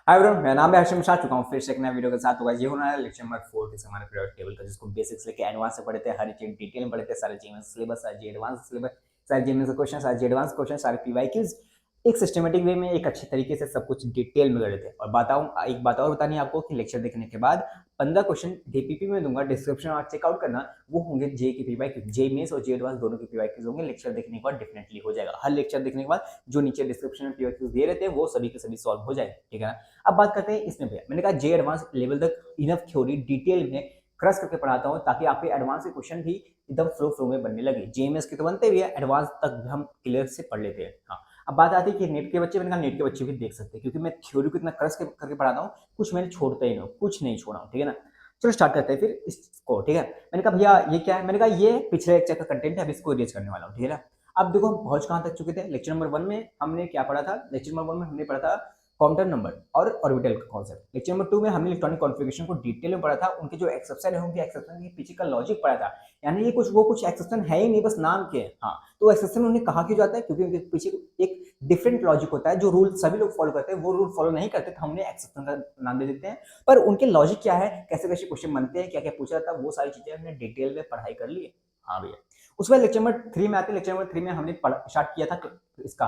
Hi everyone, मेरा नाम है हर्षम शाह। चुका हूँ फिर से एक नया वीडियो के साथ। होगा ये होना है लेक्चर नंबर 4 के हमारे पीरियड टेबल का, जिसको बेसिक्स लेके एडवांस से पढ़ते हैं। हर चीज डिटेल में पढ़ते हैं, सारे जीएमएस सिलेबस, सारे एडवांस सिलेबस, सारे जीएमएस क्वेश्चन, सारे एडवांस क्वेश्चन, सारे पीवाईक्यूज एक सिस्टमेटिक वे में, एक अच्छे तरीके से सब कुछ डिटेल में कर लेते हैं। और बताऊं, एक बात और बतानी है आपको कि लेक्चर देखने के बाद 15 क्वेश्चन डीपीपी में दूंगा, डिस्क्रिप्शन में चेकआउट करना। वो होंगे जे की पीवाईक्यू, जे मेंस और जे एडवांस दोनों के पीवाईक्यूज होंगे। लेक्चर देखने के बाद डेफिनेटली हो जाएगा। हर लेक्चर देखने के बाद जो नीचे डिस्क्रिप्शन में पीवाईक्यूज दे रहते हैं वो सभी के सभी सॉल्व हो जाएंगे, ठीक है ना। अब बात करते हैं इसमें भैया, मैंने कहा जे एडवांस लेवल तक इनफ थ्योरी डिटेल में क्रश करके पढ़ाता हूँ, ताकि आपके एडवांस के क्वेश्चन भी एकदम फ्लो में बनने लगे। जेएमएस के तो बनते भी है, एडवांस तक हम क्लियर से पढ़ लेते हैं। हाँ, अब बात आती है कि नेट के बच्चे, मैंने कहा नेट के बच्चे भी देख सकते हैं, क्योंकि मैं थ्योरी को इतना क्रश करके पढ़ाता हूँ। कुछ मैंने छोड़ता ही नहीं, कुछ नहीं छोड़ा हूँ, ठीक है ना। चलो स्टार्ट करते हैं फिर इसको, ठीक है। मैंने कहा भैया ये क्या है, मैंने कहा ये पिछले लेक्चर का कंटेंट है, अब इसको इरेज करने वाला हूँ, ठीक है ना। अब देखो हम पहुंच कहां तक चुके थे। लेक्चर नंबर 1 में हमने क्या पढ़ा था? लेक्चर नंबर 1 में हमने पढ़ा था क्वांटम नंबर और ऑर्बिटल का कॉन्सेप्ट। लेक्चर नंबर 2 में हमने इलेक्ट्रॉनिक कॉन्फ़िगरेशन को डिटेल में पढ़ा था, उनके जो एक्सेप्शन है, उनके एक्सेप्शन के पीछे का लॉजिक पढ़ा था। यानी ये कुछ एक्सेप्शन है ही नहीं, बस नाम के। हाँ, तो एक्सेप्शन उन्होंने कहा क्यों जाता है? क्योंकि उनके पीछे एक डिफरेंट लॉजिक होता है, जो रूल सभी लोग फॉलो करते हैं वो रूल फॉलो नहीं करते, तो हमने एक्सेप्शन का नाम दे देते हैं। पर उनके लॉजिक क्या है, कैसे कैसे क्वेश्चन बनते हैं, क्या क्या पूछा जाता है, वो सारी चीजें हमने डिटेल में पढ़ाई कर ली है। हाँ भैया, उसके बाद लेक्चर नंबर 3 में आते हैं। लेक्चर नंबर 3 में हमने स्टार्ट किया था इसका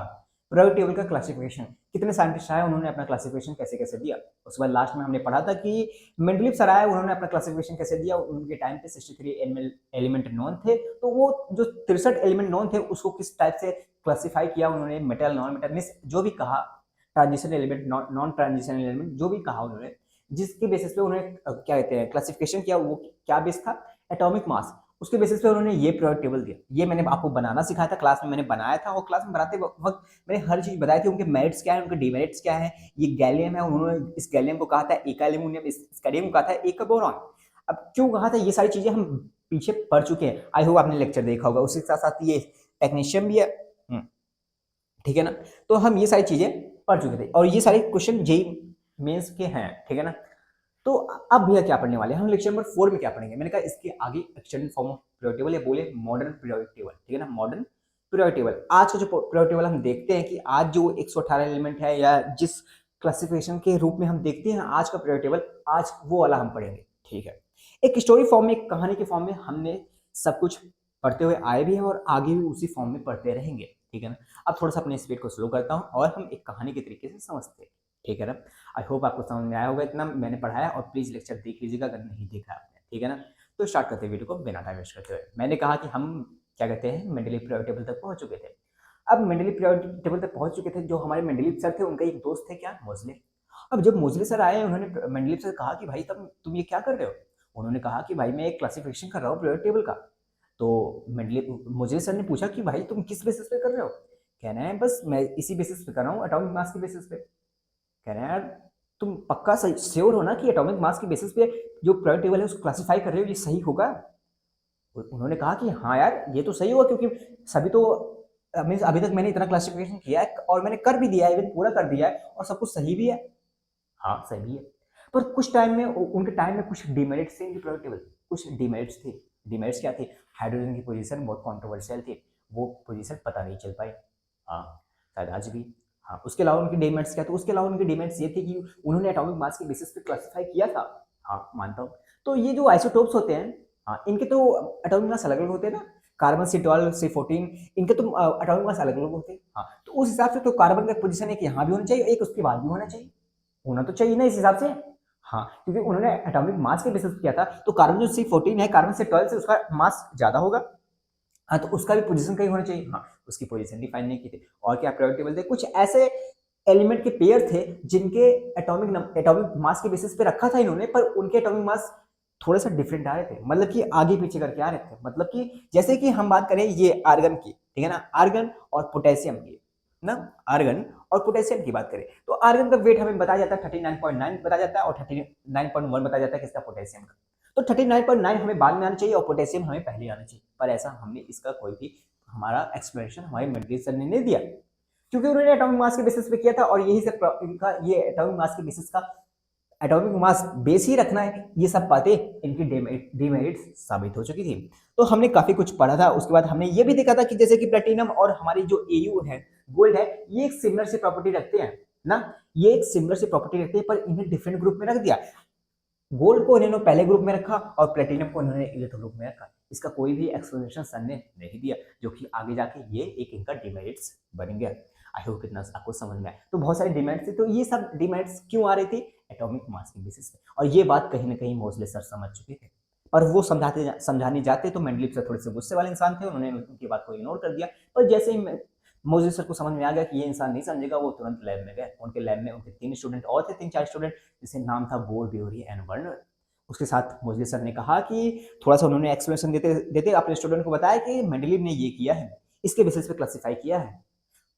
पीरियोडिक टेबल का क्लासिफिकेशन। कितने साइंटिस्ट आए, उन्होंने अपना क्लासिफिकेशन कैसे कैसे दिया। उसके बाद लास्ट में हमने पढ़ा था कि मेंडलीव सर आए, उन्होंने अपना क्लासिफिकेशन कैसे दिया। उनके टाइम पे 63 एलिमेंट नॉन थे, तो वो जो 63 एलिमेंट नॉन थे उसको किस टाइप से क्लासिफाई किया उन्होंने, मेटल नॉन मेटल मींस जो भी कहा, transition element non transition element जो भी कहा उन्होंने, जिसके बेसिस पे उन्होंने क्या कहते हैं क्लासिफिकेशन किया, वो क्या बेस था? Atomic mass. उसके बेसिस पे उन्होंने ये पीरियोडिक टेबल दिया। ये मैंने आपको बनाना सिखाया था, क्लास में मैंने बनाया था, और क्लास में बनाते वक्त मैंने हर चीज बताई थी। उनके मेरिट्स क्या है, उनके डिमेरिट्स क्या है। ये गैलियम है, उन्होंने इस गैलियम को कहा था एका एल्यूमिनियम, इस गैलियम को कहा था एक बोरॉन। अब क्यों कहा था, ये सारी चीजें हम पीछे पढ़ चुके हैं। आई होप आपने लेक्चर देखा होगा। उसके साथ साथ ये टेक्नीशियम भी है, ठीक है ना। तो हम ये सारी चीजें पढ़ चुके थे, और ये सारे क्वेश्चन जेई मेंस के हैं, ठीक है ना। तो अब भैया क्या पढ़ने वाले हैं हम? लेक्चर नंबर 4 में क्या पढ़ेंगे? मैंने कहा इसके आगे extended form of periodic table, या बोले मॉडर्न पीरियोडिक टेबल, ठीक है ना। मॉडर्न पीरियोडिक टेबल, आज का जो पीरियोडिक टेबल हम देखते हैं कि आज जो 118 एलिमेंट है, या जिस क्लासिफिकेशन के रूप में हम देखते हैं आज का पीरियोडिक टेबल, आज वो वाला हम पढ़ेंगे, ठीक है। एक स्टोरी फॉर्म में, एक कहानी के फॉर्म में हमने सब कुछ पढ़ते हुए आए भी हैं, और आगे भी उसी फॉर्म में पढ़ते रहेंगे, ठीक है ना। अब थोड़ा सा अपने स्पीड को स्लो करता हूँ और हम एक कहानी के तरीके से समझते हैं, ठीक है ना। आई होप आपको समझ में आया होगा इतना मैंने पढ़ाया, और प्लीज लेक्चर देख लीजिएगा अगर नहीं देखा आपने, ठीक है ना। तो स्टार्ट करते हैं वीडियो को बिना टाइम वेस्ट करते हुए। मैंने कहा कि हम क्या कहते हैं मेंडलीव पीरियोडिक टेबल तक पहुंच चुके थे। अब मेंडलीव पीरियोडिक टेबल तक पहुंच चुके थे। जो हमारे मेंडलीव सर थे, उनका एक दोस्त थे, क्या, मोजले। अब जब मोजले सर आए, उन्होंने मेंडलीव से कहा कि भाई तुम ये क्या कर रहे हो? उन्होंने कहा कि भाई मैं एक क्लासिफिकेशन कर रहा हूँ पीरियोडिक टेबल का। तो मेंडलीव मोजले सर ने पूछा कि भाई तुम किस बेसिस पे कर रहे हो? कहना है बस मैं इसी बेसिस पे कर रहा हूँ, एटॉमिक मास के बेसिस पे। कह रहे हैं यार तुम पक्का श्योर हो ना कि एटॉमिक मास के बेसिस पे जो पीरियोडिक टेबल है उसको क्लासिफाई कर रहे हो, ये सही होगा? उन्होंने कहा कि हाँ यार ये तो सही होगा, क्योंकि सभी तो मीन्स अभी तक मैंने इतना क्लासिफिकेशन किया है, और मैंने कर भी दिया है, इवन पूरा कर दिया है, और सब कुछ सही भी है। हाँ सही भी है, पर कुछ टाइम में, उनके टाइम में कुछ डिमेरिट्स थे इनके पीरियोडिक टेबल। कुछ डिमेरिट्स थे। डिमेरिट्स क्या थे? हाइड्रोजन की पोजीशन बहुत कॉन्ट्रोवर्शियल थी, वो पोजीशन पता नहीं चल पाई। हाँ, शायद आज भी। हाँ, उसके अलावा उनकी डिमेरिट्स क्या थे? उसके अलावा उनकी डिमेरिट्स ये थी कि उन्होंने एटॉमिक मास के बेसिस पे क्लासिफाई किया था। हाँ मानता हूँ। तो ये जो आइसोटोप्स होते हैं, हाँ इनके तो एटॉमिक मास अलग अलग होते हैं ना। कार्बन C12 C14, इनके तो एटॉमिक मास अलग अलग होते हैं। हाँ, तो उस हिसाब से तो कार्बन का पोजीशन एक यहाँ भी होना चाहिए, एक उसके बाद भी होना चाहिए, होना तो चाहिए ना इस हिसाब से। हाँ, क्योंकि उन्होंने एटॉमिक मास के बेसिस किया था, तो कार्बन जो C14 है, कार्बन से 12 से उसका मास ज्यादा होगा। हाँ, तो उसका भी पोजीशन कहीं होना चाहिए। हाँ, उसकी पोजीशन डिफाइन नहीं की थी। और क्या प्रायोरिटी टेबल थे? कुछ ऐसे एलिमेंट के पेयर थे जिनके एटॉमिक मास के बेसिस पे रखा था इन्होंने, पर उनके एटॉमिक मास थोड़ा सा डिफरेंट आ रहे थे, मतलब कि आगे पीछे करके आ रहे थे। मतलब कि जैसे कि हम बात करें ये आर्गन की, ठीक है ना, आर्गन और पोटेशियम की ना, आर्गन और पोटेशियम की बात करें, तो आर्गन का वेट हमें बताया जाता है 39.9 बताया जाता है, और 39.1 बताया जाता है किसका? पोटेशियम का। तो 39.9 हमें बाद में आना चाहिए, और पोटेशियम हमें पहले आना चाहिए, पर ऐसा हमने इसका कोई भी हमारा एक्सप्लेनेशन हमारे मेंडलीव सर ने नहीं दिया, क्योंकि उन्होंने एटॉमिक मास के बेसिस पे किया था, और यही से इनका ये एटॉमिक मास के बेसिस का एटॉमिक मास बेस ही रखना है। ये सब बातें इनकी डिमेरिट्स साबित हो चुकी थी। तो हमने काफी कुछ पढ़ा था। उसके बाद हमने ये भी देखा था कि जैसे कि प्लेटिनम और हमारी जो एयू है, गोल्ड है, ये एक सिमिलर सी प्रॉपर्टी रखते हैं। ना, ये एक सिमिलर सी प्रॉपर्टी रखती है पर इन्हें डिफरेंट ग्रुप में रख दिया। गोल्ड को इन्होंने पहले ग्रुप में रखा और प्लेटिनम को इन्होंने इलेक्ट्रो ग्रुप में रखा। इसका कोई भी एक्सप्लेनेशन सर ने नहीं दिया, जो कि आगे जाके ये एक इनका डिमेरिट्स बन गया। आई होप इतना आपको समझ में आया। तो बहुत सारे डिमेरिट्स थे, तो ये सब डिमेरिट्स क्यों आ रहे थे? एटॉमिक मास के बेसिस पे। और ये बात कहीं ना कहीं मोज़ले सर समझ चुके थे, पर वो समझाने जाते तो मेंडलीव सर थोड़े से गुस्से वाले इंसान थे, उन्होंने उनकी बात को इग्नोर कर दिया। पर जैसे ही मोज़ले सर को समझ में आ गया कि ये इंसान नहीं समझेगा, वो तुरंत लैब में गए। उनके लैब में उनके 3 स्टूडेंट और थे, 3-4 स्टूडेंट, जिससे नाम था बोर, ब्योरी एंड वर्नर। उसके साथ मोज़ले सर ने कहा कि थोड़ा-सा उन्होंने एक्सप्लेनेशन देते अपने स्टूडेंट को बताया कि मेंडलीव ने ये किया है, इसके बेसिस पे क्लासिफाई किया है।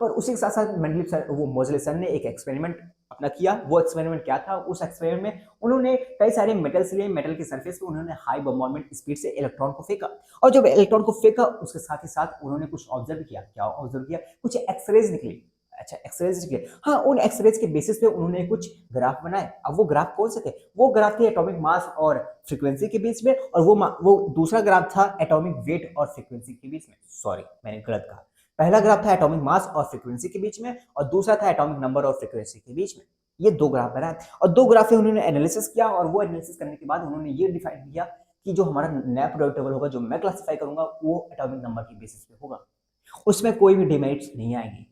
पर उसी के साथ-साथ मेंडलीव सर, वो मोज़ले सर ने एक एक्सपेरिमेंट अपना किया। वो एक्सपेरिमेंट क्या था? उस एक्सपेरिमेंट में उन्होंने कई सारे मेटल्स लिए, मेटल की सरफेस पे उन्होंने हाई बॉम्बार्डमेंट स्पीड से इलेक्ट्रॉन को फेंका, और जब इलेक्ट्रॉन को फेंका उसके साथ ही साथ उन्होंने कुछ ऑब्जर्व किया। क्या ऑब्जर्व किया? कुछ एक्सरेज निकली। अच्छा, एक्सरेज निकले। हाँ, उन एक्सरेज के बेसिस पे उन्होंने कुछ ग्राफ बनाए। अब वो ग्राफ कौन से थे? वो ग्राफ थे एटॉमिक मास और फ्रीक्वेंसी के बीच में, और वो दूसरा ग्राफ था एटॉमिक वेट और फ्रीक्वेंसी के बीच में। सॉरी, मैंने गलत कहा। पहला ग्राफ था एटॉमिक मास और फ्रीक्वेंसी के बीच में, और दूसरा था एटॉमिक नंबर और फ्रीक्वेंसी के बीच में। ये 2 ग्राफ बनाए, और 2 ग्राफ पे उन्होंने एनालिसिस किया, और वो एनालिसिस करने के बाद उन्होंने ये डिफाइन किया कि जो हमारा नया प्रोडक्ट टेबल होगा, जो मैं क्लासिफाई करूंगा, वो एटॉमिक नंबर के बेसिस पे होगा, उसमें कोई भी डिमेरिट्स नहीं आएंगी।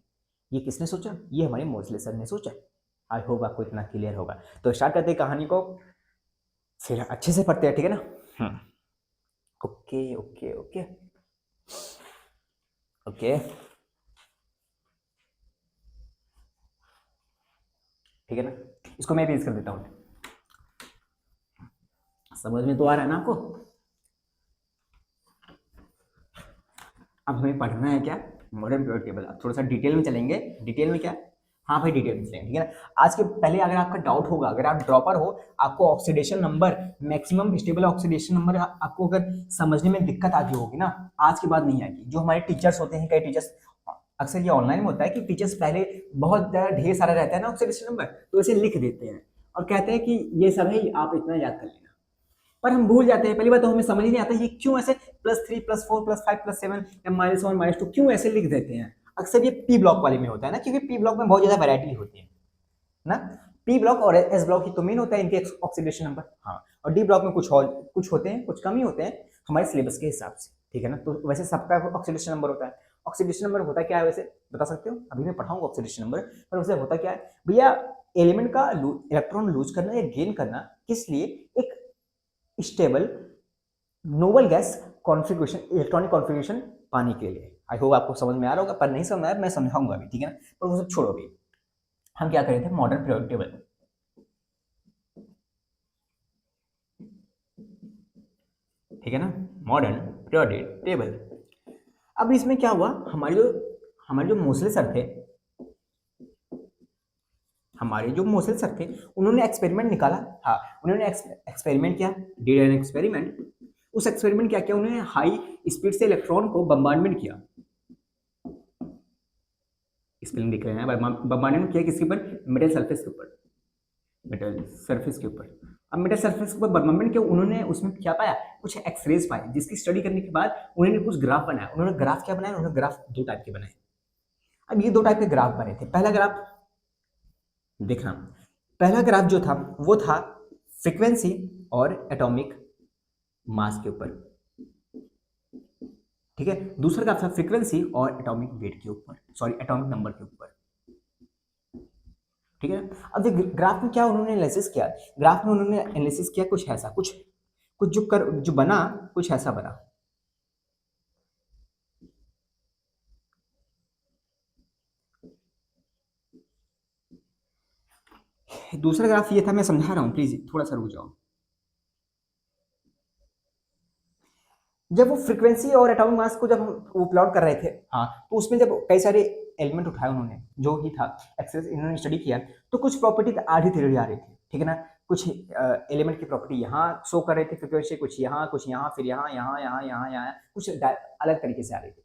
ये किसने सोचा? ये हमारे मोज़ले सर ने सोचा। आई होप आपको इतना क्लियर होगा। तो स्टार्ट करते हैं कहानी को, फिर अच्छे से पढ़ते हैं, ठीक है ना? ओके ओके ओके ओके, ठीक है ना? इसको मैं पेश कर देता हूँ। समझ में तो आ रहा है ना आपको? अब हमें पढ़ना है क्या? Modern period table. अब थोड़ा सा डिटेल में चलेंगे। डिटेल में क्या? हाँ भाई, डिटेल में चलेंगे, ठीक है ना? आज के पहले अगर आपका डाउट होगा, अगर आप ड्रॉपर हो, आपको oxidation number, maximum stable oxidation number आपको अगर समझने में दिक्कत आती होगी ना, आज के बाद नहीं आएगी। जो हमारे टीचर्स होते हैं, कई टीचर्स, अक्सर ये ऑनलाइन में होता है कि टीचर्स पहले बहुत ढेर सारा रहता है ना ऑक्सीडेशन नंबर, तो इसे लिख देते हैं और कहते हैं कि ये सब है, आप इतना याद कर लेना। पर हम भूल जाते हैं। पहली बात तो हमें समझ ही नहीं आता ये क्यों ऐसे +3 +4 +5 +7 या -1 -2 क्यों ऐसे लिख देते हैं। अक्सर ये पी ब्लॉक वाले में होता है ना, क्योंकि पी ब्लॉक में बहुत ज्यादा वैरायटी होती है ना। पी ब्लॉक और एस ब्लॉक ही तो मेन होता है इनके ऑक्सीडेशन नंबर। हाँ, और डी ब्लॉक में कुछ होते हैं, कुछ कम ही होते हैं हमारे सिलेबस के हिसाब से, ठीक है ना? तो वैसे सबका ऑक्सीडेशन नंबर होता है। ऑक्सीडेशन नंबर होता क्या है वैसे, बता सकते हो? अभी मैं पढ़ाऊंगा ऑक्सीडेशन नंबर, पर वैसे होता क्या है भैया? एलिमेंट का इलेक्ट्रॉन लूज करना या गेन करना, किस लिए? एक stable noble gas configuration, electronic configuration पाने के लिए। आई होप आपको समझ में आ रहा होगा, पर नहीं समझ में आया मैं समझाऊंगा अभी, ठीक है ना? पर वो सब छोड़ो। अभी हम क्या कर रहे थे? मॉडर्न पीरियोडिक टेबल, ठीक है ना? Modern periodic table. अब इसमें क्या हुआ? हमारे जो मोसले सर थे, उन्होंने एक्सपेरिमेंट निकाला। हाँ, उन्होंने एक्सपेरिमेंट किया, डिड एन एक्सपेरिमेंट। उस एक्सपेरिमेंट क्या किया उन्होंने? हाई स्पीड से इलेक्ट्रॉन को बम्बार्डमेंट किया। स्पेलिंग दिख रहे हैं? बम्बार्डमेंट किया किसके ऊपर? मेटल सरफेस के ऊपर। मेटल सरफेस के ऊपर। अब मेटल सरफेस के ऊपर बम्बार्डमेंट किया उन्होंने, उसमें क्या पाया? कुछ एक्सरेज पाए, जिसकी स्टडी करने के बाद उन्होंने कुछ ग्राफ बनाया। उन्होंने ग्राफ क्या बनाया? उन्होंने ग्राफ 2 टाइप के बनाए। अब ये 2 टाइप के ग्राफ बने थे। पहला ग्राफ देखना, पहला ग्राफ जो था वो था फ्रीक्वेंसी और एटॉमिक मास के ऊपर, ठीक है? दूसरा ग्राफ था फ्रीक्वेंसी और एटॉमिक वेट के ऊपर, सॉरी एटॉमिक नंबर के ऊपर, ठीक है? अब देखिए ग्राफ में क्या उन्होंने एनालिसिस किया। ग्राफ में उन्होंने एनालिसिस किया कुछ ऐसा, कुछ कुछ जो बना, कुछ ऐसा बना। दूसरा ग्राफ ये था, मैं समझा रहा हूं, प्लीज थोड़ा सा रुक जाओ। जब वो फ्रीक्वेंसी और एटॉमिक मास को जब वो प्लॉट कर रहे थे, हाँ, तो उसमें जब कई सारे एलिमेंट उठाए उन्होंने, जो ही था एक्सेस, इन्होंने स्टडी किया, तो कुछ प्रॉपर्टी आधी तेढ़ी आ रही थी, ठीक है ना? कुछ एलिमेंट की प्रॉपर्टी यहाँ शो कर रहे थे फ्रीक्वेंसी, कुछ यहाँ, फिर यहाँ, कुछ अलग तरीके से आ रही थी।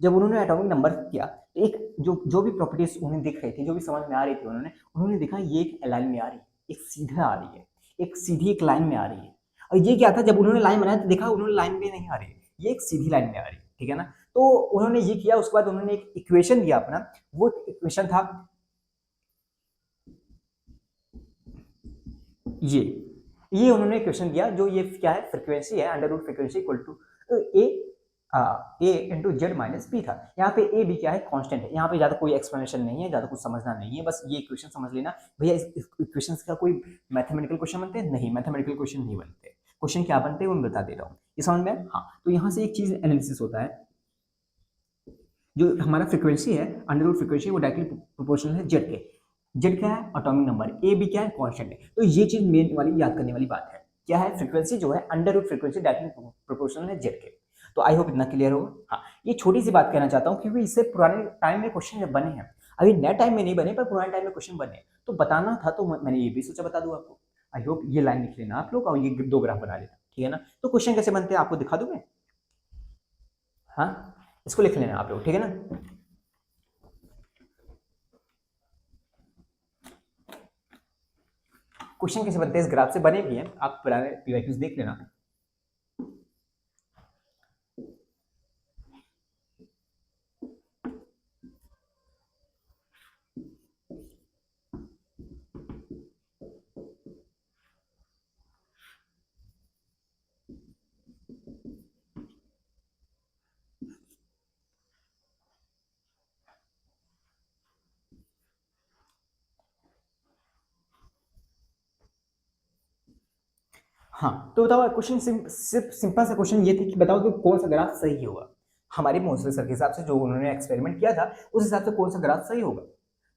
जब उन्होंने एटॉमिक नंबर किया, तो एक जो भी प्रॉपर्टीज उन्हें दिख रही थी, जो भी समझ में आ रही थी, उन्होंने देखा ये एक लाइन में आ रही है, एक सीधा आ रही है, एक सीधी एक लाइन में आ रही है। और ये क्या था? जब उन्होंने लाइन बनाया तो देखा उन्होंने लाइन में नहीं आ रही है, ये एक सीधी लाइन में आ रही है, ठीक है ना? तो उन्होंने ये किया, उसके बाद उन्होंने एक इक्वेशन दिया अपना। वो इक्वेशन था ये ये उन्होंने क्वेश्चन दिया, जो ये क्या है, फ्रीक्वेंसी है, under root frequency equal to A into Z minus P था। यहाँ पे ए बी क्या है, कांस्टेंट है। यहाँ पे ज्यादा कोई एक्सप्लेनेशन नहीं है, ज्यादा कुछ समझना नहीं है, बस ये इक्वेशन समझ लेना। भैया इस इक्वेशन का कोई मैथमेटिकल क्वेश्चन बनते हैं? नहीं, मैथमेटिकल क्वेश्चन नहीं बनते। क्वेश्चन क्या बनते हैं वो मैं बता दे रहा हूँ, ये समझ में? हाँ, तो यहाँ से एक चीज एनालिसिस होता है, जो हमारा फ्रीक्वेंसी है, अंडर रूट फ्रीक्वेंसी, वो डायरेक्टली प्रोपोर्शनल है जेड के। जेड क्या है, एटॉमिक नंबर, ए बी क्या है, कांस्टेंट है। तो ये चीज मेन वाली याद करने वाली बात है, क्या है, फ्रीक्वेंसी जो है under root frequency directly proportional है जेड के। तो आई होप इतना क्लियर होगा। हाँ, ये छोटी सी बात कहना चाहता हूँ, क्योंकि इससे पुराने टाइम में क्वेश्चन जब बने हैं, अभी नए टाइम में नहीं बने, पर पुराने टाइम में क्वेश्चन बने, तो बताना था, तो मैंने ये भी सोचा बता दूं आपको। आई होप ये लाइन लिख लेना आप लोग, और ये दो ग्राफ बना लेना, ठीक है ना? तो क्वेश्चन कैसे बनते हैं आपको दिखा दूं मैं। हाँ, इसको लिख लेना आप लोग, ठीक है ना? क्वेश्चन कैसे बनते हैं इस ग्राफ से, बने भी हैं, आप पुराने पीवाईक्यूज देख लेना। हाँ, तो बताओ क्वेश्चन सिर्फ सिंपल सा क्वेश्चन ये थे कि बताओ कि कौन सा ग्राफ सही होगा हमारे मोसले सर के हिसाब से, जो उन्होंने एक्सपेरिमेंट किया था उस हिसाब से कौन सा ग्राफ सही होगा।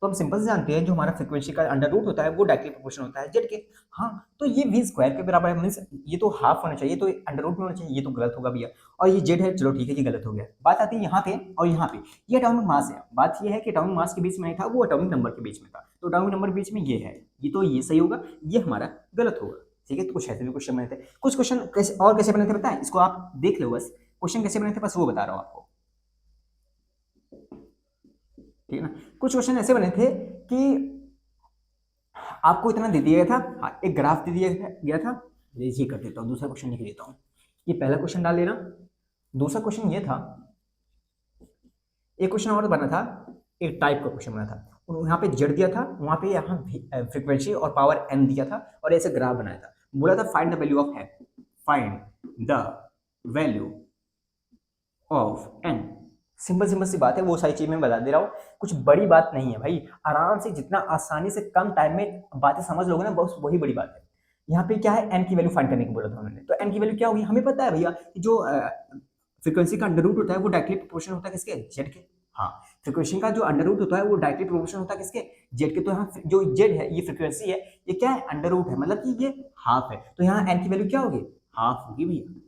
तो हम सिंपल से जानते हैं, जो हमारा फ्रीक्वेंसी का अंडर रूट होता है वो डायरेक्टली प्रोपोर्शनल होता है जेड के। हाँ, तो ये वी स्क्वायर के बराबर है, मींस ये तो हाफ होना चाहिए, तो अंडर रूट में होना चाहिए, ये तो गलत होगा भैया। और ये जेड है, चलो ठीक है, ये गलत हो गया। बात आती है यहाँ पे और यहाँ पे, ये एटॉमिक मास है। बात ये है कि एटॉमिक मास के बीच में नहीं था, वो एटॉमिक नंबर के बीच में था, तो एटॉमिक नंबर के बीच में ये है, ये तो ये सही होगा, ये हमारा गलत होगा, ठीक है? तो कुछ ऐसे भी क्वेश्चन बने थे। कुछ क्वेश्चन कैसे और कैसे बने थे पता है, इसको आप देख लो, बस क्वेश्चन कैसे बने थे बस वो बता रहा हूँ आपको, ठीक है ना? कुछ क्वेश्चन ऐसे बने थे कि आपको इतना दे दिया गया था, हाँ, एक ग्राफ दे दिया गया था। ये कर देता हूँ, दूसरा क्वेश्चन लिख देता हूँ, ये पहला क्वेश्चन डाल लेना। दूसरा क्वेश्चन ये था, एक क्वेश्चन और बना था, एक टाइप का क्वेश्चन बना था, यहाँ पे जेड दिया था, वहां पे यहाँ फ्रीक्वेंसी और पावर एन दिया था, और ऐसे ग्राफ बनाया था। बोला था find the value of N, find the value of N. Simple simple सी बात है, वो सारी चीज मैं बता दे रहा हूँ, कुछ बड़ी बात नहीं है भाई। आराम से जितना आसानी से कम टाइम में बातें समझ लोगे ना, बस वही बड़ी बात है। यहाँ पे क्या है, एन की वैल्यू फाइंड करने को बोला था उन्होंने, तो एन की वैल्यू क्या होगी हमें पता है भैया, कि जो फ्रीक्वेंसी का अंडर रूट होता है वो डायरेक्टली प्रोपोर्शनल होता है किसके, जेड के। हाँ, फ्रीक्वेंसी का जो अंडर रूट होता है वो डायरेक्टली प्रोपोर्शनल होता है किसके, जेड के। तो यहाँ जो जेड है, ये फ्रीक्वेंसी है, ये क्या है, अंडर रूट है, मतलब कि ये हाफ है, तो यहाँ एन की वैल्यू क्या होगी, हाफ होगी भैया।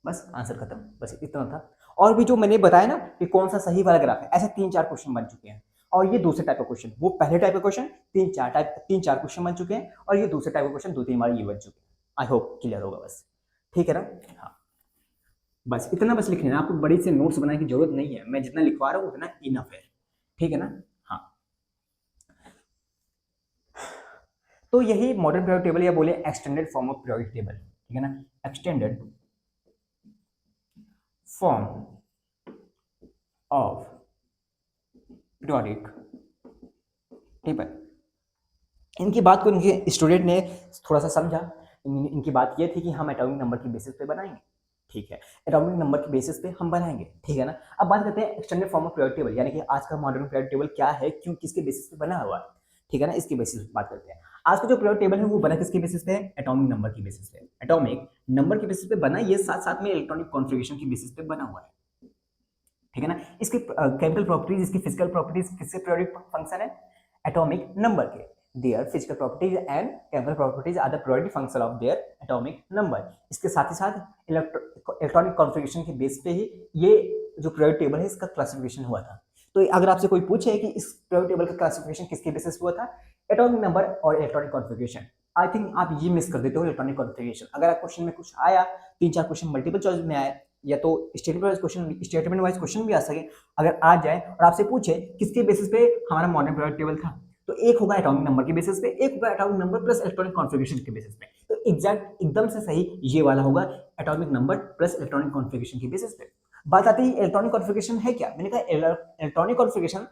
बस आंसर खत्म, बस इतना था। और भी जो मैंने बताया ना कि कौन सा सही वाला ग्राफ है, ऐसे 3-4 क्वेश्चन बन चुके हैं। और ये दूसरे टाइप का क्वेश्चन, वो पहले टाइप का क्वेश्चन 3-4 क्वेश्चन बन चुके हैं, और ये दूसरे टाइप का क्वेश्चन 2-3 बार ये बन चुके हैं। आई होप क्लियर होगा, बस ठीक है ना? हाँ, बस इतना बस लिख लेना, आपको बड़ी से नोट्स बनाने की जरूरत नहीं है, मैं जितना लिखवा रहा हूँ उतना इनफ है, ठीक है ना? हाँ, तो यही मॉडर्न पीरियोडिक टेबल, या बोले extended form of periodic table, ठीक है ना? Extended form of periodic table. इनकी बात को इनके स्टूडेंट ने थोड़ा सा समझा। इनकी बात ये थी कि हम एटॉमिक नंबर की बेसिस पे बनाएंगे, ठीक है? एटॉमिक नंबर की बेसिस पे हम बनाएंगे, ठीक है ना? अब बात करते हैं extended form of periodic table, यानी कि आज का मॉडर्न पीरियोडिक टेबल क्या है, क्यों, किसके बेसिस पे बना हुआ है, ठीक है ना? इसकी बेसिस पे बात करते हैं। आज का जो पीरियोडिक टेबल है वो बना किसके बेसिस पे है, एटॉमिक नंबर की बेसिस पे। एटॉमिक नंबर की बेसिस पे बना, ये साथ साथ में इलेक्ट्रॉनिक कॉन्फ़िगरेशन की बेसिस पे बना हुआ है, ठीक है ना? इसके केमिकल प्रॉपर्टीज, इसकी फिजिकल प्रॉपर्टीज किससे पीरियोडिक फंक्शन है, एटॉमिक नंबर के। their physical properties and chemical properties are the periodic function of their atomic number। इसके साथ ही साथ इलेक्ट्रॉनिक कॉन्फ़िगरेशन के बेस पे ही ये जो पीरियोडिक टेबल है इसका क्लासिफिकेशन हुआ था। तो अगर आपसे कोई पूछे कि इस पीरियोडिक टेबल का क्लासिफिकेशन किसके बेसिस पे हुआ था, एटॉमिक नंबर और इलेक्ट्रॉनिक कॉन्फ़िगरेशन। आई थिंक आप ये मिस कर देते हो इलेक्ट्रॉनिक कॉन्फ़िगरेशन। अगर आप क्वेश्चन में कुछ आया, 3-4 क्वेश्चन मल्टीपल चॉइस में आए, या तो स्टेटमेंट वाइज क्वेश्चन भी आ सके, अगर आ जाए और आपसे पूछे किसके बेसिस पे हमारा मॉडर्न पीरियोडिक टेबल था, तो एक होगा एटॉमिक नंबर के बेसिस पे, एक होगा atomic number plus electronic configuration के बेसिस पे। तो एग्जैक्ट एकदम से सही ये वाला होगा, atomic number plus electronic configuration के बेसिस पे। बात आती है इलेक्ट्रॉनिक कॉन्फ़िगरेशन है क्या। मैंने कहा इलेक्ट्रॉनिक कॉन्फ़िगरेशन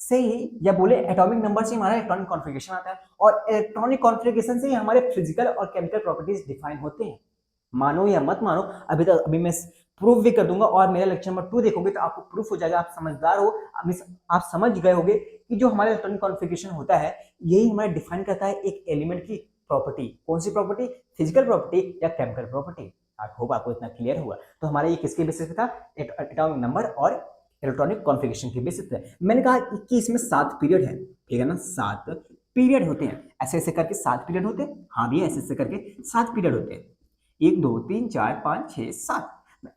से ही या बोले एटॉमिक नंबर से हमारा इलेक्ट्रॉनिक कॉन्फ़िगरेशन आता है, और इलेक्ट्रॉनिक कॉन्फ़िगरेशन से ही हमारे फिजिकल और केमिकल प्रॉपर्टीज डिफाइन होते हैं। मानो या मत मानो, अभी मैं प्रूफ भी कर दूंगा, और मेरा लेक्चर नंबर 2 देखोगे तो आपको प्रूफ हो जाएगा। आप समझदार हो, आप समझ गए होगे कि जो हमारा इलेक्ट्रॉनिक कॉन्फ़िगरेशन होता है यही हमारा डिफाइन करता है एक एलिमेंट की प्रॉपर्टी। कौन सी प्रॉपर्टी? फिजिकल प्रॉपर्टी या केमिकल प्रॉपर्टी। आई होप आपको इतना क्लियर हुआ। तो हमारा ये किसके बेसिस पे था? एटॉमिक नंबर और इलेक्ट्रॉनिक कॉन्फ़िगरेशन के बेसिस पे। मैंने कहा कि इसमें 7 पीरियड है, ठीक है ना, 7 पीरियड होते हैं। ऐसे ऐसे करके 7 पीरियड होते हैं। हाँ भैया, ऐसे ऐसे करके 7 पीरियड होते हैं। 1 2 3 4 5 6 7।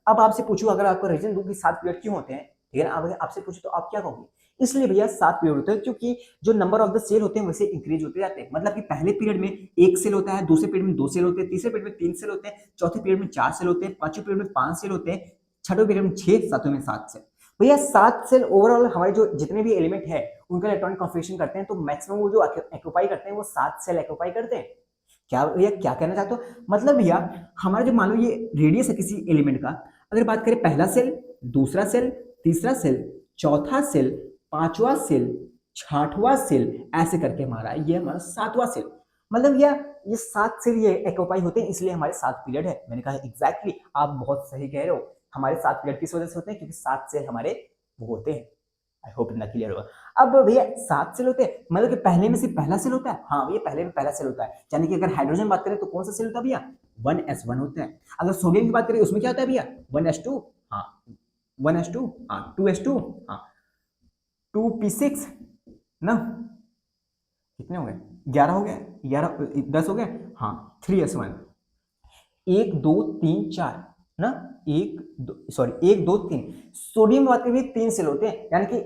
अब आपसे पूछूं, अगर आपको रीजन दूं कि 7 पीरियड क्यों होते हैं, ठीक है ना, अगर आपसे पूछूं तो आप क्या कहोगे? इसलिए भैया 7 पीरियड होते हैं क्योंकि जो नंबर ऑफ द सेल होते हैं वैसे इंक्रीज होते जाते हैं। मतलब कि पहले पीरियड में 1 सेल होता है, दूसरे पीरियड में 2 सेल होते हैं, तीसरे पीरियड में 3 सेल होते हैं, चौथे पीरियड में 4 सेल होते हैं, पांचवें पीरियड में 5 सेल होते हैं, छठे पीरियड में 6, सातवें में 7 सेल। भैया 7 सेल ओवरऑल हमारे जो जितने भी एलिमेंट है उनका इलेक्ट्रॉनिक कॉन्फ़िगरेशन करते हैं, तो मैक्सिमम वो जो ऑक्यूपाई करते हैं वो 7 सेल ऑक्यूपाई करते हैं। क्या भैया, क्या कहना चाहते हो? मतलब भैया हमारा जो मान लो ये रेडियस है किसी एलिमेंट का, अगर बात करें पहला सेल, दूसरा सेल, तीसरा सेल, चौथा सेल, पांचवा सेल, छठवां सेल, ऐसे करके ये हमारा 7वां सेल। मतलब भैया ये 7 सेल ये ऑक्यूपाई होते हैं, इसलिए हमारे 7 पीरियड है। मैंने कहा एग्जैक्टली, आप बहुत सही कह रहे हो। हमारे 7 पीरियड किस वजह से होते हैं? क्योंकि 7 सेल हमारे वो होते हैं। आई होप इतना क्लियर होगा। अब भैया 7 सेल होते हैं, मतलब कि पहले में सिर्फ पहला सेल होता है। हाँ भैया, पहले में पहला सेल होता है। यानी कि अगर हाइड्रोजन बात करें तो कौन सा सेल होता है भैया? 1s1 होता है। अगर सोडियम की बात करें उसमें क्या होता है भैया? 1s2। हाँ 1s2, हाँ 2s2, हाँ 2p6 ना। कितने हो गए? 11 हो गए, 11 10 हो गए। हाँ 3s1। 1 2 3 4 ना, 1 2 3। सोडियम बात करें 3 सेल होते हैं, यानी कि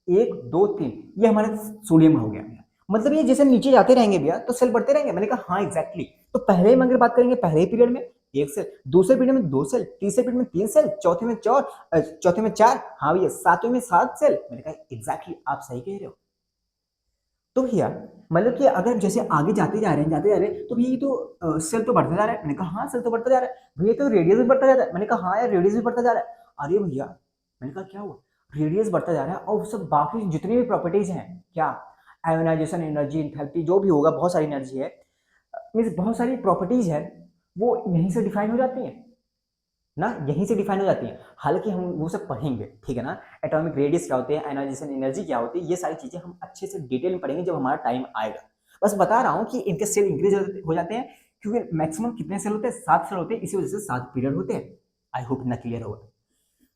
1 2 3 ये हमारा सोडियम हो गया। मतलब ये जैसे नीचे जाते रहेंगे भैया तो सेल बढ़ते रहेंगे। मैंने कहा हाँ एग्जैक्टली। तो पहले में अगर बात करेंगे पहले पीरियड में 1 सेल, दूसरे पीरियड में 2 सेल, तीसरे पीरियड में 3 सेल, चौथे में 4, हाँ भैया सातवें में 7 सेल। मैंने कहा एग्जैक्टली आप सही कह रहे हो। तो भैया मतलब कि अगर जैसे आगे जाते जा रहे हैं तो भैया तो सेल तो बढ़ता जा रहा है। मैंने कहा हाँ सेल तो बढ़ता जा रहा है भैया, तो रेडियस भी बढ़ता जा रहा है। मैंने कहा हाँ यार रेडियस भी बढ़ता जा रहा है। अरे भैया मैंने कहा क्या हुआ? रेडियस बढ़ता जा रहा है और सब बाकी जितनी भी प्रॉपर्टीज हैं, क्या आयोनाइजेशन एनर्जी, इंथैल्पी, जो भी होगा, बहुत सारी एनर्जी है, मीन्स बहुत सारी प्रॉपर्टीज है, वो यहीं से डिफाइन हो जाती हैं ना, यहीं से डिफाइन हो जाती हैं। हालांकि हम वो सब पढ़ेंगे, ठीक है ना, एटॉमिक रेडियस क्या होते हैं, आयोनाइजेशन एनर्जी क्या होती है, ये सारी चीजें हम अच्छे से डिटेल में पढ़ेंगे जब हमारा टाइम आएगा। बस बता रहा हूँ कि इनके सेल इंक्रीज हो जाते हैं क्योंकि मैक्सिमम कितने सेल होते हैं? 7 सेल होते हैं, इसी वजह से 7 पीरियड होते हैं। आई होप इतना क्लियर होगा।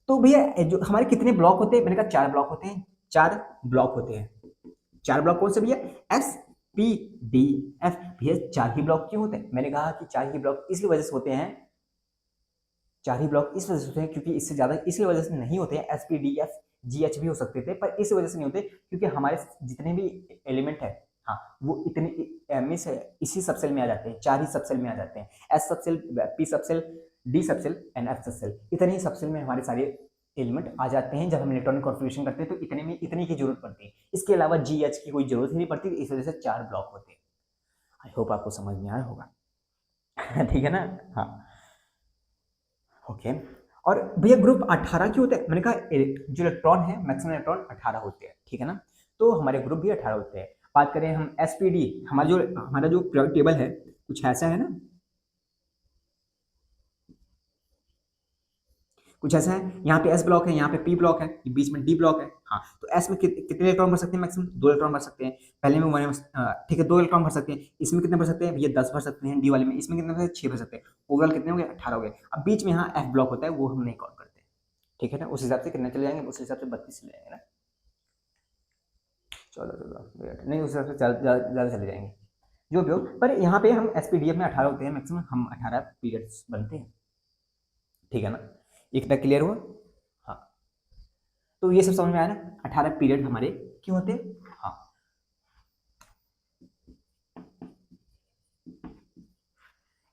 तो भैया जो हमारे कितने ब्लॉक होते हैं? मैंने कहा 4 ब्लॉक होते हैं। 4 ब्लॉक होते हैं। 4 ब्लॉक कौन से भैया? S P D F. भैया 4 ही ब्लॉक क्यों होते हैं? मैंने कहा कि 4 ही ब्लॉक इसलिए वजह से होते हैं, 4 ही ब्लॉक इस वजह से होते हैं क्योंकि इससे ज्यादा इसलिए वजह से नहीं होते हैं। S P D F G H भी हो सकते थे, पर इस वजह से नहीं होते क्योंकि हमारे जितने भी एलिमेंट है, हाँ वो इतने मिस इसी सबसेल में आ जाते हैं। 4 ही सबसेल में आ जाते हैं। S subshell, P subshell, D subshell and F subshell, इतने ही सबसेल में हमारे सारे एलिमेंट आ जाते हैं। जब हम इलेक्ट्रॉनिक कॉन्फ़िगरेशन करते हैं तो इतने में इतनी की जरूरत पड़ती है, इसके अलावा जी एच की कोई जरूरत ही नहीं पड़ती। इस वजह से 4 ब्लॉक होते हैं। आई होप आपको समझ में आया होगा। ठीक है ना? हाँ ओके। और भैया ग्रुप 18 क्यों होते हैं? मैंने कहा जो इलेक्ट्रॉन है मैक्सिमम इलेक्ट्रॉन 18 होते हैं, ठीक है ना, तो हमारे ग्रुप भी 18 होते हैं। बात करें हम एसपीडी, हमारा जो पीरियोडिक टेबल है कुछ ऐसा है ना, कुछ ऐसा है। यहाँ पे एस ब्लॉक है, यहाँ पे पी ब्लॉक है, बीच में डी ब्लॉक है। हाँ तो एस में कितने इलेक्ट्रॉन भर सकते हैं? मैक्सिमम 2 इलेक्ट्रॉन भर सकते हैं। पहले में 1, ठीक है 2 इलेक्ट्रॉन भर सकते हैं। इसमें कितने भर सकते हैं भैया? 10 भर सकते हैं डी वाले में। इसमें कितने भर सकते हैं? 6 भर सकते हैं। ओवरऑल कितने हो गए? 18 हो गए। अब बीच में यहाँ एफ ब्लॉक होता है, वो हम नहीं काउंट करते, ठीक है ना। उस हिसाब से कितने चले जाएंगे? उस हिसाब से 32 चले जाएंगे ना। चलो नहीं, उस हिसाब से ज़्यादा चले जाएंगे, जो भी हो। पर यहाँ पे हम एस में 18 होते हैं मैक्सिमम, हम 18 पीरियड्स बनते हैं, ठीक है ना। इतना क्लियर हुआ? हाँ तो ये सब समझ में आया ना, 18 पीरियड हमारे क्यों होते हैं। हाँ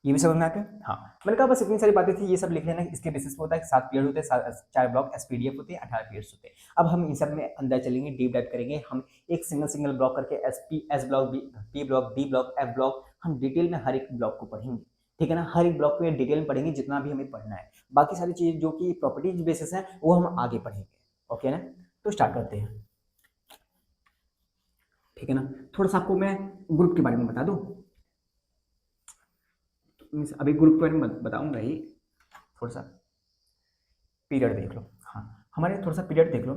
ये भी समझ में आते हैं। हाँ मैंने कहा बस इतनी सारी बातें थी, ये सब लिख लेना। इसके बेसिस पे होता है कि 7 पीरियड होते हैं, 4 ब्लॉक एसपीडीएफ होते हैं, 18 पीरियड्स होते हैं। अब हम इन सब में अंदर चलेंगे, डीप डाइव करेंगे हम, एक सिंगल सिंगल ब्लॉक करके S block, P block, D block, F block, हम डिटेल में हर एक ब्लॉक को पढ़ेंगे, ठीक है ना। हर एक ब्लॉक को डिटेल में पढ़ेंगे जितना भी हमें पढ़ना है। बाकी सारी चीजें जो कि प्रॉपर्टीज बेसिस है वो हम आगे पढ़ेंगे, ओके ना। तो स्टार्ट करते हैं। ठीक है ना। थोड़ा सा आपको मैं ग्रुप के बारे में बता दूं, अभी ग्रुप के बारे में बताऊंगा ही। थोड़ा सा पीरियड देख लो, हाँ हमारे थोड़ा सा पीरियड देख लो,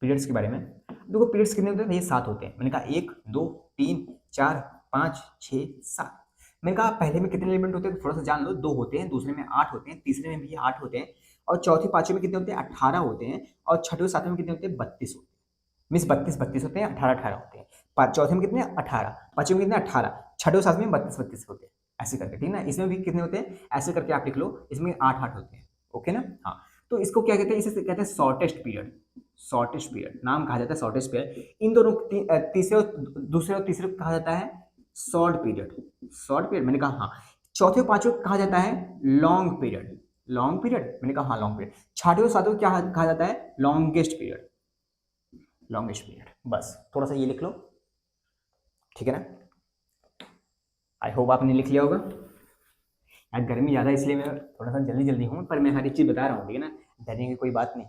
पीरियड्स के बारे में देखो। पीरियड्स कितने होते हैं भैया? 7 होते हैं। मैंने कहा 1 2 3 4 5 6 7। मैंने कहा पहले में कितने एलिमेंट होते हैं, तो थोड़ा सा जान लो। 2 होते हैं, दूसरे में 8 होते हैं, तीसरे में भी 8 होते हैं, और चौथे पांचवें में कितने होते हैं? 18 होते हैं, और छठे सातवें में कितने होते हैं? 32 होते हैं। मीन्स 32 होते हैं, 18 होते हैं। चौथे में कितने? 18, पांचवें में कितने? 18, छठे सातवें में 32 होते हैं, ऐसे करके। ठीक ना। इसमें भी कितने होते हैं? ऐसे करके आप लिख लो, इसमें 8 होते हैं। ओके ना। हाँ, तो इसको क्या कहते हैं? इसे कहते हैं शॉर्टेस्ट पीरियड। शॉर्टेस्ट पीरियड नाम कहा जाता है, शॉर्टेस्ट पीरियड। इन दोनों तीसरे और दूसरे और तीसरे को कहा जाता है शॉर्ट पीरियड। शॉर्ट पीरियड मैंने कहा हाँ। चौथे और पांचवें को कहा जाता है लॉन्ग पीरियड। लॉन्ग पीरियड मैंने कहा हाँ लॉन्ग पीरियड। छठे और सातवें को क्या कहा जाता है? Longest period. Longest period. बस थोड़ा सा ये लिख लो, ठीक है ना। आई होप आपने लिख लिया होगा। यार गर्मी ज़्यादा इसलिए मैं थोड़ा सा जल्दी जल्दी हूँ, पर मैं हर एक चीज़ बता रहा हूँ, ठीक है ना। डरने की कोई बात नहीं,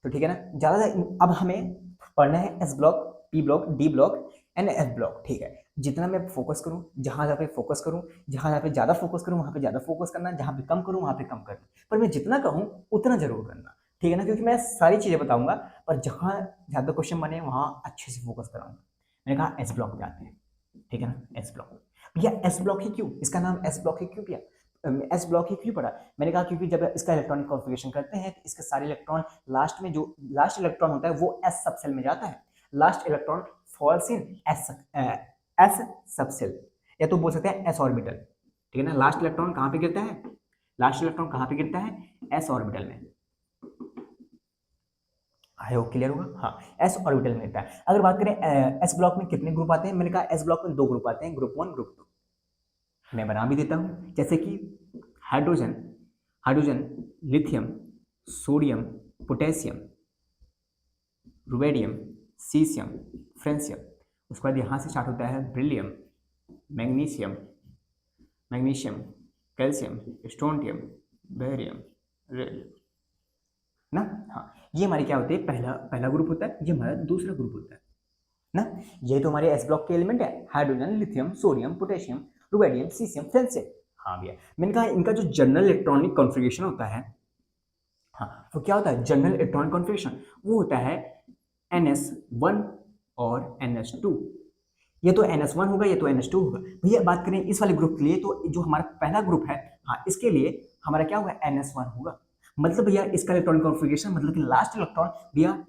तो ठीक है ना। ज़्यादा अब हमें पढ़ना है S block, P block, D block and F block. ठीक है, जितना मैं फोकस करूँ, जहाँ पे फोकस करूँ, जहाँ पे ज़्यादा फोकस करूँ वहाँ पे ज़्यादा फोकस करना, जहाँ पे कम करूँ वहाँ पे कम करना, पर मैं जितना कहूँ उतना जरूर करना, ठीक है ना। क्योंकि मैं सारी चीज़ें बताऊंगा, पर जहाँ ज़्यादा क्वेश्चन बने वहाँ अच्छे से फोकस कराऊंगा। मैंने कहा एस ब्लॉक जाते हैं, ठीक है ना। एस ब्लॉक भैया, एस ब्लॉक ही क्यों? इसका नाम एस ब्लॉक ही क्यों भैया? एस ब्लॉक ही क्यों पड़ा? मैंने कहा क्योंकि जब इसका इलेक्ट्रॉनिक कॉन्फ़िगरेशन करते हैं तो इसके सारे इलेक्ट्रॉन लास्ट में, जो लास्ट इलेक्ट्रॉन होता है वो एस सबसेल में जाता है। Last electron falls in S subshell, या तो बोल सकते हैं एस ऑर्बिटल, ठीक है ना। लास्ट इलेक्ट्रॉन कहाँ पे गिरता है? लास्ट इलेक्ट्रॉन कहाँ पे गिरता है? एस ऑर्बिटल में। आई होप क्लियर होगा। हाँ, एस ऑर्बिटल में गिरता है। अगर बात करें एस ब्लॉक में कितने ग्रुप आते हैं, मैंने कहा एस ब्लॉक में 2 ग्रुप आते हैं, ग्रुप 1 ग्रुप 2। मैं बना भी देता हूँ, जैसे कि hydrogen, hydrogen, lithium, sodium, potassium, rubidium, caesium, francium. उसके बाद यहाँ से स्टार्ट होता है beryllium, magnesium, magnesium, calcium, strontium, barium, radium ना। हाँ, ये हमारे क्या होते हैं? पहला पहला ग्रुप होता है, ये हमारा दूसरा ग्रुप होता है ना। ये तो हमारे एस ब्लॉक के एलिमेंट है, hydrogen, lithium, sodium, potassium, rubidium, caesium, francium. हाँ भैया, मैंने कहा इनका जो जनरल इलेक्ट्रॉनिक कॉन्फ़िगरेशन होता है, हाँ वो क्या होता है? जनरल इलेक्ट्रॉनिक कॉन्फ़िगरेशन वो होता है NS1 और NS2। ये तो NS1 होगा, ये तो NS2 होगा। भैया बात करें इस वाले ग्रुप के लिए, तो जो हमारा पहला ग्रुप है, हाँ इसके लिए हमारा क्या होगा? NS1 होगा। मतलब भैया इसका इलेक्ट्रॉनिक कॉन्फ़िगरेशन, मतलब कि लास्ट इलेक्ट्रॉन भैया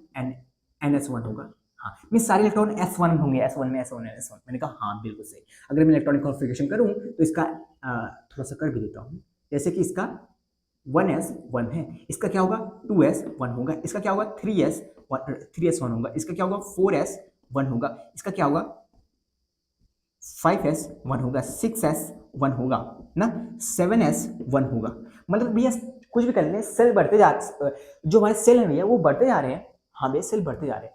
NS1 होगा। हाँ, मैं सारे इलेक्ट्रॉन S1 होंगे, S1 में S1 है, S1। मैंने कहा हाँ बिल्कुल सही। अगर मैं इलेक्ट्रॉनिक कॉन्फ़िगरेशन करूँ तो इसका थोड़ा सा कर भी देता हूँ। जैसे कि इसका 1s 1 है, इसका क्या होगा? 2s 1 होगा, इसका क्या होगा? 3s 1 होगा, इसका क्या होगा? 4s 1 होगा, इसका क्या होगा? 5s 1 होगा, 6s 1 होगा ना, 7s 1 होगा। मतलब भैया कुछ भी कर ले, सेल बढ़ते जा, जो हमारे सेल है भैया वो बढ़ते जा रहे हैं। हाँ भैया सेल बढ़ते जा रहे हैं,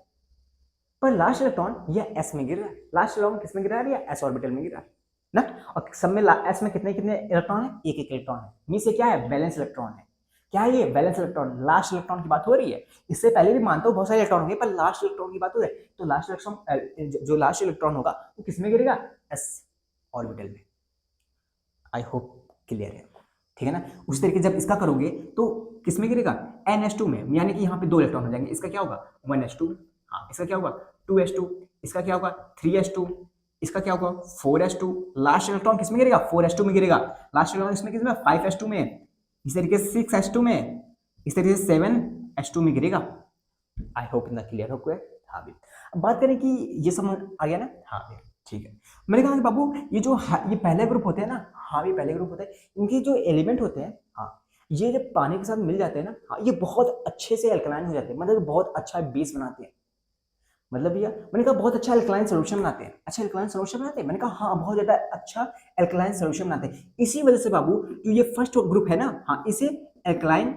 पर लास्ट इलेक्ट्रॉन ये s में गिर रहा है। लास्ट इलेक्ट्रॉन किस में गिर रहा है? या s ऑर्बिटल में गिर रहा है ना। और सब में s में कितने कितने इलेक्ट्रॉन है? एक एक इलेक्ट्रॉन है। मींस ये क्या है? बैलेंस इलेक्ट्रॉन है। क्या है ये? Balance electron. लास्ट इलेक्ट्रॉन की बात हो रही है। इससे पहले भी मानता हूँ बहुत सारे इलेक्ट्रॉन होंगे, पर लास्ट इलेक्ट्रॉन की बात हो रही है, तो लास्ट इलेक्ट्रॉन, जो लास्ट इलेक्ट्रॉन होगा वो किस में गिरेगा? s ऑर्बिटल में। आई होप क्लियर है, ठीक है ना। उसी तरीके जब इसका करोगे तो किस में गिरेगा? NS2 में, यानी कि यहाँ पे 2 इलेक्ट्रॉन हो जाएंगे। इसका क्या होगा? 1s2। हाँ, इसका क्या होगा? 2s2। इसका क्या होगा? 3s2। इसका क्या होगा? 4s2। लास्ट इलेक्ट्रॉन किस में गिरेगा? 4s2 में गिरेगा। लास्ट इलेक्ट्रॉन इसमें किस में? 5s2 में। इस तरीके से 6s2 में, इस तरीके से 7s2 में गिरेगा। आई होप इतना क्लियर हो गया। हाँ भी, अब बात करें कि ये समझ आ गया ना। हाँ भी, ठीक है। मैंने कहा कि बाबू ये जो ये पहले ग्रुप होते हैं ना, हाँ ये पहले ग्रुप होते हैं, इनके जो एलिमेंट होते हैं, हाँ ये जब पानी के साथ मिल जाते हैं ना, हाँ ये बहुत अच्छे से अल्कलाइन हो जाते हैं, मतलब बहुत अच्छा बेस बनाते हैं। मतलब भैया मैंने कहा बहुत अच्छा अल्कलाइन सोल्यूशन बनाते हैं। अच्छा अल्कलाइन सोल्यूशन बनाते हैं? मैंने कहा हाँ बहुत ज्यादा अच्छा अल्कलाइन सोल्यूशन बनाते हैं। इसी वजह से बाबू जो ये फर्स्ट ग्रुप है ना, हाँ इसे अल्कलाइन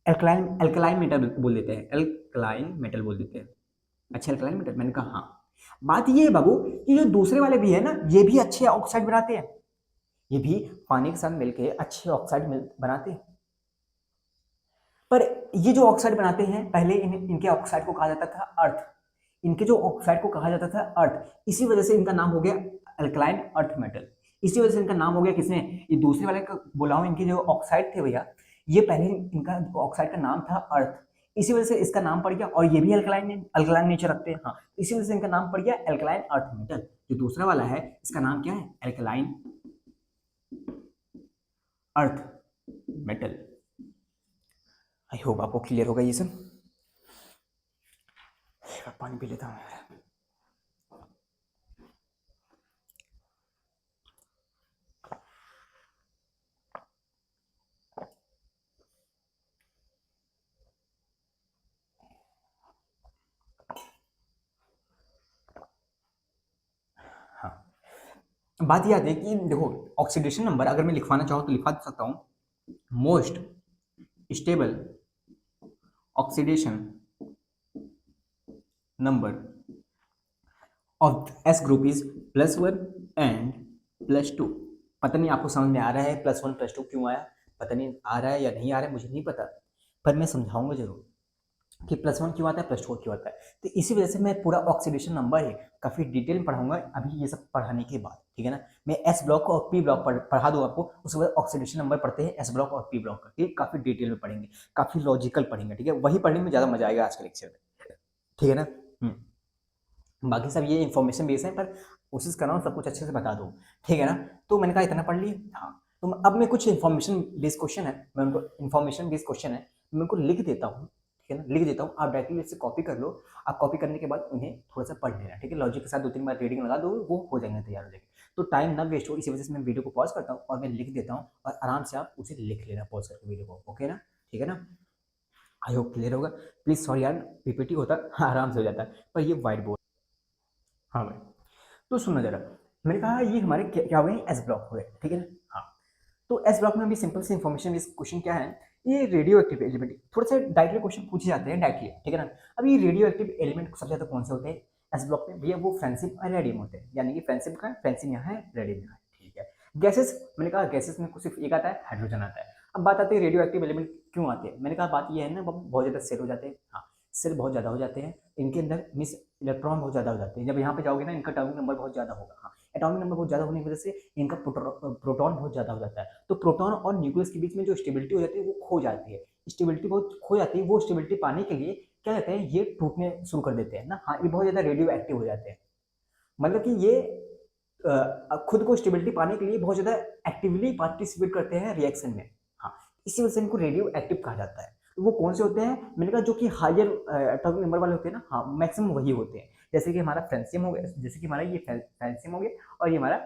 अल्कलाइन अल्कलाइन मेटल बोल देते हैं, अल्कलाइन मेटल बोल देते हैं। अच्छा अल्कलाइन मेटल, मैंने कहा हाँ। बात ये है बाबू कि जो दूसरे वाले भी है ना, ये भी अच्छे ऑक्साइड बनाते हैं, ये भी पानी के साथ मिलकर अच्छे ऑक्साइड बनाते हैं। पर ये जो ऑक्साइड बनाते हैं, पहले इनके ऑक्साइड को कहा जाता था अर्थ। इनके जो ऑक्साइड को कहा जाता था अर्थ, इसी वजह से इनका नाम हो गया अल्कलाइन अर्थ मेटल। इसी वजह से इनका नाम हो गया किसने, ये दूसरे वाले का बोला हूं, इनके जो ऑक्साइड थे भैया, ये पहले इनका ऑक्साइड का नाम था अर्थ, इसी वजह से इसका नाम पड़ गया। और ये भी अल्कलाइन नेचर रखते हैं, हाँ, इसी वजह से इनका नाम पड़ गया अल्कलाइन अर्थ मेटल। जो दूसरा वाला है इसका नाम क्या है, alkaline earth metal. I hope आपको क्लियर होगा ये सब। पानी पी लेता हूँ। बात यह आती है कि देखो ऑक्सीडेशन नंबर अगर मैं लिखवाना चाहूँ तो लिखवा सकता हूँ most stable oxidation number of S group is +1 and +2। पता नहीं आपको समझ में आ रहा है +1 +2 क्यों आया, पता नहीं आ रहा है या नहीं आ रहा है, मुझे नहीं पता, पर मैं समझाऊंगा जरूर कि +1 क्यों आता है, +2 क्यों आता है। तो इसी वजह से मैं पूरा ऑक्सीडेशन नंबर है काफ़ी डिटेल में पढ़ाऊंगा अभी ये सब पढ़ाने के बाद, ठीक है ना। मैं एस ब्लॉक और पी ब्लॉक पढ़ा दूँ आपको, उसके बाद ऑक्सीडेशन नंबर पढ़ते हैं एस ब्लॉक और पी ब्लॉक का, ये काफ़ी डिटेल में पढ़ेंगे, काफ़ी लॉजिकल पढ़ेंगे, ठीक है। वही पढ़ने में ज़्यादा मजा आएगा आज के लेक्चर में, ठीक है ना। बाकी सब ये इन्फॉर्मेशन बेस है, पर कोशिश कर रहा हूँ सब कुछ अच्छे से बता दूँ, ठीक है ना। तो मैंने कहा इतना पढ़ लिए, हाँ। तो अब मैं कुछ इन्फॉर्मेशन बेस्ड क्वेश्चन है, मैं उनको इन्फॉर्मेशन बेस्ड क्वेश्चन है, मैं उनको लिख देता हूँ, ठीक है ना, लिख देता हूँ, आप डायरेक्टली इससे कॉपी कर लो। आप कॉपी करने के बाद उन्हें थोड़ा सा पढ़ लेना, ठीक है, लॉजिक के साथ 2-3 बार रीडिंग लगा दो, वो हो जाएंगे, तैयार हो जाएंगे। तो टाइम ना वेस्ट हो, इसी वजह से मैं वीडियो को पॉज करता हूँ और मैं लिख देता हूँ, और आराम से आप उसे लिख लेना पॉज करके वीडियो को, ओके ना, ठीक है ना। आई होप क्लियर होगा। प्लीज सॉरी यार, पीपीटी होता आराम से हो जाता, पर ये व्हाइट बोर्ड। हाँ भाई, तो सुनना जरा, मैंने कहा ये हमारे क्या हो गए, एस ब्लॉक हो गए, ठीक है ना। हाँ, तो एस ब्लॉक में अभी सिंपल सी इन्फॉर्मेशन, इस क्वेश्चन क्या है, ये रेडियो एक्टिव एलिमेंट, थोड़ा सा डायरेक्टली क्वेश्चन पूछे जाते हैं डायरेक्टली, ठीक है ना। अब ये रेडियो एक्टिव एलिमेंट सबसे ज्यादा कौन से होते हैं एस ब्लॉक में भैया, वो फ्रेंसियम और रेडियम होते हैं, यानी कि फ्रेंसियम का फ्रेंसियम यहाँ है, रेडियम यहाँ है, ठीक है। गैसेस, मैंने कहा गैसेस में सिर्फ एक आता है, हाइड्रोजन आता है। अब बात आती है रेडियो एक्टिव एलिमेंट क्यों आते हैं, मैंने कहा बात ये है ना, बहुत ज्यादा सेल हो जाते हैं, हाँ, सेल बहुत ज्यादा हो जाते हैं, इनके अंदर मिस इलेक्ट्रॉन बहुत ज्यादा हो जाते हैं, जब यहाँ पे जाओगे ना इनका एटॉमिक नंबर बहुत ज्यादा होगा, हाँ, एटॉमिक नंबर बहुत ज्यादा होने की वजह से इनका प्रोटॉन बहुत ज्यादा हो जाता है, तो प्रोटॉन और न्यूक्लियस के बीच में जो स्टेबिलिटी हो जाती है वो खो जाती है, स्टेबिलिटी बहुत खो जाती है। वो स्टेबिलिटी पाने के लिए क्या कहते हैं, ये टूटने शुरू कर देते हैं ना, हाँ, ये बहुत ज्यादा रेडियो एक्टिव हो जाते हैं, मतलब कि ये खुद को स्टेबिलिटी पाने के लिए बहुत ज्यादा एक्टिवली पार्टिसिपेट करते हैं रिएक्शन में, हाँ, इसी वजह से इनको रेडियो एक्टिव कहा जाता है। तो वो कौन से होते हैं, मैंने कहा जो कि हायर एटॉमिक नंबर वाले होते हैं ना, हाँ, मैक्सिमम वही होते हैं, जैसे कि हमारा फ्रेंसियम हो गया, जैसे कि हमारा ये फ्रेंसियम हो गया और ये हमारा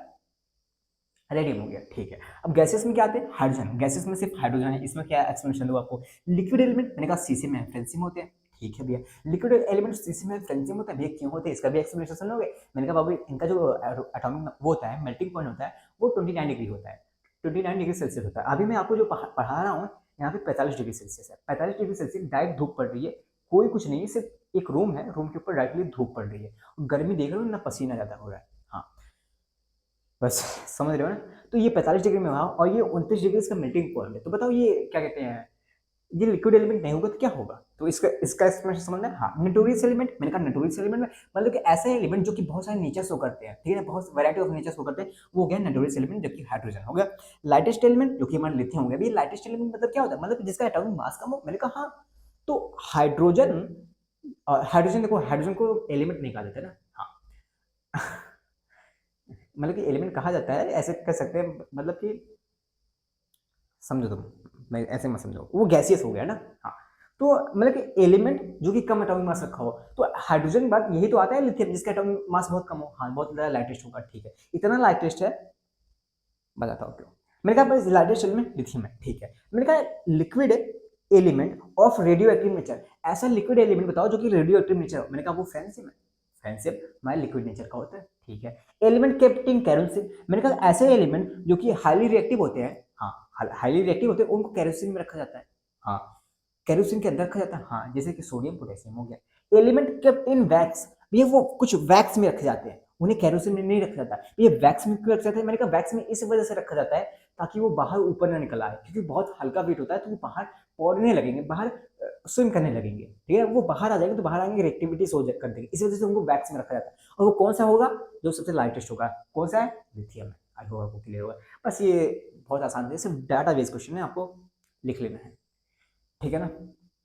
रेडियम हो गया, ठीक है। अब गैसेस में क्या आते हैं, हाइड्रोजन, गैसेस में सिर्फ हाइड्रोजन है, इसमें क्या एक्सप्लेनेशन दूं आपको। लिक्विड एलिमेंट, मैंने कहा सीसी में फ्रेंसियम होते हैं, ठीक है भैया, लिक्विड एलिमेंट सीसी में फ्रेंसियम होता है भैया, क्यों होते हैं इसका भी एक्सप्लेनेशन सुनोगे। मैंने कहा बाबू इनका जो एटॉमिक वो होता है, मेल्टिंग पॉइंट होता है, वो 29 डिग्री होता है, 29 डिग्री सेल्सियस होता है। अभी मैं आपको जो पढ़ा रहा हूँ यहाँ पे 45 डिग्री सेल्सियस है, 45 डिग्री सेल्सियस डायरेक्ट धूप पड़ रही है, कोई कुछ नहीं है, सिर्फ एक रूम है, रूम के ऊपर डायरेक्टली धूप पड़ रही है, गर्मी देख रहे हो ना, पसीना ज्यादा हो रहा है, हाँ, बस समझ रहे हो ना। तो ये 45 डिग्री में हुआ और ये 29 डिग्री इसका मेल्टिंग पॉइंट है, तो बताओ ये क्या कहते हैं, ये लिक्विड एलिमेंट नहीं होगा तो क्या होगा, तो इसका एक्सप्लेनेशन समझना है। हाँ, नोटोरियस एलिमेंट, मैंने कहा नोटोरियस एलिमेंट में मतलब कि ऐसे एलिमेंट जो कि बहुत सारे नेचर शो करते हैं, ठीक है, बहुत वैरायटी ऑफ नेचर शो करते हैं, वो हो गया नोटोरियस एलिमेंट, जो कि हाइड्रोजन हो गया। लाइटेस्ट एलिमेंट जो कि हमारा लिथियम हो गया। अभी लाइटेस्ट एलिमेंट मतलब क्या होता है, मतलब जिसका एटॉमिक मास कम हो, मैंने कहा हाँ, तो हाइड्रोजन, हाइड्रोजन देखो, हाइड्रोजन को एलिमेंट नहीं कहा जाता ना, हाँ मतलब कि एलिमेंट कहा जाता है, ऐसे कह सकते हैं, मतलब कि समझो तुम, मैं ऐसे मत समझो, वो गैसियस हो गया ना, हाँ। तो मतलब कि एलिमेंट जो कि कम एटॉमिक मास रखा हो, तो हाइड्रोजन बात यही तो आता है, लिथियम जिसका एटॉमिक मास बहुत कम हो, हाँ, बहुत ज्यादा लाइटेस्ट होगा, ठीक है, इतना लाइटेस्ट है, बताता हूँ क्यों। मैंने कहा बस लाइटेस्ट एलिमेंट लिथियम है, ठीक है। मैंने कहा liquid element of radio active nature, ऐसा लिक्विड एलिमेंट बताओ जो कि रेडियो एक्टिव नेचर हो, मैंने कहा वो फ्रेंसियम है, फ्रेंसियम हमारे लिक्विड नेचर का होता है, ठीक है। एलिमेंट केप्ट इन कैरोसिन, मैंने कहा ऐसे एलिमेंट जो कि हाईली रिएक्टिव होते हैं, हाँ, हाईली रिएक्टिव होते हैं, उनको कैरोसिन में रखा जाता है, हाँ, कैरोसिन के अंदर रखा जाता है, हाँ, जैसे कि सोडियम पोटेशियम हो गया। एलिमेंट केप्ट इन वैक्स, ये वो कुछ वैक्स में रखे जाते हैं, उन्हें कैरोसिन में नहीं रखा जाता, ये वैक्स में क्यों रखा जाता है, मैंने कहा वैक्स में इस वजह से रखा जाता है ताकि वो बाहर ऊपर ना निकल आए, क्योंकि बहुत हल्का वेट होता है, तो वो बाहर पौड़ने लगेंगे, बाहर स्विम करने लगेंगे, ठीक है, वो बाहर आ जाएंगे, तो बाहर आएंगे एक्टिविटीज हो कर देंगे, इसी वजह से उनको वैक्स में रखा जाता है। और वो कौन सा होगा, जो सबसे लाइटेस्ट होगा, कौन सा है, लिथियम है। आई होप आपको क्लियर होगा। बस ये बहुत आसान है, सिर्फ डाटा बेस्ड क्वेश्चन है, आपको लिख लेना है, ठीक है ना,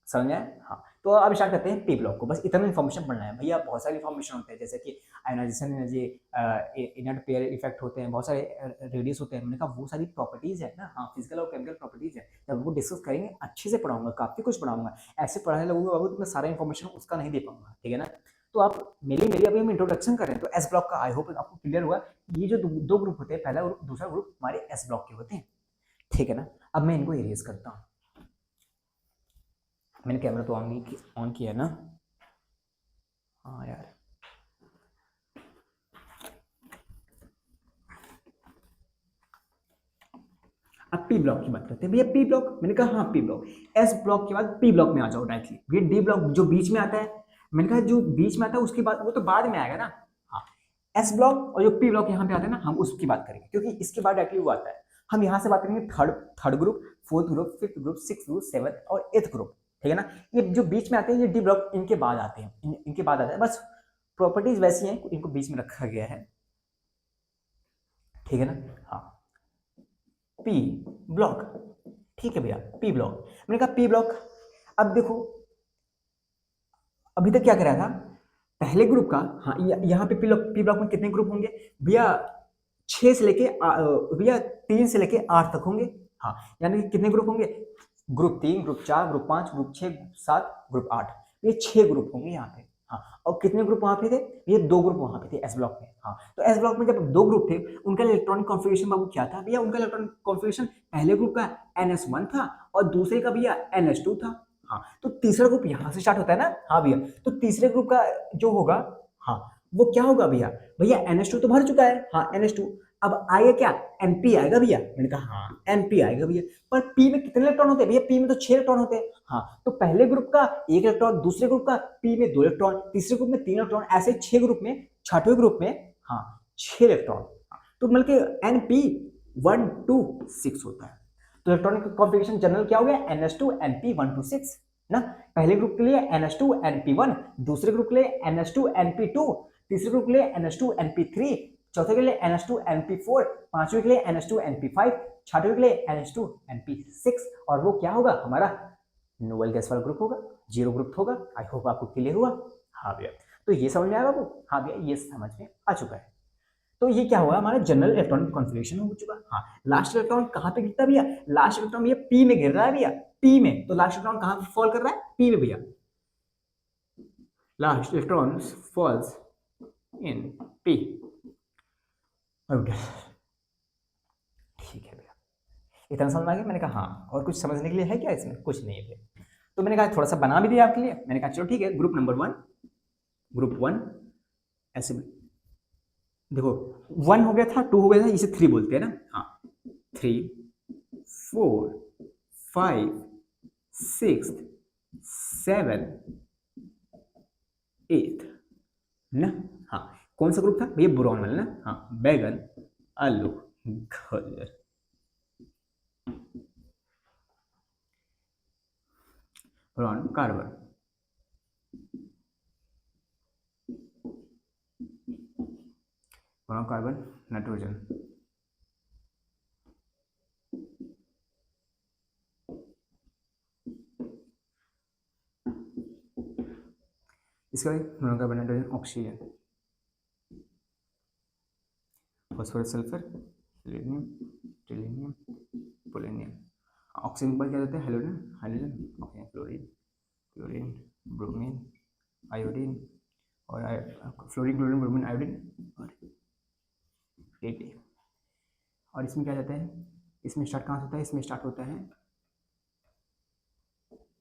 समझ में आया? हाँ, तो अब स्टार्ट करते हैं पी ब्लॉक को। बस इतना इन्फॉर्मेशन पढ़ना है भैया। बहुत सारे इन्फॉर्मेशन होते हैं, जैसे कि ionisation energy, inert pair effect होते हैं, बहुत सारे रेडियस होते हैं। मैंने कहा वो सारी प्रॉपर्टीज है ना, हाँ, फिजिकल और केमिकल प्रॉपर्टीज है, जब वो डिस्कस करेंगे अच्छे से पढ़ाऊंगा, काफी कुछ पढ़ाऊंगा। ऐसे पढ़ाने लगूंगा बाबू तो मैं सारा इन्फॉर्मेशन उसका नहीं दे पाऊंगा, ठीक है ना। तो आप मेरी अभी हम इंट्रोडक्शन करें तो एस ब्लॉक का आई होप आपको क्लियर हुआ। ये जो दो ग्रुप होते हैं, पहला ग्रुप दूसरा ग्रुप, हमारे एस ब्लॉक के होते हैं, ठीक है ना। अब मैं इनको इरेज करता हूँ। मैंने कैमरा तो ऑन किया ना, हाँ यार, अब पी ब्लॉक की बात करते हैं भैया। पी ब्लॉक, मैंने कहा हाँ पी ब्लॉक, एस ब्लॉक के बाद पी ब्लॉक में आ जाओ डायरेक्टली। भैया डी ब्लॉक जो बीच में आता है, मैंने कहा जो बीच में आता है उसके बाद, वो तो बाद में आएगा ना। हाँ, एस ब्लॉक और जो पी ब्लॉक यहाँ पे आता है ना, हम उसकी बात करेंगे, क्योंकि इसके बाद डायरेक्टली वो आता है। हम यहाँ से बात करेंगे third group, fourth group, fifth group, six group, seventh और एथ ग्रुप, ठीक है ना। ये जो बीच में आते हैं ये डी ब्लॉक इनके बाद आते हैं, इनके बाद आता है। बस प्रॉपर्टीज वैसी हैं, इनको बीच में रखा गया है, ठीक है ना। हाँ, पी ब्लॉक, ठीक है भैया, पी ब्लॉक। मैंने कहा पी ब्लॉक। अब देखो, अभी तक क्या करा था, पहले ग्रुप का, हाँ, यहाँ पे पी ब्लॉक में कितने ग्रुप होंगे भैया, 6 से लेके भैया 3 से लेके 8 तक होंगे। हाँ, यानी कि कितने ग्रुप होंगे, group 3, group 4, group 5, group 6, group 7, group 8, ये 6 ग्रुप होंगे यहाँ पे। हाँ, और कितने ग्रुप वहां पे थे, ये 2 ग्रुप वहां पे थे एस ब्लॉक में। हाँ, तो एस ब्लॉक में जब 2 ग्रुप थे, उनका इलेक्ट्रॉनिक कॉन्फ़िगरेशन बाबू क्या था भैया, उनका इलेक्ट्रॉनिक कॉन्फ़िगरेशन पहले ग्रुप का NS1 था और दूसरे का भैया NH2 था। हाँ, तो तीसरा ग्रुप यहाँ से स्टार्ट होता है ना। हाँ भैया, तो तीसरे ग्रुप का जो होगा, हाँ, वो क्या होगा भैया, भैया NH2 तो भर चुका है, हाँ NH2, अब आएगा क्या, MP आएगा भैया। मैंने कहा हाँ MP आएगा भैया, पर P में कितने इलेक्ट्रॉन होते हैं भैया, P में तो 6 इलेक्ट्रॉन होते हैं। हाँ, तो पहले ग्रुप का 1 इलेक्ट्रॉन, दूसरे ग्रुप का P में 2 इलेक्ट्रॉन, तीसरे ग्रुप में 3 इलेक्ट्रॉन, ऐसे 6 ग्रुप में, छठवें ग्रुप में, हाँ, 6 इलेक्ट्रॉन। तो मतलब कि NP126 होता है। तो इलेक्ट्रॉनिक कॉन्फ़िगरेशन जनरल क्या हो गया, NH2 NP126 ना। पहले ग्रुप के लिए NH2 NP1, दूसरे ग्रुप के लिए NH2 NP2, तीसरे ग्रुप के लिए NH2 NP3, चौथे के लिए NH2 NP4, पांचवें के लिए NH2 NP5, छठवें के लिए NH2 NP6, और वो क्या होगा, हमारा नोबेल गैस वाला ग्रुप होगा, जीरो ग्रुप होगा। आई होप आपको क्लियर हुआ। हाँ भैया, तो ये समझ में आया बाबू, हाँ भैया ये समझ में आ चुका है। तो ये क्या हुआ, हमारा जनरल इलेक्ट्रॉनिक कॉन्फ़िगरेशन हो चुका। हाँ, लास्ट इलेक्ट्रॉन कहाँ पे गिरता है भैया, लास्ट इलेक्ट्रॉन भैया पी में गिर रहा है भैया, पी में। तो लास्ट इलेक्ट्रॉन कहाँ पे फॉल कर रहा है, पी में भैया, last electron falls in P. Okay, ठीक है भैया, इतना समझ में आ गया। मैंने कहा हाँ, और कुछ समझने के लिए है क्या इसमें, कुछ नहीं है भैया। तो मैंने कहा थोड़ा सा बना भी दिया आपके लिए। मैंने कहा चलो ठीक है, ग्रुप नंबर 1, ग्रुप 1 ऐसे देखो, 1 हो गया था, 2 हो गया था, इसे 3 बोलते हैं ना। हाँ, 3, 4, 5, 6, 7, 8 ना। हाँ, कौन सा ग्रुप था भैया, बोरॉन वाला ना। हाँ, बैगन, आलू, गाजर, boron, carbon, boron, carbon, nitrogen, इसका boron, carbon, nitrogen, oxygen, phosphorus, sulphur, selenium, tellurium, polonium. Oxygen पर क्या होता है, hydrogen, hydrogen, okay, fluorine, chlorine, bromine, iodine, और फ्लोरीन, क्लोरीन, ब्रोमीन, आयोडीन और एटी। और इसमें क्या जाता है, इसमें स्टार्ट कहाँ से होता है, इसमें स्टार्ट होता है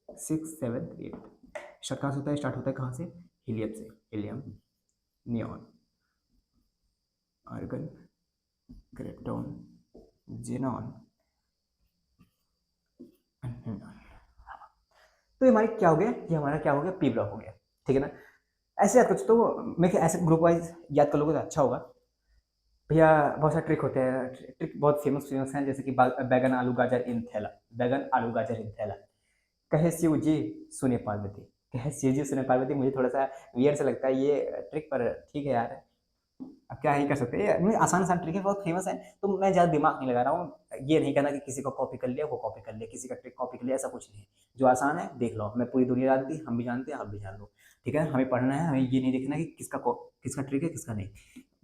6, 7, 8। स्टार्ट कहाँ से होता है, स्टार्ट होता है कहाँ से, हीलियम से, helium, neon, argon, krypton, xenon, तो ये हमारे क्या हो गया, ये हमारा क्या हो गया, पी ब्लॉक हो गया, ठीक है ना। ऐसे याद कर, तो मैं ऐसे ग्रुप वाइज याद कर लोगे तो अच्छा होगा भैया। बहुत सारे ट्रिक होते हैं, ट्रिक बहुत फेमस फेमस हैं, जैसे कि बैगन आलू गाजर इन थैला, बैगन आलू गाजर इन थैला, कहे शिव जी सुने पार्वती, कहे शिव जी सुने पार्वती, मुझे थोड़ा सा वियर्ड सा लगता है ये ट्रिक, पर ठीक है यार, अब क्या ही कर सकते हैं, ये आसान आसान ट्रिक है, बहुत फेमस है, तो मैं ज़्यादा दिमाग नहीं लगा रहा हूँ। ये नहीं कहना कि किसी को कॉपी कर लिया वो कॉपी कर लिया, किसी का ट्रिक कॉपी कर लिया, ऐसा कुछ नहीं है। जो आसान है देख लो, मैं पूरी दुनिया जानती, हम भी जानते हैं, आप भी जान लो। ठीक है, हमें पढ़ना है, हमें ये नहीं देखना कि किसका ट्रिक है किसका नहीं।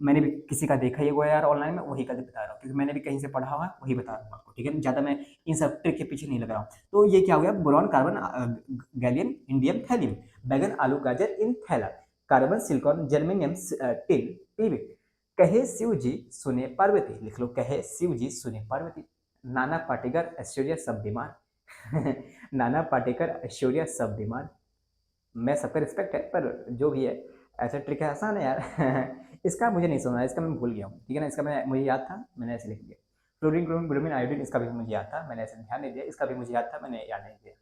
मैंने भी किसी का देखा ही हुआ है यार ऑनलाइन में, वही का बता रहा हूँ, क्योंकि मैंने भी कहीं से पढ़ा हुआ है, वही बता रहा हूँ आपको। ठीक है, ज़्यादा मैं इन सब ट्रिक के पीछे नहीं लग रहा हूँ। तो ये क्या हो गया, boron carbon gallium indium thallium, बैगन आलू गाजर इन थैला, carbon silicon germanium tin PV, कहे शिव जी सुने पार्वती, लिख लो, कहे शिव जी सुने पार्वती। नाना पाटेकर ऐश्वर्या सब बीमार नाना पाटेकर ऐश्वर्या सब बीमार। मैं सबका रिस्पेक्ट है, पर जो भी है ऐसा ट्रिक है, आसान है यार इसका मुझे नहीं सुना, इसका मैं भूल गया हूँ। ठीक है ना, इसका मुझे याद था, मैंने ऐसे लिख दिया। क्लोरीन क्लोरीन ब्रोमीन आयोडीन, इसका भी मुझे याद था, मैंने ऐसे ध्यान नहीं दिया। इसका भी मुझे याद था, मैंने याद नहीं दिया।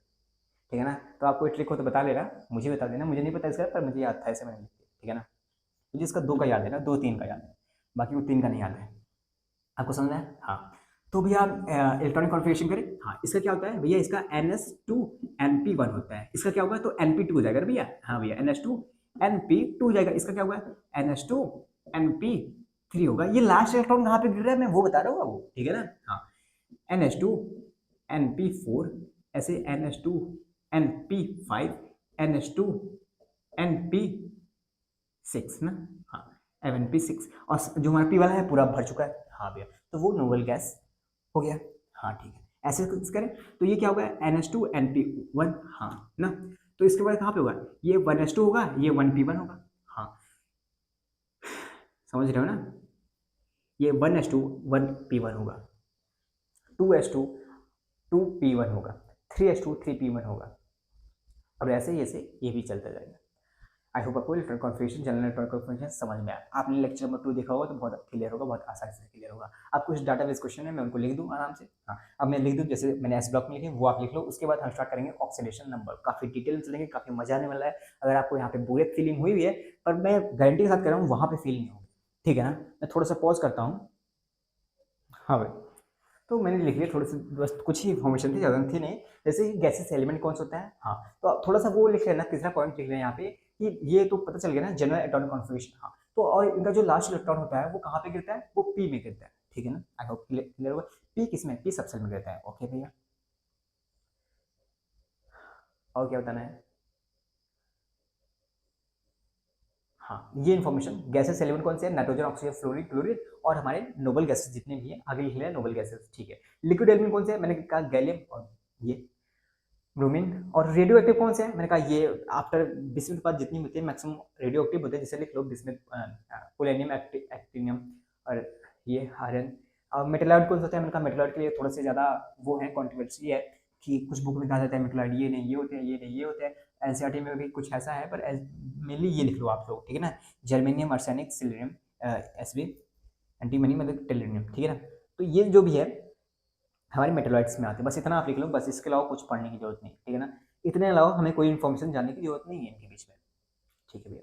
ठीक है ना, तो आप कोई ट्रिक हो तो बता लेना, मुझे बता देना, मुझे नहीं पता इसका, पर मुझे याद था, ऐसे मैंने लिख दिया। ठीक है ना, मुझे इसका 2 का याद है ना, 2 3 का याद है, बाकी वो 3 का नहीं याद है। आपको समझ में आया? हाँ। तो भैया आप इलेक्ट्रॉनिक कॉन्फ़िगरेशन करें। हाँ, इसका क्या होता है भैया, इसका NS2 NP1 होता है। इसका क्या होगा, तो NP2 हो जाएगा ना भैया। हाँ भैया, NS2 NP2 हो जाएगा। इसका क्या होगा, NS2 NP3 होगा। ये लास्ट इलेक्ट्रॉन कहाँ पे गिर रहा है मैं वो बता रहा हूँ आपको। ठीक है ना। हाँ, NH2 NP4, ऐसे NH2 NP5 NH2 NP6 ना। हाँ, NP6, और जो हमारा P वाला है पूरा भर चुका है। हाँ भैया, तो वो नोबल गैस हो गया। हाँ ठीक है, ऐसे कुछ करें तो ये क्या होगा, NH2 NP1। हाँ ना, तो इसके बाद कहाँ पे होगा, ये 1S2 होगा, ये 1P1 होगा। हाँ, समझ रहे हो ना, ये 1S2 1P1 होगा, 2S2 2P1 होगा, 3S2 3P1 होगा। अब ऐसे ये भी चलता जाएगा। आई होप आपको electronic configuration, general electronic configuration समझ में आया। आपने लेक्चर नंबर 2 देखा होगा तो बहुत क्लियर होगा, बहुत आसानी से क्लियर होगा। अब कुछ डाटाबेस क्वेश्चन है, मैं उनको लिख दूँ आराम से। हाँ, अब मैं लिख दूँ, जैसे मैंने एस ब्लॉक में लिखे वो आप लिख लो। उसके बाद हम स्टार्ट करेंगे ऑक्सीडेशन नंबर, काफ़ी डिटेल में चलेंगे, काफ़ी मजा आने वाला है। अगर आपको यहाँ पे बोरियत फीलिंग हुई है, पर मैं गारंटी के साथ कह रहा हूँ वहाँ पे फील नहीं होगी। ठीक है ना, मैं थोड़ा सा पॉज करता हूँ। हाँ भाई, तो मैंने लिख लिया थोड़े से, बस कुछ ही इन्फॉर्मेशन थी, ज़्यादा थी नहीं। जैसे कि गैसेस एलिमेंट कौन सा होता है, हाँ, तो आप थोड़ा सा वो लिख लेना, तीसरा पॉइंट लिख लेना यहाँ पे कि ये तो पता चल गया ना, जनरल एटॉमिक कॉन्फ़िगरेशन। हाँ, तो और इनका जो लास्ट इलेक्ट्रॉन होता है वो कहाँ पे गिरता है, वो पी में गिरता है। ठीक है ना, आई होप क्लियर होगा। पी किस में, पी सबसेल में गिरता है। ओके भैया, और क्या बताना है। हाँ, ये इन्फॉर्मेशन, गैसेस एलिमेंट कौन से हैं, नाइट्रोजन ऑक्सीजन फ्लोरीन क्लोरीन, और हमारे नोबल गैसेस जितने भी हैं आगे लिख लिया, नोबल गैसेस। ठीक है, लिक्विड एलिमेंट कौन से हैं, मैंने कहा गैलियम और ये ब्रोमीन। और रेडियो एक्टिव कौन से हैं, मैंने कहा ये आफ्टर बिस्मिथ के बाद जितनी होती है मैक्सिमम रेडियो एक्टिव होते हैं, जैसे लिख लो बिस्मिथ, पोलेनियम, एक्टिनियम, और ये आयरन। और मेटेलॉइड कौन सा होता है, मैंने कहा मेटेलॉइड के लिए थोड़ा से ज़्यादा वो है, कॉन्ट्रोवर्सी है कि कुछ बुक में कहा जाता है मेटेलॉइड ये नहीं ये होते हैं, ये नहीं ये होते हैं। एनसीईआरटी में भी कुछ ऐसा है, पर मेनली ये लिख लो आप लोग। ठीक है ना, germanium, arsenic, psyllium, SB, antimony, मतलब टेल्यूरियम। ठीक है ना, तो ये जो भी है हमारे मेटेलॉइड्स में आते हैं। बस इतना आप लिख लो, बस इसके अलावा कुछ पढ़ने की जरूरत नहीं। ठीक है ना, इतने अलावा हमें कोई इन्फॉर्मेशन जानने की जरूरत नहीं है इनके बीच में। ठीक है भैया,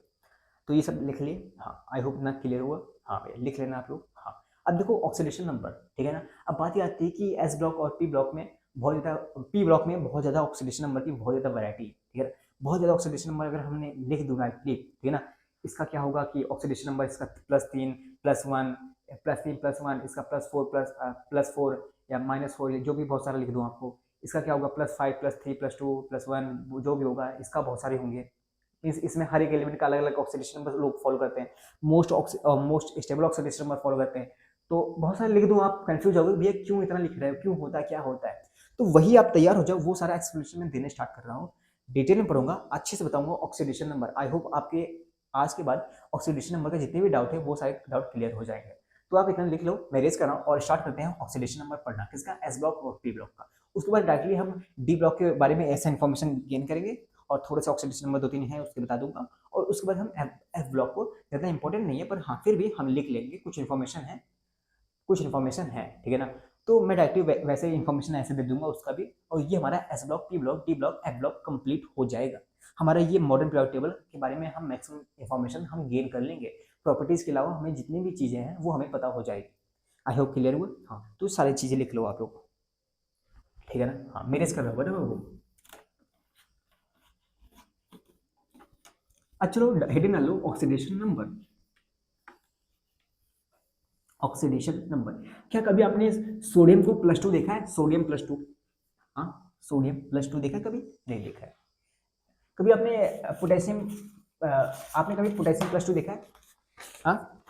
तो ये सब लिख लिए। हाँ, आई होप ना क्लियर हुआ। हाँ भैया, लिख लेना आप लोग। हाँ, अब देखो ऑक्सीडेशन नंबर। ठीक है ना, अब बात ये आती है कि एस ब्लॉक और पी ब्लॉक में बहुत ज़्यादा, पी ब्लॉक में बहुत ज़्यादा ऑक्सीडेशन नंबर की बहुत ज़्यादा वैरायटी है। ठीक है, बहुत ज़्यादा ऑक्सीडेशन नंबर अगर हमने लिख दूंगा राइटली, ठीक है ना, इसका क्या होगा कि ऑक्सीडेशन नंबर इसका +3 +1 +3 +1, इसका +4 +4 या -4, जो भी बहुत सारा लिख दूँ आपको। इसका क्या होगा, +5 +3 +2 +1, जो भी होगा इसका बहुत सारे होंगे। इसमें हर एक एलिमेंट का अलग अलग ऑक्सीडेशन नंबर लोग फॉलो करते हैं। Most stable oxidation number follow करते हैं। तो बहुत सारे लिख दूँ, आप कंफ्यूज हो गए भैया क्यों इतना लिख रहे हो, क्यों होता है, क्या होता है। तो वही आप तैयार हो जाओ, वो सारा एक्सप्लेनेशन मैं देने स्टार्ट कर रहा हूँ। डिटेल में पढ़ूंगा, अच्छे से बताऊंगा ऑक्सीडेशन नंबर। आई होप आपके आज के बाद ऑक्सीडेशन नंबर के जितने भी डाउट है वो सारे डाउट क्लियर हो जाएंगे। तो आप इतना लिख लो, मैं रेज कर रहा हूँ, और स्टार्ट करते हैं ऑक्सीडेशन नंबर पढ़ना, किसका, एस ब्लॉक और पी ब्लॉक का। उसके बाद डायरेक्टली हम डी ब्लॉक के बारे में ऐसा इन्फॉर्मेशन गेन करेंगे, और थोड़ा सा ऑक्सीडेशन नंबर 2 3 है उसके बता दूंगा। और उसके बाद हम एफ ब्लॉक को, ज़्यादा इंपॉर्टेंट नहीं है पर हाँ फिर भी हम लिख लेंगे, कुछ इन्फॉर्मेशन है, कुछ इन्फॉर्मेशन है। ठीक है ना, तो मैं डायरेक्टली वैसे इन्फॉर्मेशन ऐसे दे दूंगा उसका भी। और ये हमारा S block, P block, D block, F block complete हो जाएगा। हमारा ये मॉडर्न पीरियोडिक टेबल के बारे में हम मैक्सिमम इन्फॉर्मेशन हम गेन कर लेंगे। प्रॉपर्टीज़ के अलावा हमें जितनी भी चीज़ें हैं वो हमें पता हो जाएगी। आई होप क्लियर हुआ। हाँ, तो सारी चीज़ें लिख लो आप लोग। ठीक है ना, हाँ, मेरेज कर रहा होगा ना वो। अच्छा चलो हेडिंग डाल लो ऑक्सीडेशन नंबर। ऑक्सीडेशन नंबर, क्या कभी आपने सोडियम को +2 देखा है? सोडियम +2, हाँ सोडियम +2 देखा है? कभी नहीं देखा है। कभी आपने पोटेशियम आपने कभी पोटेशियम +2 देखा है? हाँ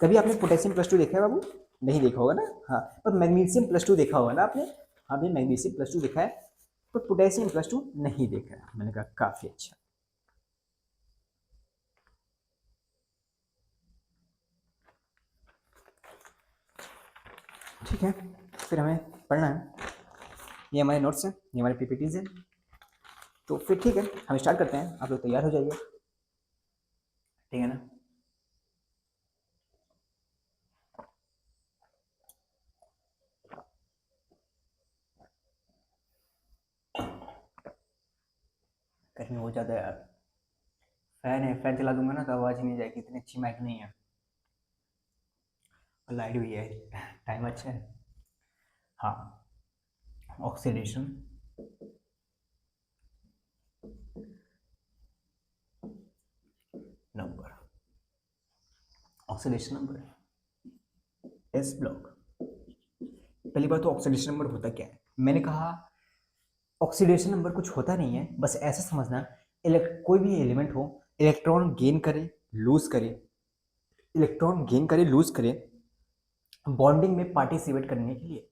कभी आपने पोटेशियम +2 देखा है बाबू? नहीं देखा होगा ना। हाँ पर मैग्नीशियम +2 देखा होगा ना आपने? हाँ भाई मैग्नीशियम +2 देखा है, पर पोटेशियम +2 नहीं देखा है। मैंने कहा काफी अच्छा। ठीक है, फिर हमें पढ़ना है। ये हमारे नोट्स हैं, ये हमारे पीपीटीज हैं। तो फिर ठीक है, हम स्टार्ट करते हैं। आप लोग तैयार हो जाइए, ठीक है ना। गर्मी बहुत ज़्यादा है यार। फैन है, फैन चला दूंगा ना तो आवाज़ ही नहीं जाएगी, इतनी अच्छी माइक नहीं है। और लाइट भी है, टाइम अच्छा है। हाँ, oxidation number, oxidation number S block. पहली बार तो ऑक्सीडेशन नंबर होता क्या है? मैंने कहा ऑक्सीडेशन नंबर कुछ होता नहीं है, बस ऐसा समझना कोई भी एलिमेंट हो, इलेक्ट्रॉन गेन करे लूज करे, इलेक्ट्रॉन गेन करे लूज करे बॉन्डिंग में पार्टिसिपेट करने के लिए।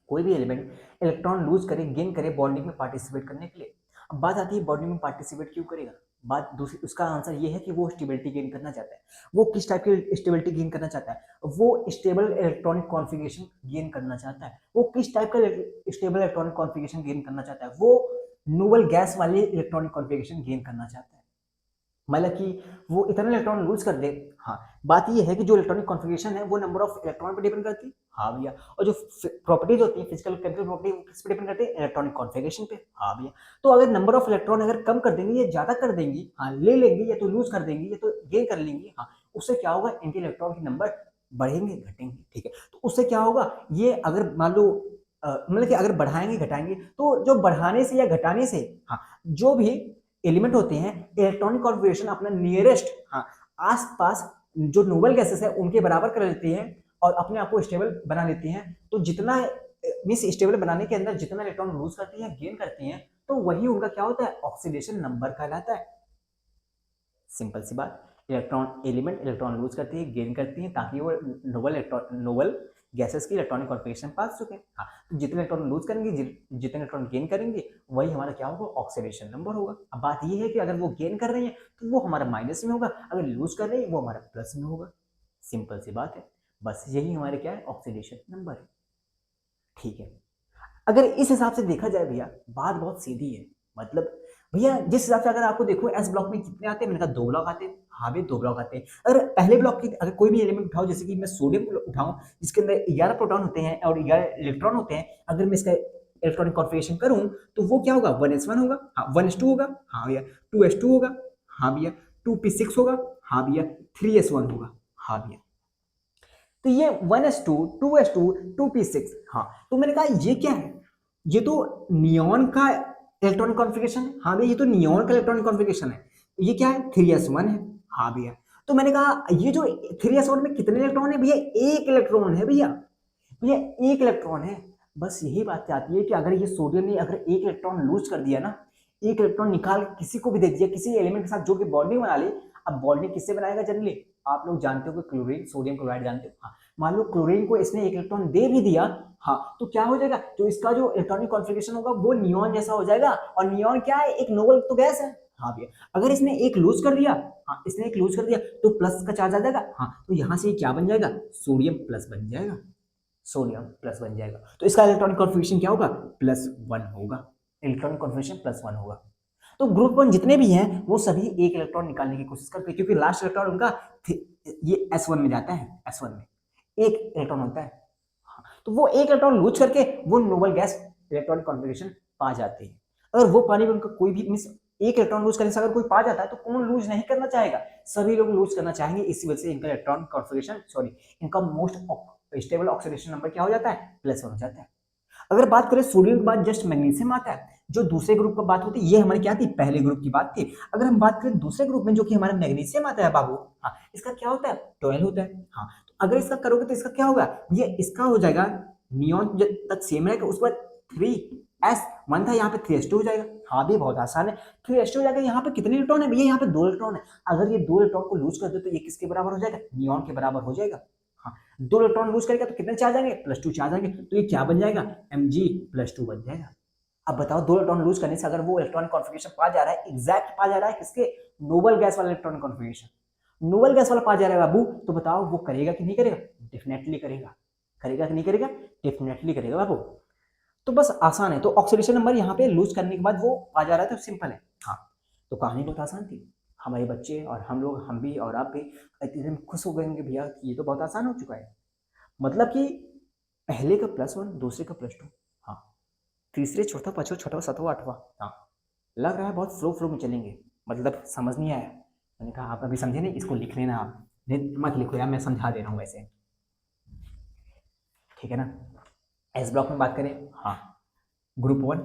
कोई भी एलिमेंट इलेक्ट्रॉन लूज करे गेन करे बॉन्डिंग में पार्टिसिपेट करने के लिए। अब बात आती है बॉन्डिंग में पार्टिसिपेट क्यों करेगा। बात दूसरी, उसका आंसर ये है कि वो स्टेबिलिटी गेन करना चाहता है। वो किस टाइप की स्टेबिलिटी गेन करना चाहता है? वो स्टेबल इलेक्ट्रॉनिक कॉन्फ़िगरेशन गेन करना चाहता है। वो किस टाइप का स्टेबल इलेक्ट्रॉनिक कॉन्फ़िगरेशन गेन करना चाहता है? वो नोबल गैस वाले इलेक्ट्रॉनिक कॉन्फ़िगरेशन गेन करना चाहता है। मतलब कि वो इतना इलेक्ट्रॉन लूज कर दे। हाँ, बात ये है कि जो इलेक्ट्रॉनिक कॉन्फ़िगरेशन है वो नंबर ऑफ इलेक्ट्रॉन पर डिपेंड करती है। हाँ भैया, और जो प्रॉपर्टीज होती है फिजिकल केमिकल प्रॉपर्टी वो किस पे डिपेंड करती है? इलेक्ट्रॉनिक कॉन्फ़िगरेशन पे। हाँ भैया, तो अगर नंबर ऑफ इलेक्ट्रॉन अगर कम कर देंगे या ज्यादा कर देंगी, हाँ ले लेंगे या तो लूज कर देंगी या तो गेन कर लेंगी, हाँ उससे क्या होगा? एंटी इलेक्ट्रॉन के नंबर बढ़ेंगे घटेंगे। ठीक है, तो उससे क्या होगा? ये अगर मान लो मतलब कि अगर बढ़ाएंगे घटाएंगे तो जो बढ़ाने से या घटाने से, हाँ जो भी एलिमेंट होते हैं इलेक्ट्रॉनिक कॉन्फ़िगरेशन अपना नियरेस्ट, हाँ आसपास जो नोबल गैसेस है उनके बराबर कर लेते हैं और अपने आप को स्टेबल बना लेते हैं। तो जितना मींस स्टेबल बनाने के अंदर जितना इलेक्ट्रॉन लूज करती है गेन करती हैं, तो वही उनका क्या होता है? ऑक्सीडेशन नंबर कहलाता है। सिंपल सी बात, इलेक्ट्रॉन एलिमेंट इलेक्ट्रॉन लूज करती है गेन करती है ताकि वो नोबल गैसेस की इलेक्ट्रॉनिक कॉन्फ़िगरेशन पा सके। हाँ, तो जितने इलेक्ट्रॉन लूज करेंगे जितने इलेक्ट्रॉन गेन करेंगे वही हमारा क्या होगा? ऑक्सीडेशन नंबर होगा। अब बात ये है कि अगर वो गेन कर रहे हैं तो वो हमारा माइनस में होगा, अगर लूज कर रहे हैं वो हमारा प्लस में होगा। सिंपल सी बात है, बस यही हमारे क्या है? ऑक्सीडेशन नंबर है। ठीक है, अगर इस हिसाब से देखा जाए भैया बात बहुत सीधी है। मतलब भैया जिस हिसाब से अगर आपको देखो एस ब्लॉक में कितने आते हैं? मैंने कहा 2 ब्लॉक आते हैं। हाँ भाई 2 ब्लॉक आते हैं। अगर पहले ब्लॉक की अगर कोई भी एलिमेंट उठाओ, जैसे कि मैं सोडियम उठाऊं जिसके अंदर 11 प्रोटॉन होते हैं और 11 इलेक्ट्रॉन होते हैं, अगर मैं इसका इलेक्ट्रॉनिक कॉन्फ़िगरेशन करूं तो वो क्या होगा? 1s1 होगा, हाँ 1s2 होगा, हाँ भैया 2s2 होगा, हाँ भैया 2p6 होगा, हाँ भैया 3s1 होगा, हाँ भैया। तो ये 1s2 2s2 2p6, हाँ तो मैंने कहा ये क्या है? ये तो नियॉन का इलेक्ट्रॉनिक कॉन्फ़िगरेशन है। हाँ भैया ये तो नियॉन का इलेक्ट्रॉनिक कॉन्फ़िगरेशन है। ये क्या है? 3s1 है। हाँ भैया, तो मैंने कहा ये जो 3s1 में कितने इलेक्ट्रॉन है भैया? एक इलेक्ट्रॉन है भैया। भैया एक इलेक्ट्रॉन है। बस यही बात आती है कि अगर ये सोडियम ने अगर एक इलेक्ट्रॉन लूज कर दिया ना, एक इलेक्ट्रॉन निकाल किसी को भी दे दिया, किसी एलिमेंट के साथ जोड़ के बॉन्डिंग बना ली। अब बॉन्डिंग किससे बनाएगा? जनरली आप लोग जानते हो कि क्लोरीन सोडियम क्लोराइड जानते हो। हाँ, मान लो क्लोरीन को इसने एक इलेक्ट्रॉन दे भी दिया, हाँ तो क्या हो जाएगा? तो इसका जो इलेक्ट्रॉनिक कॉन्फ़िगरेशन होगा वो नियॉन जैसा हो जाएगा। और नियॉन क्या है? एक नोबल तो गैस है। हाँ भैया, अगर इसने एक लूज कर दिया, हाँ इसने एक लूज कर दिया तो प्लस का चार्ज आ जाएगा। हाँ तो यहां से क्या बन जाएगा? सोडियम प्लस बन जाएगा। सोडियम प्लस बन जाएगा, तो इसका इलेक्ट्रॉनिक कॉन्फ़िगरेशन क्या होगा? +1 होगा। इलेक्ट्रॉनिक कॉन्फ़िगरेशन +1 होगा। तो ग्रुप वन जितने भी हैं वो सभी एक इलेक्ट्रॉन निकालने की कोशिश करते हैं, क्योंकि लास्ट इलेक्ट्रॉन उनका ये S1 में जाता है। S1 में एक इलेक्ट्रॉन होता है। हाँ, तो वो एक इलेक्ट्रॉन लूज करके वो नोबल गैस इलेक्ट्रॉनिक कॉन्फ़िगरेशन पा जाते हैं। अगर वो पाने में उनका कोई भी मींस एक इलेक्ट्रॉन लूज करने से अगर कोई पा जाता है तो कौन लूज नहीं करना चाहेगा? सभी लोग लूज करना चाहेंगे। इसी वजह से इनका इलेक्ट्रॉनिक कॉन्फ़िगरेशन सॉरी इनका मोस्ट स्टेबल ऑक्सीडेशन नंबर क्या हो जाता है? +1 हो जाता है। अगर बात करें सोडियम के बाद जस्ट मैग्नीशियम आता है। जो दूसरे ग्रुप का बात होती है, ये हमारी क्या थी, पहले ग्रुप की बात थी। अगर हम बात करें दूसरे ग्रुप में जो कि हमारा मैग्नीशियम आता है बाबू, हाँ, इसका क्या होता है, 12 होता है। हाँ, तो अगर इसका करोगे तो इसका क्या होगा, ये इसका हो जाएगा नियॉन जब तक सेम रहेगा, उसके बाद 3s1 था, यहाँ पे 3s2 हो जाएगा। हाँ भी बहुत आसान है, 3s2 हो जाएगा। यहाँ पे कितने इलेक्ट्रॉन है भैया, यहाँ पे 2 इलेक्ट्रॉन है। अगर ये 2 इलेक्ट्रॉन को लूज कर दो तो ये किसके बराबर हो जाएगा, नियॉन के बराबर हो जाएगा। हाँ, 2 इलेक्ट्रॉन लूज करेगा तो कितने चार्ज आएंगे, +2 चार्ज आएंगे, तो ये क्या बन जाएगा, Mg+2 बन जाएगा। अब बताओ 2 इलेक्ट्रॉन लूज करने से अगर वो इलेक्ट्रॉनिक कॉन्फ़िगरेशन पा जा रहा है, एग्जैक्ट पा जा रहा है किसके, नोबल गैस वाला इलेक्ट्रॉनिक कॉन्फ़िगरेशन, नोबल गैस वाला पा जा रहा है बाबू, तो बताओ वो करेगा कि नहीं करेगा, डेफिनेटली करेगा। करेगा कि नहीं करेगा, डेफिनेटली करेगा बाबू। तो बस आसान है। तो ऑक्सीडेशन नंबर यहाँ पे लूज करने के बाद वो आ जा रहा है, तो सिंपल है। हाँ, तो कहानी बहुत आसान थी। हमारे बच्चे और हम लोग, हम भी और आप भी इतने खुश हो गए होंगे भैया ये तो बहुत आसान हो चुका है। मतलब कि पहले का +1, दूसरे का +2, हाँ, तीसरे चौथा पांचवा छठवा सातवां आठवां, हाँ, लग रहा है बहुत फ्लो में चलेंगे। मतलब समझ नहीं आया, मैंने कहा आप अभी समझे नहीं, इसको लिख लेना आप, नहीं मत लिखो यार, मैं समझा दे रहा हूँ वैसे, ठीक है ना। एस ब्लॉक में बात करें, हाँ, ग्रुप 1,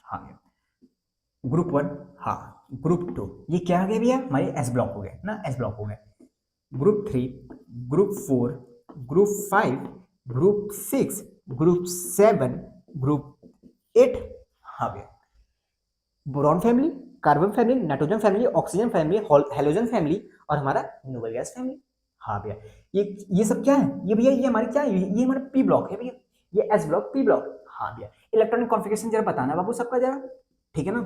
हाँ, ग्रुप 1, हाँ, ग्रुप 2, ये क्या आ गया भैया, हमारे एस ब्लॉक हो गए ना, एस ब्लॉक हो गए। Group 3, group 4, group 5, group 6, group 7, group 8, हाँ भैया, boron family, carbon family, nitrogen family, oxygen family, halogen family और हमारा नोबल गैस फैमिली। हाँ भैया, ये सब क्या है, ये भैया ये हमारे क्या है, ये हमारा पी ब्लॉक है भैया, ये एस ब्लॉक पी ब्लॉक। हाँ भैया, इलेक्ट्रॉनिक कॉन्फ़िगरेशन जरा बताना बाबू सबका जरा, ठीक है ना।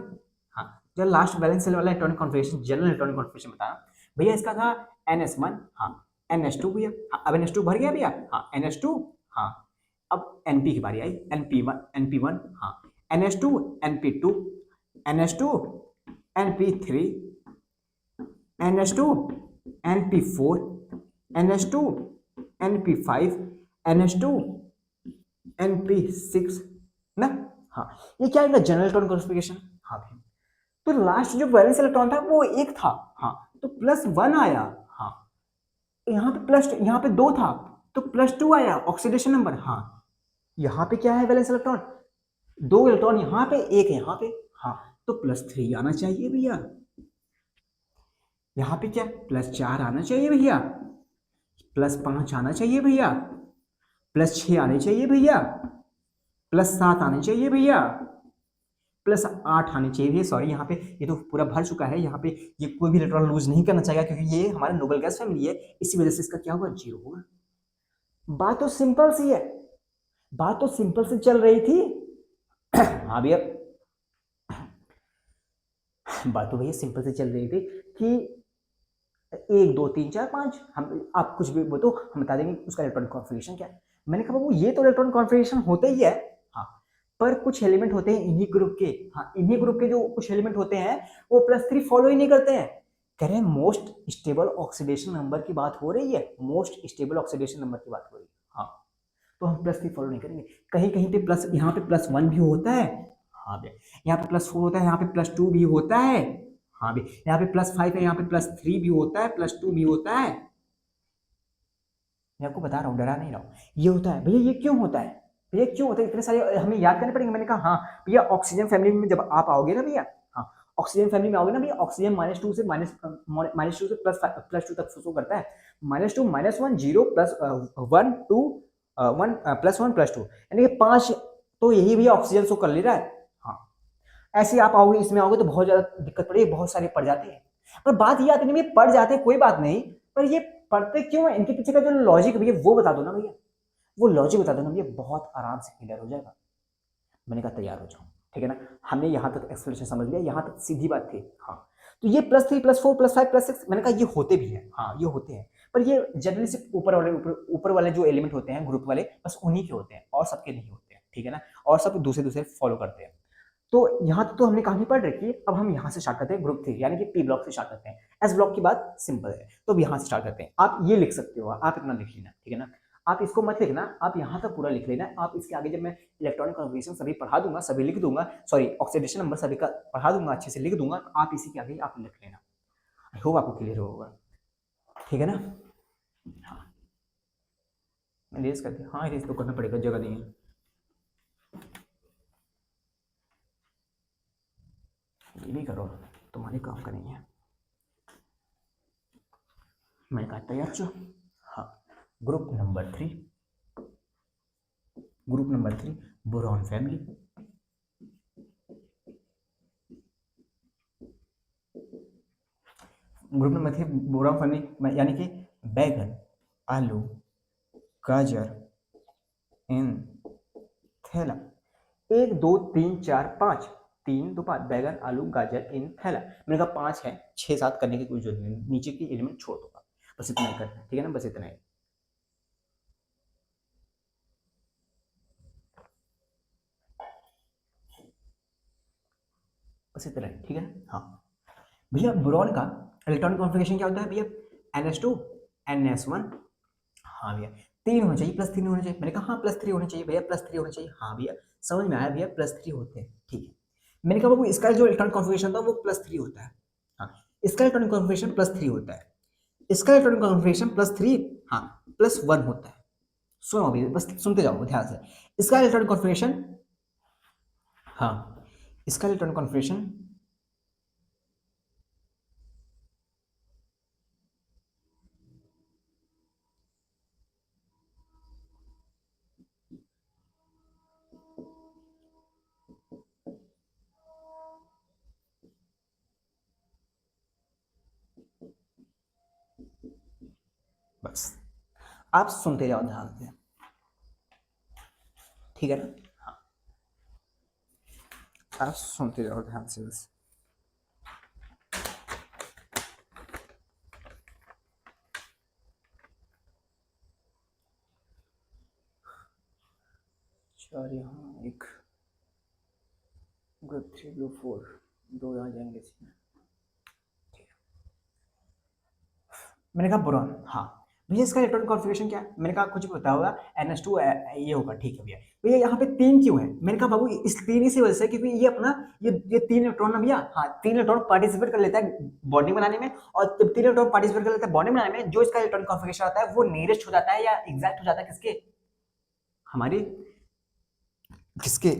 हाँ, जरा लास्ट बैलेंस सेल वाला electronic configuration, general electronic configuration बताना भैया। इसका था NS1, हाँ, NH2 भैया, हाँ, अब NH2 भर गया भैया, हाँ, NH2, हाँ, अब NP की बारी आई, NP1, हाँ, NH2, NP2, NH2, NP3, NH2, NP4, NH2, NP5, NH2, NP6 ना। हाँ, ये क्या है, जनरल इलेक्ट्रॉन कॉन्फ़िगरेशन। हाँ भाई, तो लास्ट जो वैलेंस इलेक्ट्रॉन था वो एक था, हाँ, तो +1 आया। हाँ, यहाँ पे यहाँ पे 2 था तो +2 आया ऑक्सीडेशन नंबर। हाँ, यहाँ पे क्या है, वैलेंस इलेक्ट्रॉन 2 इलेक्ट्रॉन यहाँ पे, एक यहाँ पे, हाँ, तो +3 आना चाहिए भैया। यहाँ पे क्या, +4 आना चाहिए भैया, +5 आना चाहिए भैया, +6 आने चाहिए भैया, +7 आने चाहिए भैया, +8 आने चाहिए भैया। सॉरी, यहाँ पे ये तो पूरा भर चुका है, यहाँ पे ये कोई भी इलेक्ट्रॉन लूज नहीं करना चाहेगा क्योंकि ये हमारा नोबल गैस फैमिली है, इसी वजह से इसका क्या होगा, 0 होगा। बात तो सिंपल सी है, बात तो सिंपल से चल रही थी। हाँ भैया, बात तो भैया सिंपल से चल रही थी कि 1 2 3 4 5, हम आप कुछ भी बोलो हम बता देंगे उसका इलेक्ट्रॉनिक कॉन्फ़िगरेशन क्या है। मैंने कहा बाबू ये तो इलेक्ट्रॉनिक कॉन्फ़िगरेशन होता ही है, हाँ, पर कुछ एलिमेंट होते हैं इन्हीं ग्रुप के, हाँ, इन्हीं ग्रुप के जो कुछ एलिमेंट होते हैं वो +3 फॉलो ही नहीं करते हैं। कह रहे हैं मोस्ट स्टेबल ऑक्सीडेशन नंबर की बात हो रही है, मोस्ट स्टेबल ऑक्सीडेशन नंबर की बात हो रही है। हाँ, तो हम +3 फॉलो नहीं करेंगे। कहीं कहीं पे प्लस, यहाँ पे +1 भी होता है, हाँ भैया, यहाँ पे +4 होता है, यहाँ पे +2 भी होता है, हाँ भी, यहाँ पे +5 है, यहाँ पे +3 भी होता है, +2 भी होता है। मैं आपको बता रहा हूँ, डरा नहीं रहा हूँ, ये होता है भैया। ये क्यों होता है भैया, क्यों होता है, इतने सारे हमें याद करने पड़ेंगे। मैंने कहा हाँ भैया, ऑक्सीजन फैमिली में जब आप आओगे ना भैया, हाँ, ऑक्सीजन फैमिली में आओगे ना भैया, ऑक्सीजन -2 से -2 से +2 तक शो करता है, -2 -1 0 +1 2 1 +1 +2, यानी कि 5, तो यही भैया ऑक्सीजन शो कर ले रहा है। हाँ, ऐसे आप आओगे, इसमें आओगे तो बहुत ज्यादा दिक्कत पड़ेगी, बहुत सारे पड़ जाते हैं। पर बात ये आती नहीं भैया, पड़ जाते हैं कोई बात नहीं, पर ये पढ़ते क्यों है, इनके पीछे का जो लॉजिक भैया वो बता दो ना भैया, वो लॉजिक बता दो ना भैया, बहुत आराम से क्लियर हो जाएगा। मैंने कहा तैयार हो जाओ, ठीक है ना। हमने यहाँ तक एक्सप्लेनेशन समझ लिया, यहाँ तक सीधी बात थी। हाँ, तो ये +3 +4 +5 +6 मैंने कहा ये होते भी हैं, हाँ ये होते हैं, पर ये जनरली सिर्फ ऊपर वाले जो एलिमेंट होते हैं ग्रुप वाले, बस उन्हीं के होते हैं और सबके नहीं होते हैं, ठीक है ना। और सब दूसरे दूसरे फॉलो करते हैं। तो यहाँ तक तो हमने कहानी पढ़ रखी है। अब हम यहाँ से स्टार्ट करते हैं ग्रुप 3 यानी कि पी ब्लॉक से स्टार्ट करते हैं। एस ब्लॉक की बात सिंपल है, तो अब यहाँ से स्टार्ट करते हैं। आप ये लिख सकते हो, आप इतना लिख लेना, ठीक है ना। आप इसको मत लिखना, आप यहाँ तक पूरा लिख लेना। आप इसके आगे जब मैं इलेक्ट्रॉनिक कॉन्फ़िगरेशन सभी पढ़ा दूंगा, सभी लिख दूंगा, सॉरी ऑक्सीडेशन नंबर सभी का पढ़ा दूंगा, अच्छे से लिख दूंगा, तो आप इसी के आगे आप लिख लेना। आई होप आपको क्लियर होगा, ठीक है ना। हाँ, रेस करते, हाँ रेस तो करना पड़ेगा, जगह नहीं है। ये भी करो, तुम्हारे काम करेंगे। मैंने कहा तैयार चो। हाँ, group number 3, group number 3 boron family. Group number 3 boron family यानी कि बैगन, आलू, गाजर इन थैला। 1 2 3 4 5, 3 2 5 बैगन, आलू, गाजर इन थैला। मैंने कहा 5 है, 6 7 करने की कोई जरूरत नहीं, नीचे की एलिमेंट छोड़ दूंगा, बस इतना ही करना है, ठीक है ना, बस इतना ही, बस इतना ही, ठीक है ना। हाँ भैया, बोरॉन का इलेक्ट्रॉनिक कॉन्फ़िगरेशन क्या होता है भैया? NH2 NS1। हाँ भैया, 3 होना चाहिए, +3 होना चाहिए। मैंने कहा हाँ +3 होना चाहिए भैया, +3 होना चाहिए। हाँ भैया, समझ में आया भैया, +3 होते हैं, ठीक है। मैंने कहा बाबू इसका जो इलेक्ट्रॉनिक कॉन्फ़िगरेशन था वो +3 होता है। हाँ, इसका इलेक्ट्रॉनिक कॉन्फ़िगरेशन +3 होता है, इसका इलेक्ट्रॉनिक कॉन्फ़िगरेशन +3, हाँ, +1 होता है। सुनो अभी, बस सुनते जाओ ध्यान से। इसका इलेक्ट्रॉनिक कॉन्फ़िगरेशन, हाँ, इसका इलेक्ट्रॉनिक कॉन्फ़िगरेशन, बस आप सुनते जाओ ध्यान से, ठीक है ना। हाँ, आप सुनते जाओ ध्यान से बस। चार यहाँ, एक ग्रुप 3 ग्रुप 4, 2 यहाँ जाएंगे इसमें, ठीक है। मैंने कहा बोरॉन, हाँ भैया इसका इलेक्ट्रॉनिक कॉन्फ़िगरेशन क्या है? मैंने कहा कुछ भी होता होगा, NH2 ये होगा, ठीक है भैया। भैया यहाँ पे 3 क्यों है? मैंने कहा बाबू इस 3 इसी वजह से क्योंकि ये अपना ये 3 इलेक्ट्रॉन ना भैया, हाँ 3 इलेक्ट्रॉन पार्टिसिपेट कर लेता है बॉन्डिंग बनाने में, और जब 3 इलेक्ट्रॉन पार्टिसिपेट कर लेता है बॉन्डिंग बनाने में, जो इसका इलेक्ट्रॉनिक कॉन्फ़िगरेशन आता है वो नियरेस्ट हो जाता है या एग्जैक्ट हो जाता है किसके? हमारे किसके?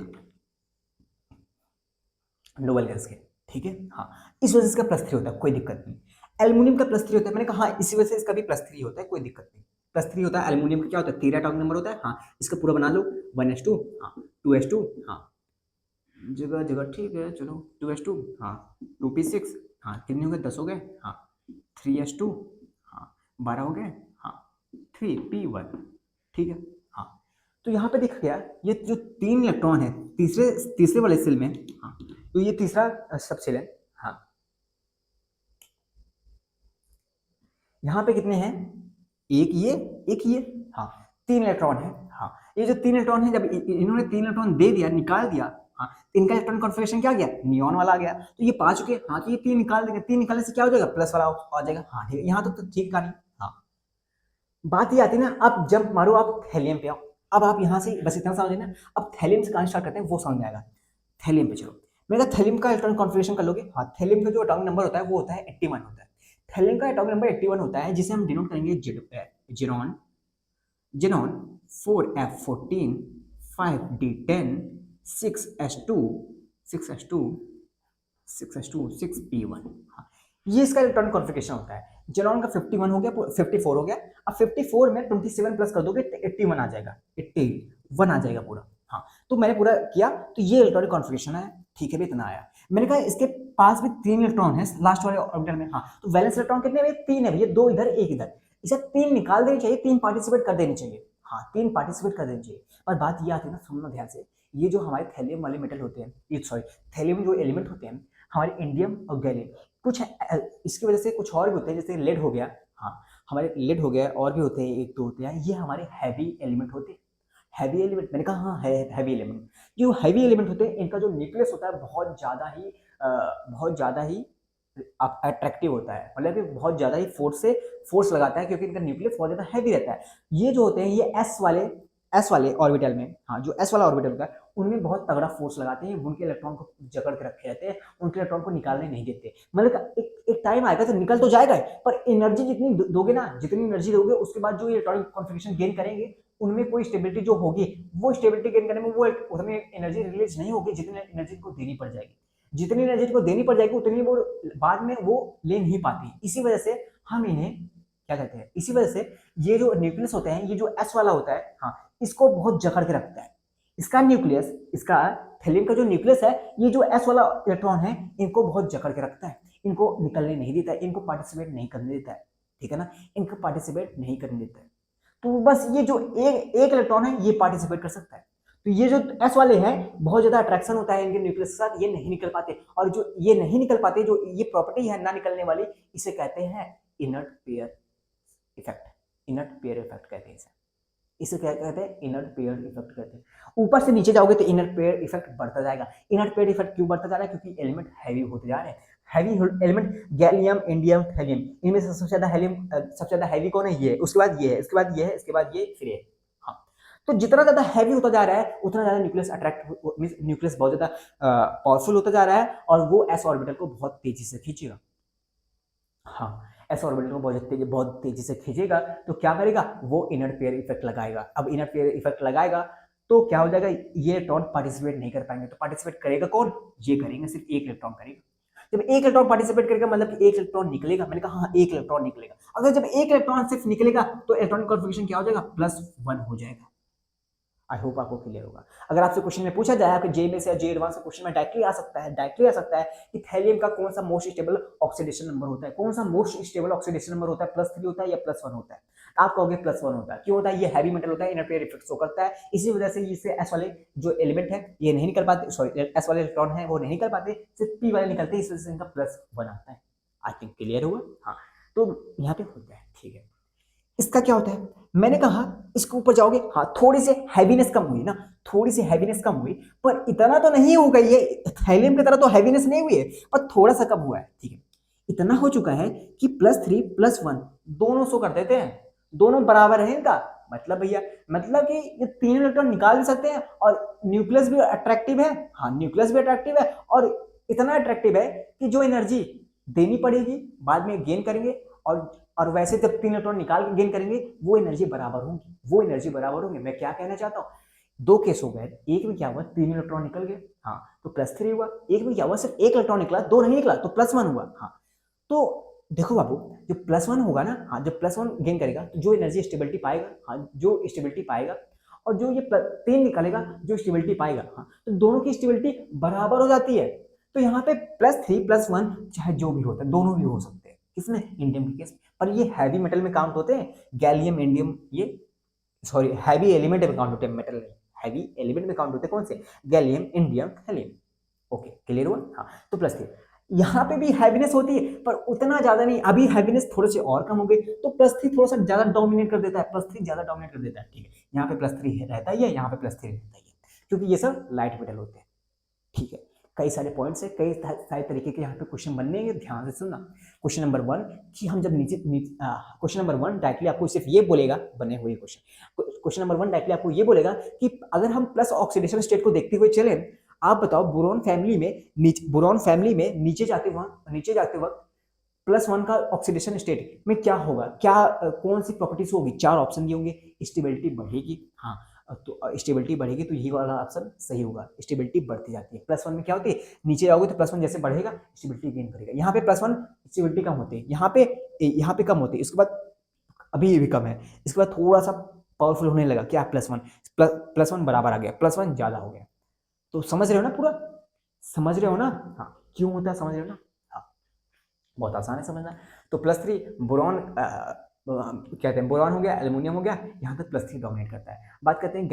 नोबेल गैस के, ठीक है। हाँ, इस वजह से इसका +3 होता है, कोई दिक्कत नहीं। एल्युमिनियम का +3 होता है, मैंने कहा हाँ इसी वजह से इसका भी +3 होता है, कोई दिक्कत नहीं। +3 होता है एल्युमिनियम का, क्या होता है 13 एटॉमिक नंबर होता है। हाँ, इसका पूरा बना लो, 1s2, हाँ 2s2, हाँ जगह जगह ठीक है, चलो 2s2, हाँ 2p6, हाँ कितने हो गए 10 हो गए, हाँ 3s2, हाँ 12 हो गए, हाँ 3p1, ठीक है। हाँ, तो यहाँ पे दिख गया ये जो 3 इलेक्ट्रॉन है तीसरे तीसरे वाले सेल में, हाँ तो ये तीसरा सब सेल है। हाँ, यहाँ पे कितने हैं? एक ये, एक ये, हाँ 3 इलेक्ट्रॉन है। हाँ, ये जो 3 इलेक्ट्रॉन है, जब इन्होंने 3 इलेक्ट्रॉन दे दिया, निकाल दिया, हाँ तो इनका इलेक्ट्रॉन कॉन्फ़िगरेशन क्या गया? नियॉन वाला आ गया। तो ये 5 चुके, हाँ तो ये 3 निकाल देंगे, 3 निकालने से क्या हो जाएगा? प्लस वाला आ जाएगा। हाँ ठीक है, यहाँ तो ठीक कहानी। हाँ, बात ये आती है ना, अब जब मारो आप थैलियम पे आओ, अब आप यहाँ से बस इतना समझ ना, अब थैलियम से कहाँ स्टार्ट करते हैं वो समझ में आएगा। थैलियम पे चलो, मेरा थैलियम का इलेक्ट्रॉनिक कॉन्फ़िगरेशन कर लोगे। हाँ, थैलियम का जो एटॉमिक नंबर होता है वो होता है 81 होता है। थैलियम का एटॉमिक नंबर 81 होता है, जिसे हम डिनोट करेंगे xenon, xenon 4f14 5d10 6s2 6s2 6s2 6p1। हाँ, ये इसका इलेक्ट्रॉनिक कॉन्फ़िगरेशन होता है। जेनॉन का 51 हो गया, 54 हो गया। अब 54 में 27 प्लस कर दोगे तो 81 आ जाएगा, 81 आ जाएगा पूरा। हाँ, तो मैंने पूरा किया, तो ये इलेक्ट्रॉनिक कॉन्फ़िगरेशन है, ठीक है भी, इतना आया। मैंने कहा इसके पास भी 3 इलेक्ट्रॉन है लास्ट वाले ऑर्बिटल में। हाँ, तो वैलेंस इलेक्ट्रॉन कितने हैं? 3 है भैया, 2 इधर 1 इधर। इसे 3 निकाल देनी चाहिए, 3 पार्टिसिपेट कर देनी चाहिए। हाँ, 3 पार्टिसिपेट कर देनी चाहिए। पर बात ये आती है ना, सुनना ध्यान से, ये जो हमारे थैलियम वाले मेटल होते हैं, ये सॉरी थैलियम जो एलिमेंट होते हैं हमारे इंडियम और गैलियम, कुछ इसकी वजह से कुछ और भी होते हैं, जैसे लेड हो गया। हाँ, हमारे लेड हो गया, और भी होते हैं, एक दो होते हैं, ये हमारे हैवी एलिमेंट होते हैं। हैवी एलिमेंट, मैंने कहा हाँ है हैवी एलिमेंट। जो हैवी एलिमेंट होते हैं इनका जो न्यूक्लियस होता है बहुत ज़्यादा ही अट्रैक्टिव होता है, मतलब कि बहुत ज़्यादा ही फोर्स लगाता है, क्योंकि इनका न्यूक्लियस बहुत ज़्यादा हैवी रहता है। ये जो होते हैं ये एस वाले ऑर्बिटल में, हाँ जो एस वाला ऑर्बिटल होता है उनमें बहुत तगड़ा फोर्स लगाते हैं, उनके इलेक्ट्रॉन को जकड़ के रखे रहते हैं, उनके इलेक्ट्रॉन को निकालने नहीं देते। मतलब एक टाइम आएगा तो निकल तो जाएगा, पर एनर्जी जितनी दोगे ना, जितनी एनर्जी दोगे उसके बाद जो इलेक्ट्रॉनिक कॉन्फ़िगरेशन गेन करेंगे उनमें कोई स्टेबिलिटी जो होगी, वो स्टेबिलिटी गेन करने में वो उतनी एनर्जी रिलीज नहीं होगी जितनी एनर्जी को देनी पड़ जाएगी। जितनी एनर्जी को देनी पड़ जाएगी उतनी वो बाद में वो ले नहीं पाती। इसी वजह से हम इन्हें क्या कहते हैं, इसी वजह से ये जो न्यूक्लियस होते हैं, ये जो एस वाला होता है, हाँ, इसको बहुत जकड़ के रखता है। इसका न्यूक्लियस, इसका थैलियम का जो न्यूक्लियस है, ये जो एस वाला इलेक्ट्रॉन है, इनको बहुत जकड़ के रखता है, इनको निकलने नहीं देता है, इनको पार्टिसिपेट नहीं करने देता है, ठीक है ना, इनको पार्टिसिपेट नहीं करने देता है। तो बस ये जो एक इलेक्ट्रॉन है, ये पार्टिसिपेट कर सकता है। तो ये जो एस वाले हैं, बहुत ज्यादा अट्रैक्शन होता है इनके न्यूक्लियस के साथ, ये नहीं निकल पाते, और जो ये नहीं निकल पाते, जो ये प्रॉपर्टी है ना निकलने वाली, इसे कहते हैं inert pair effect. Inert pair effect कहते हैं इसे क्या कहते हैं, इनर्ट पेयर इफेक्ट कहते हैं। ऊपर से नीचे जाओगे तो इनर्ट पेयर इफेक्ट बढ़ता जाएगा। इनर्ट पेयर इफेक्ट क्यों बढ़ता जा रहा है, क्योंकि एलिमेंट हैवी होते जा रहे हैं। Heavy element gallium, indium, thallium, इनमें से सबसे ज्यादा हेलियम, सबसे ज्यादा हैवी कौन है, ये है, उसके बाद ये है, इसके बाद ये है, इसके बाद ये, फिर ये। हाँ, तो जितना ज्यादा हैवी होता जा रहा है उतना ज्यादा न्यूक्लियस अट्रैक्ट, न्यूक्लियस बहुत ज्यादा पावरफुल होता जा रहा है, और वो एस ऑर्बिटल को बहुत तेजी से खींचेगा। हाँ, एस ऑर्बिटल को बहुत तेजी से खींचेगा, तो क्या करेगा, वो इनर्ट पेयर इफेक्ट लगाएगा। अब इनर्ट पेयर इफेक्ट लगाएगा तो क्या हो जाएगा, ये इलेक्ट्रॉन पार्टिसिपेट नहीं कर पाएंगे। तो पार्टिसिपेट करेगा कौन, ये करेंगे, सिर्फ एक इलेक्ट्रॉन करेगा। जब एक इलेक्ट्रॉन पार्टिसिपेट करेगा, मतलब कि एक इलेक्ट्रॉन निकलेगा। मैंने कहा हाँ, एक इलेक्ट्रॉन निकलेगा। अगर जब एक इलेक्ट्रॉन सिर्फ निकलेगा तो इलेक्ट्रॉनिक कॉन्फिगरेशन क्या हो जाएगा, +1 हो जाएगा। आई होप आपको क्लियर होगा। अगर आपसे क्वेश्चन में पूछा जाए, आपके जे में से या जे एडवांस क्वेश्चन में डायरेक्टली आ सकता है कि थैलियम का कौन सा मोस्ट स्टेबल ऑक्सीडेशन नंबर होता है, कौन सा मोस्ट स्टेबल ऑक्सीडेशन नंबर होता है, +3 होता है या +1 होता है। आप कहोगे +1 होता है। क्यों होता है, ये हैवी मेटल होता है, इनर पेयर इफेक्ट शो करता है, इसी वजह से इससे एस वाले जो एलिमेंट है ये नहीं निकल पाते, सॉरी एस वाले इलेक्ट्रॉन है वो नहीं निकल पाते, सिर्फ पी वाले निकलते हैं, इस वजह से इनका +1 आता है। आई थिंक क्लियर हुआ। हाँ, तो यहाँ पे होता है, ठीक है। इसका क्या होता है, मैंने कहा इसके ऊपर जाओगे, हाँ, थोड़ी सी हैवीनेस कम हुई ना, थोड़ी सी हैवीनेस कम हुई, पर इतना तो नहीं हो गई है, थैलियम की तरह तो हैवीनेस नहीं हुई है, पर थोड़ा सा कम हुआ है, ठीक है। इतना हो चुका है कि +3 +1 दोनों शो कर देते हैं, दोनों बराबर है इनका। मतलब भैया, मतलब कि ये 3 इलेक्ट्रॉन निकाल भी सकते हैं, और न्यूक्लियस भी अट्रैक्टिव है, हाँ, न्यूक्लियस भी अट्रैक्टिव है, और इतना अट्रैक्टिव है कि जो एनर्जी देनी पड़ेगी बाद में गेन करेंगे, और वैसे जब 3 इलेक्ट्रॉन निकाल के गेन करेंगे, वो एनर्जी बराबर होंगी, वो एनर्जी बराबर होंगी। मैं क्या कहना चाहता हूँ, 2 केस हो गए, एक में क्या हुआ, 3 इलेक्ट्रॉन निकल गए, हाँ, तो +3 हुआ। एक में क्या हुआ, सिर्फ 1 इलेक्ट्रॉन निकला, 2 नहीं निकला, तो +1 हुआ। हाँ, तो देखो बाबू, जो +1 होगा ना, हाँ, जब +1 गेन करेगा तो जो एनर्जी स्टेबिलिटी पाएगा, हाँ, जो स्टेबिलिटी पाएगा, और जो ये 3 निकालेगा जो स्टेबिलिटी पाएगा, हाँ, तो दोनों की स्टेबिलिटी बराबर हो जाती है। तो यहाँ पे +3 +1 चाहे जो भी होता है, दोनों भी हो सकते हैं, किसमें, इंडियम के केस में। पर ये हैवी मेटल में काउंट होते हैं, गैलियम, इंडियम, ये सॉरी हैवी एलिमेंट में काउंट होते हैं, मेटल हैवी एलिमेंट में काउंट होते हैं, कौन से, gallium, indium, thallium. Okay, clear हुआ। हाँ, तो +3 यहाँ पे भी हैवीनेस होती है, पर उतना ज्यादा नहीं, अभी हैवीनेस थोड़े से और कम हो गई, तो +3 थोड़ा सा ज्यादा डोमिनेट कर देता है, +3 ज्यादा डोमिनेट कर देता है, ठीक है। यहाँ पे +3 रहता ही है, यहाँ पे +3 रहता ही है, क्योंकि ये सब लाइट मेटल होते हैं, ठीक है। कई सारे पॉइंट्स है, कई सारे तरीके के यहाँ पे क्वेश्चन बनने हैं, ध्यान से सुनना। क्वेश्चन नंबर 1 कि हम जब क्वेश्चन नंबर 1 डायरेक्टली आपको सिर्फ ये बोलेगा, बने हुए क्वेश्चन नंबर 1 डायरेक्टली आपको ये बोलेगा कि अगर हम प्लस ऑक्सीडेशन स्टेट को देखते हुए चले, आप बताओ बोरॉन फैमिली में नीचे जाते वक्त +1 का ऑक्सीडेशन स्टेट में क्या होगा, क्या कौन सी प्रॉपर्टीज होगी, 4 ऑप्शन दिए होंगे। स्टेबिलिटी बढ़ेगी, हाँ, तो स्टेबिलिटी बढ़ेगी, तो यही वाला ऑप्शन सही होगा, स्टेबिलिटी बढ़ती जाती है। +1 में क्या होती है, नीचे जाओगे तो +1 जैसे बढ़ेगा स्टेबिलिटी गेन करेगा। यहाँ पे +1 स्टेबिलिटी कम होती है, यहाँ पे कम होती है, इसके बाद अभी ये भी कम है, इसके बाद थोड़ा सा पावरफुल होने लगा, क्या, +1 बराबर आ गया, +1 ज्यादा हो गया। तो समझ रहे हो ना, पूरा समझ रहे हो ना, हाँ, क्यों होता है, समझ रहे हो ना, हाँ, बहुत आसान है समझना। तो +3 बोरॉन कहते हैं, बोरॉन हो गया, एल्युमिनियम हो गया, यहाँ तक +3 डोमिनेट करता है। बात करते हैं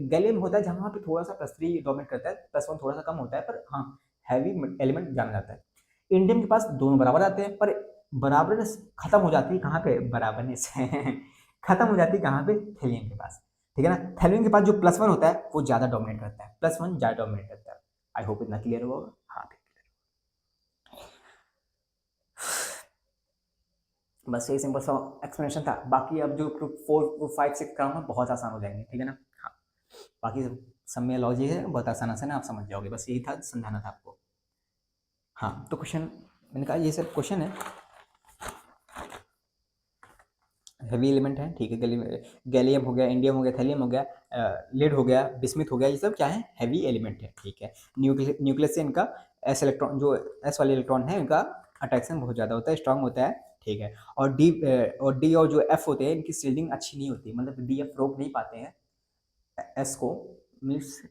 गैलियम होता है जहाँ पे थोड़ा सा +3 डोमिनेट करता है, +1 थोड़ा सा कम होता है, पर हाँ, हैवी एलिमेंट जाना जाता है। इंडियम के पास दोनों बराबर आते हैं, पर बराबरनेस खत्म हो जाती है कहाँ पे, बराबरनेस खत्म हो जाती है कहाँ पे, थैलियम के पास, ठीक है ना। थैलियम के पास जो +1 होता है वो ज्यादा डोमिनेट करता है, +1 ज्यादा डोमिनेट करता है। आई होप इतना क्लियर होगा, हाँ, बस ये सिंपल सा एक्सप्लेनेशन था। बाकी अब जो 4 5 6 कराऊंगा बहुत आसान हो जाएंगे, ठीक है ना। हाँ, बाकी सब में लॉजिक है, बहुत आसान आसान है, आप समझ जाओगे, बस यही था, समझाना था आपको। हाँ, तो क्वेश्चन मैंने कहा ये सब क्वेश्चन है, हैवी एलिमेंट है, ठीक है। गैलियम हो गया, इंडियम हो गया, थैलियम हो गया, लेड हो गया, बिस्मिथ हो गया, ये सब क्या है, हैवी एलिमेंट है, ठीक है। न्यूक्लियस से इनका एस इलेक्ट्रॉन, जो एस वाले इलेक्ट्रॉन है इनका अट्रैक्शन बहुत ज़्यादा होता है, स्ट्रांग होता है, ठीक है। और डी और जो एफ होते हैं इनकी शील्डिंग अच्छी नहीं होती, मतलब डी एफ रोक नहीं पाते हैं एस को, मीन्स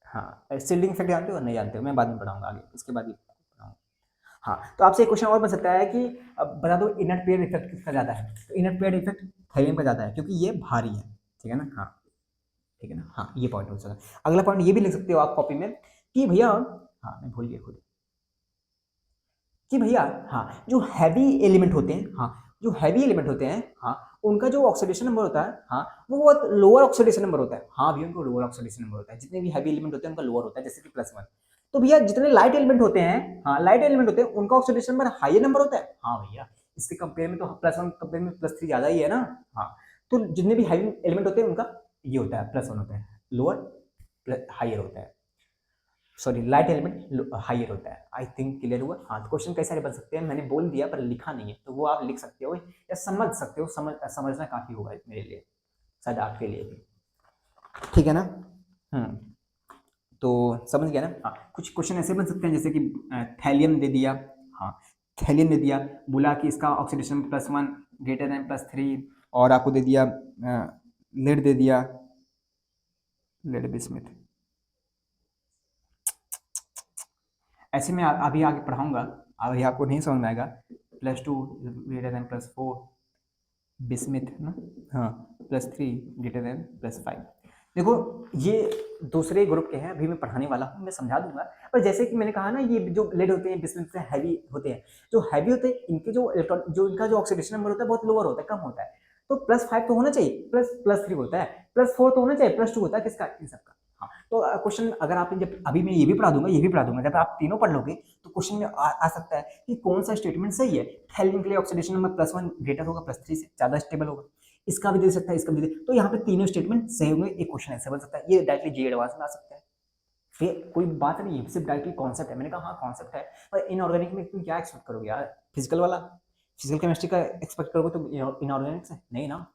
हाँ। शील्डिंग इफेक्ट जानते हो? नहीं जानते हो, मैं बाद में पढ़ाऊंगा आगे, इसके बाद ही पढ़ाऊंगा। हाँ, तो आपसे एक क्वेश्चन और बन सकता है कि अब बता दो इनर पेयर इफेक्ट किसका ज़्यादा है, तो इनर पेयर इफेक्ट थैलियम का ज़्यादा है क्योंकि ये भारी है, ठीक है ना। हाँ, ठीक है ना। हाँ, ये पॉइंट हो सकता है। अगला पॉइंट ये भी लिख सकते हो आप कॉपी में कि भैया, हाँ मैं भूल गया खुद, कि भैया हाँ जो हैवी एलिमेंट होते हैं, हाँ जो हैवी एलिमेंट होते हैं, हाँ उनका जो ऑक्सीडेशन नंबर होता है, हाँ वो बहुत लोअर ऑक्सीडेशन नंबर होता है। हाँ भैया उनको लोअर ऑक्सीडेशन नंबर होता है, जितने भी हैवी एलिमेंट होते हैं उनका लोअर होता है, जैसे कि +1। तो भैया जितने लाइट एलिमेंट होते हैं, हाँ लाइट एलिमेंट होते हैं उनका ऑक्सीडेशन नंबर हाई नंबर होता है। हाँ भैया इसके कंपेयर में तो +1 कंपेयर में +3 ज्यादा ही है ना। हाँ, तो जितने भी हैवी एलिमेंट होते हैं उनका ये होता है +1 होता है, लोअर हाइयर होता है, सॉरी लाइट एलिमेंट हाइयर होता है। आई थिंक क्लियर हुआ। हाँ, तो क्वेश्चन कई सारे बन सकते हैं, मैंने बोल दिया पर लिखा नहीं है, तो वो आप लिख सकते हो या समझ सकते हो, समझना काफी होगा मेरे लिए, शायद आपके लिए भी, ठीक है ना। तो समझ गया ना। हाँ, कुछ क्वेश्चन ऐसे बन सकते हैं जैसे कि थैलियम दे दिया, हाँ थैलियम दे दिया, बोला कि इसका ऑक्सीडेशन +1 ग्रेटर देन +3, और आपको दे दिया लेड दे दिया, लेड बिस्मिथ। ऐसे में अभी आगे पढ़ाऊंगा, अभी आपको नहीं समझ में आएगा। +2 ग्रेटर देन +4 बिस्मिथ ना, हाँ +3 ग्रेटर देन +5। देखो ये दूसरे ग्रुप के हैं, अभी मैं पढ़ाने वाला हूँ, मैं समझा दूंगा। पर जैसे कि मैंने कहा ना, ये जो लेड होते हैं बिस्मिथ से हैवी होते हैं, जो हैवी होते हैं इनके जो इलेक्ट्रॉन, जो इनका जो ऑक्सीडेशन नंबर होता है बहुत लोअर होता है, कम होता है। तो +5 तो होना चाहिए, +3 होता है, +4 तो होना चाहिए, +2 होता है, किसका? इन सबका। हाँ, तो क्वेश्चन अगर आप जब अभी मैं ये भी पढ़ा दूंगा, ये भी पढ़ा दूंगा, जब आप तीनों पढ़ लोगे तो क्वेश्चन में आ सकता है कि कौन सा स्टेटमेंट सही है। थैलियम के लिए ऑक्सीडेशन नंबर +1 ग्रेटर होगा +3 से, ज्यादा स्टेबल होगा। इसका भी दे सकता है, इसका भी दे, तो यहाँ पे तीनों स्टेटमेंट सही होंगे। एक क्वेश्चन ऐसा बन सकता है, ये डायरेक्टली जी एडवांस में आ सकता है। फिर कोई बात नहीं है, सिर्फ डायरेक्टली कॉन्सेप्ट है। मैंने कहा हाँ कॉन्सेप्ट है, पर इनऑर्गेनिक में तुम क्या एक्सपेक्ट करोगे यार? फिजिकल वाला, फिजिकल केमिस्ट्री का एक्सपेक्ट करोगे तो इनऑर्गेनिक से नहीं ना।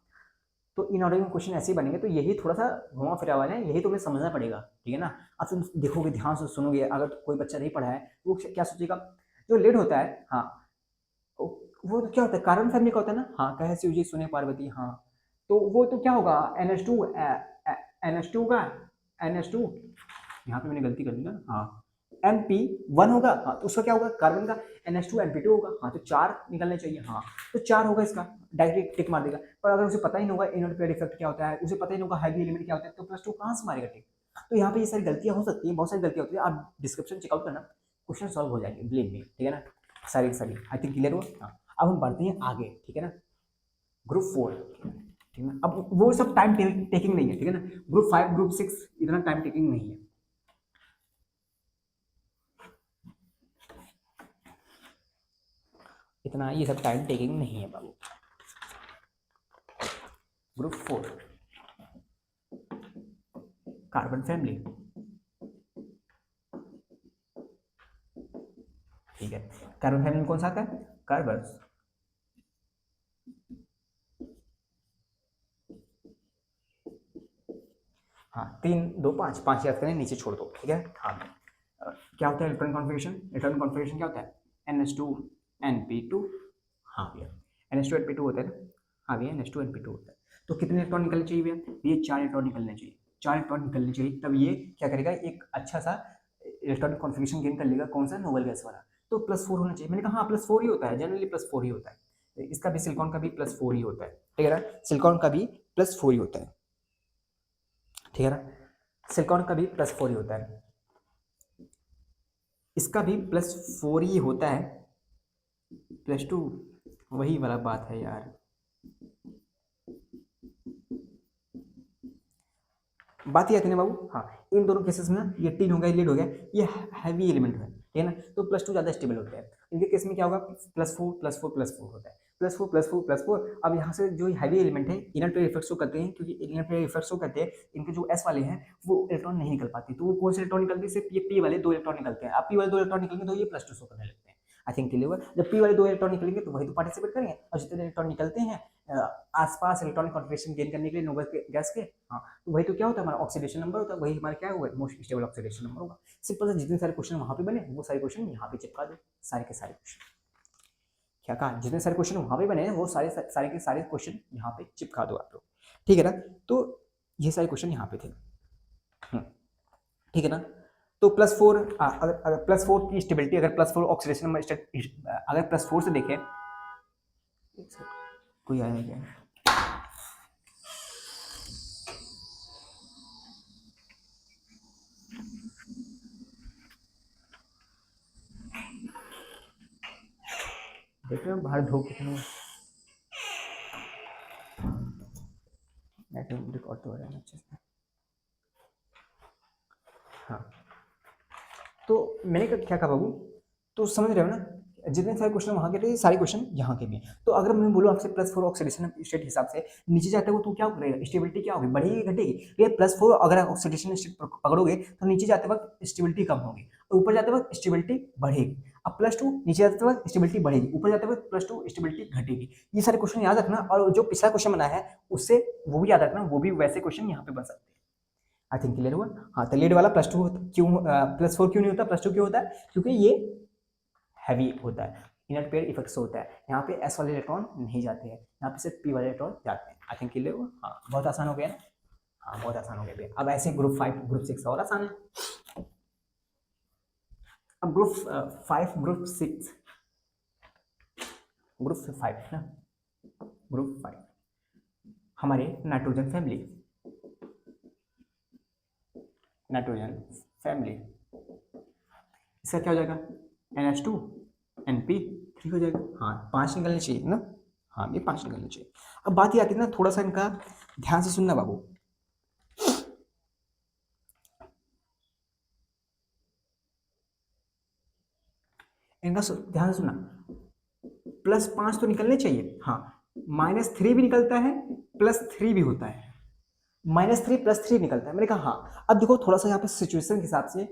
तो इनऑर्गेनिक क्वेश्चन ऐसे ही बनेंगे, तो यही थोड़ा सा घुमा फिरा वाला है, यही तुम्हें समझना पड़ेगा, ठीक है ना। अब तुम देखोगे, ध्यान से सुनोगे, अगर कोई बच्चा नहीं पढ़ा है वो क्या सोचेगा, जो लेड होता है, हाँ वो तो क्या होता है, कार्बन फैमिली का होता है ना। हाँ, कहे शिव जी सुने पार्वती, हाँ तो वो तो क्या होगा, NH2, NH2 का NH2, यहाँ पे मैंने गलती कर दी ना, हाँ MP1 होगा। हाँ, तो उसका क्या होगा, कार्बन का NH2 MP2 होगा। हाँ, तो 4 निकलने चाहिए, हाँ तो 4 होगा, इसका डायरेक्ट टिक मार देगा। पर अगर उसे पता ही नहीं होगा इनवर्ट पेयर इफेक्ट क्या होता है, उसे पता ही नहीं होगा हैवी एलिमेंट क्या होता है, तो +2 कहाँ से मारेगा टिक। तो यहाँ पे ये सारी गलतियां हो सकती है, बहुत सारी गलतियां होती है, आप डिस्क्रिप्शन चेकआउट करना, क्वेश्चन सॉल्व हो जाएंगे, बिलीव मी, ठीक है ना। सारी सारी आई थिंक क्लियर हुआ। हाँ, अब हम बढ़ते हैं आगे, ठीक है ना। ग्रुप 4, ठीक है ना। अब वो सब टाइम टेकिंग नहीं है, ठीक है ना। ग्रुप 5 ग्रुप 6 इतना टाइम टेकिंग नहीं है, इतना ये सब टाइम टेकिंग नहीं है बाबू। ग्रुप 4 कार्बन फैमिली, ठीक है। कार्बन फैमिली में कौन सा आता है, कार्बन। हाँ 3 2 5 5 याद करें, नीचे छोड़ दो, ठीक है। हाँ, क्या होता है इलेक्ट्रॉन कॉन्फ़िगरेशन, इलेक्ट्रॉन कॉन्फ़िगरेशन क्या होता है, NH2 NP2, हाँ भैया NH2 NP2 होता है ना। हाँ भैया NH2 NP2 होता है। तो कितने इलेक्ट्रॉन निकलने चाहिए भैया, ये 4 इलेक्ट्रॉन निकलने चाहिए, 4 इलेक्ट्रॉन निकलने चाहिए, तब ये क्या करेगा, एक अच्छा सा इलेक्ट्रॉनिक कॉन्फ़िगरेशन गेन कर लेगा, कौन सा, नोबल गैस वाला। तो +4 होना चाहिए, मैंने कहा हाँ +4 ही होता है, जनरली +4 ही होता है। इसका भी, सिलिकॉन का भी +4 ही होता है, ठीक है ना। सिलिकॉन का भी +4 ही होता है, ठीक है ना। सिलिकॉन का भी +4 ही होता है, इसका भी +4 ही होता है, +2 वही वाला बात है यार। बात ये आती है ना बाबू, हाँ इन दोनों केसेस में ये टीन हो गया, लीड हो गया, ये हैवी एलिमेंट है, ठीक है ना। तो +2 ज़्यादा स्टेबल होते हैं। इनके केस में क्या होगा, +4 होता है, +4 अब यहाँ से जो हैवी एलिमेंट है इनर पेयर इफेक्ट शो करते हैं, क्योंकि इनर पेयर इफेक्ट शो करते हैं, इनके जो S वाले हैं वो इलेक्ट्रॉन नहीं निकल पाते, तो वो कौन से इलेक्ट्रॉन निकलते हैं, सिर्फ ये P वाले 2 इलेक्ट्रॉन निकलते हैं। अब P वाले 2 इलेक्ट्रॉन निकलेंगे तो ये +2 शो करने लगते हैं। आई थिंक क्लियर हुआ। जब p वाले 2 इलेक्ट्रॉन निकलेंगे तो वही तो पार्टिसिपेट करेंगे, और जितने इलेक्ट्रॉन निकलते हैं आसपास इलेक्ट्रॉनिक कॉन्फिगरेशन गेन करने के लिए नोबल गैस के, हाँ, तो वही तो क्या होता है हमारा ऑक्सीडेशन नंबर होता है, वही हमारा क्या होगा मोस्ट स्टेबल ऑक्सीडेशन नंबर होगा। सिंपल सा, जितने सारे क्वेश्चन वहां पे बने वो सारे क्वेश्चन यहाँ पे चिपका दो, सारे के सारे क्वेश्चन। क्या कहा, जितने सारे क्वेश्चन वहां पे बने हैं वो सारे सारे के सारे क्वेश्चन यहाँ पे चिपका दो आप लोग, ठीक है ना। तो ये सारे क्वेश्चन यहाँ पे थे, ठीक है ना। तो +4 अगर +4 की स्टेबिलिटी, अगर +4 ऑक्सीडेशन नंबर, अगर +4 से देखें, कोई आया है क्या? देख रहे हो बाहर धूप कितनी है, रिकॉर्ड तो हो रहा है अच्छे से। हाँ, तो मैंने क्या कहा बाबू, तो समझ रहे हो ना, जितने सारे क्वेश्चन वहाँ के थे सारे क्वेश्चन यहाँ के भी। तो अगर मैं बोलूँ आपसे +4 ऑक्सीडेशन स्टेट हिसाब से नीचे जाते हो तो क्या करेगा, स्टेबिलिटी क्या होगी, बढ़ेगी घटेगी? ये +4 अगर ऑक्सीडेशन स्टेट पकड़ोगे तो नीचे जाते वक्त स्टेबिलिटी कम होगी, ऊपर जाते वक्त स्टेबिलिटी बढ़ेगी। अब +2 नीचे जाते वक्त स्टेबिलिटी बढ़ेगी, ऊपर जाते वक्त +2 स्टेबिलिटी घटेगी। ये सारे क्वेश्चन याद रखना, और जो पिछला क्वेश्चन बना है उससे वो भी याद रखना, वो भी वैसे क्वेश्चन यहाँ पे बन सकते हैं। आई थिंक क्लियर हुआ। हाँ, तो लीड वाला +2 क्यों, +4 क्यों नहीं होता, +2 क्यों होता है, क्योंकि ये हैवी होता है, इनर पेयर इफेक्ट से होता है। यहाँ पे S वाले इलेक्ट्रॉन नहीं जाते हैं, यहाँ पे सिर्फ P वाले इलेक्ट्रॉन जाते हैं। आई थिंक क्लियर हुआ। हाँ, बहुत आसान हो गया ना। हाँ, बहुत आसान हो गया। अब ऐसे ग्रुप 5 ग्रुप 6 और आसान है। अब ग्रुप 5 ग्रुप 6 ग्रुप 5 ना, ग्रुप 5 हमारे नाइट्रोजन फैमिली, नाइट्रोजन फैमिली, इसका क्या हो जाएगा, NH2 NP3 हो जाएगा। हाँ, 5 निकलने चाहिए ना। हाँ, ये 5 निकलने चाहिए। अब बात ये आती है ना, थोड़ा सा इनका ध्यान से सुनना बाबू, इनका ध्यान से सुनना। +5 तो निकलने चाहिए, हाँ, -3 भी निकलता है, +3 भी होता है, -3 +3 निकलता है। मैंने कहा हाँ। अब देखो थोड़ा सा यहाँ पे सिचुएशन के हिसाब से